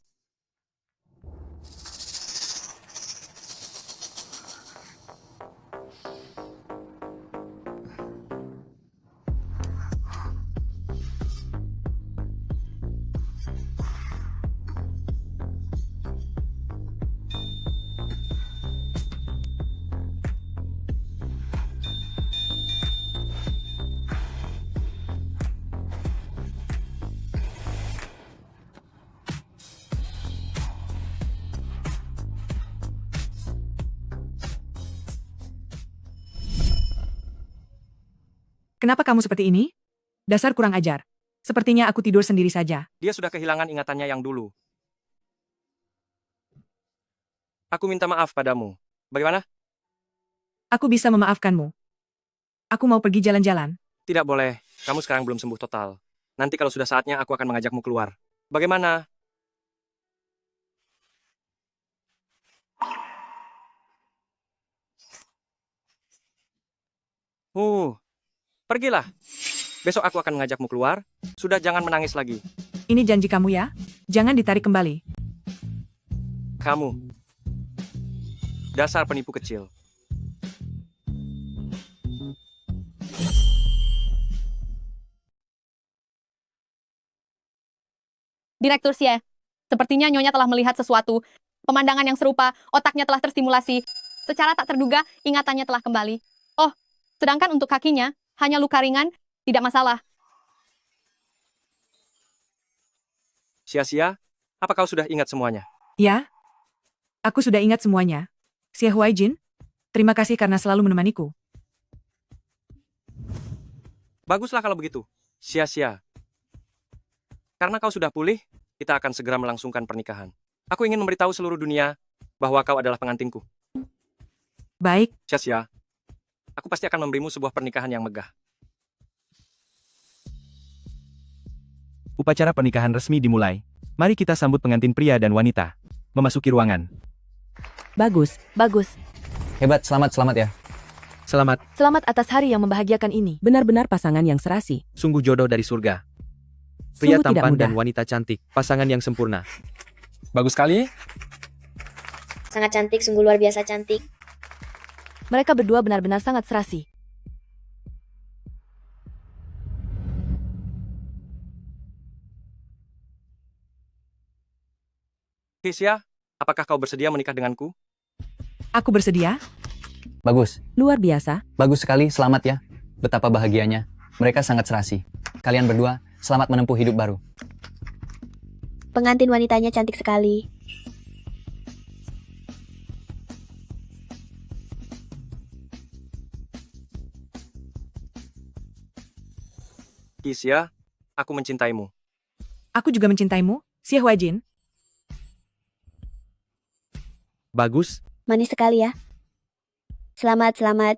Kenapa kamu seperti ini? Dasar kurang ajar. Sepertinya aku tidur sendiri saja. Dia sudah kehilangan ingatannya yang dulu. Aku minta maaf padamu. Bagaimana? Aku bisa memaafkanmu. Aku mau pergi jalan-jalan. Tidak boleh. Kamu sekarang belum sembuh total. Nanti kalau sudah saatnya aku akan mengajakmu keluar. Bagaimana? Pergilah. Besok aku akan mengajakmu keluar. Sudah jangan menangis lagi. Ini janji kamu ya? Jangan ditarik kembali. Kamu. Dasar penipu kecil. Direktur Xie, sepertinya Nyonya telah melihat sesuatu. Pemandangan yang serupa, otaknya telah terstimulasi. Secara tak terduga, ingatannya telah kembali. Oh, sedangkan untuk kakinya, hanya luka ringan, tidak masalah. Sia-sia, apa kau sudah ingat semuanya? Ya, aku sudah ingat semuanya. Xie Huaijin, terima kasih karena selalu menemaniku. Baguslah kalau begitu. Sia-sia. Karena kau sudah pulih, kita akan segera melangsungkan pernikahan. Aku ingin memberitahu seluruh dunia bahwa kau adalah pengantinku. Baik. Sia-sia. Aku pasti akan memberimu sebuah pernikahan yang megah. Upacara pernikahan resmi dimulai. Mari kita sambut pengantin pria dan wanita. Memasuki ruangan. Bagus, bagus. Hebat, selamat ya. Selamat. Selamat atas hari yang membahagiakan ini. Benar-benar pasangan yang serasi. Sungguh jodoh dari surga. Pria Sungguh tidak tampan mudah. dan wanita cantik. Pasangan yang sempurna. Bagus sekali. Sangat cantik, sungguh luar biasa cantik. Mereka berdua benar-benar sangat serasi. Sia, apakah kau bersedia menikah denganku? Aku bersedia. Bagus. Luar biasa. Bagus sekali, selamat ya. Betapa bahagianya. Mereka sangat serasi. Kalian berdua, selamat menempuh hidup baru. Pengantin wanitanya cantik sekali. Sia, aku mencintaimu. Aku juga mencintaimu, Xie Huaijin. Bagus. Manis sekali ya. Selamat, selamat.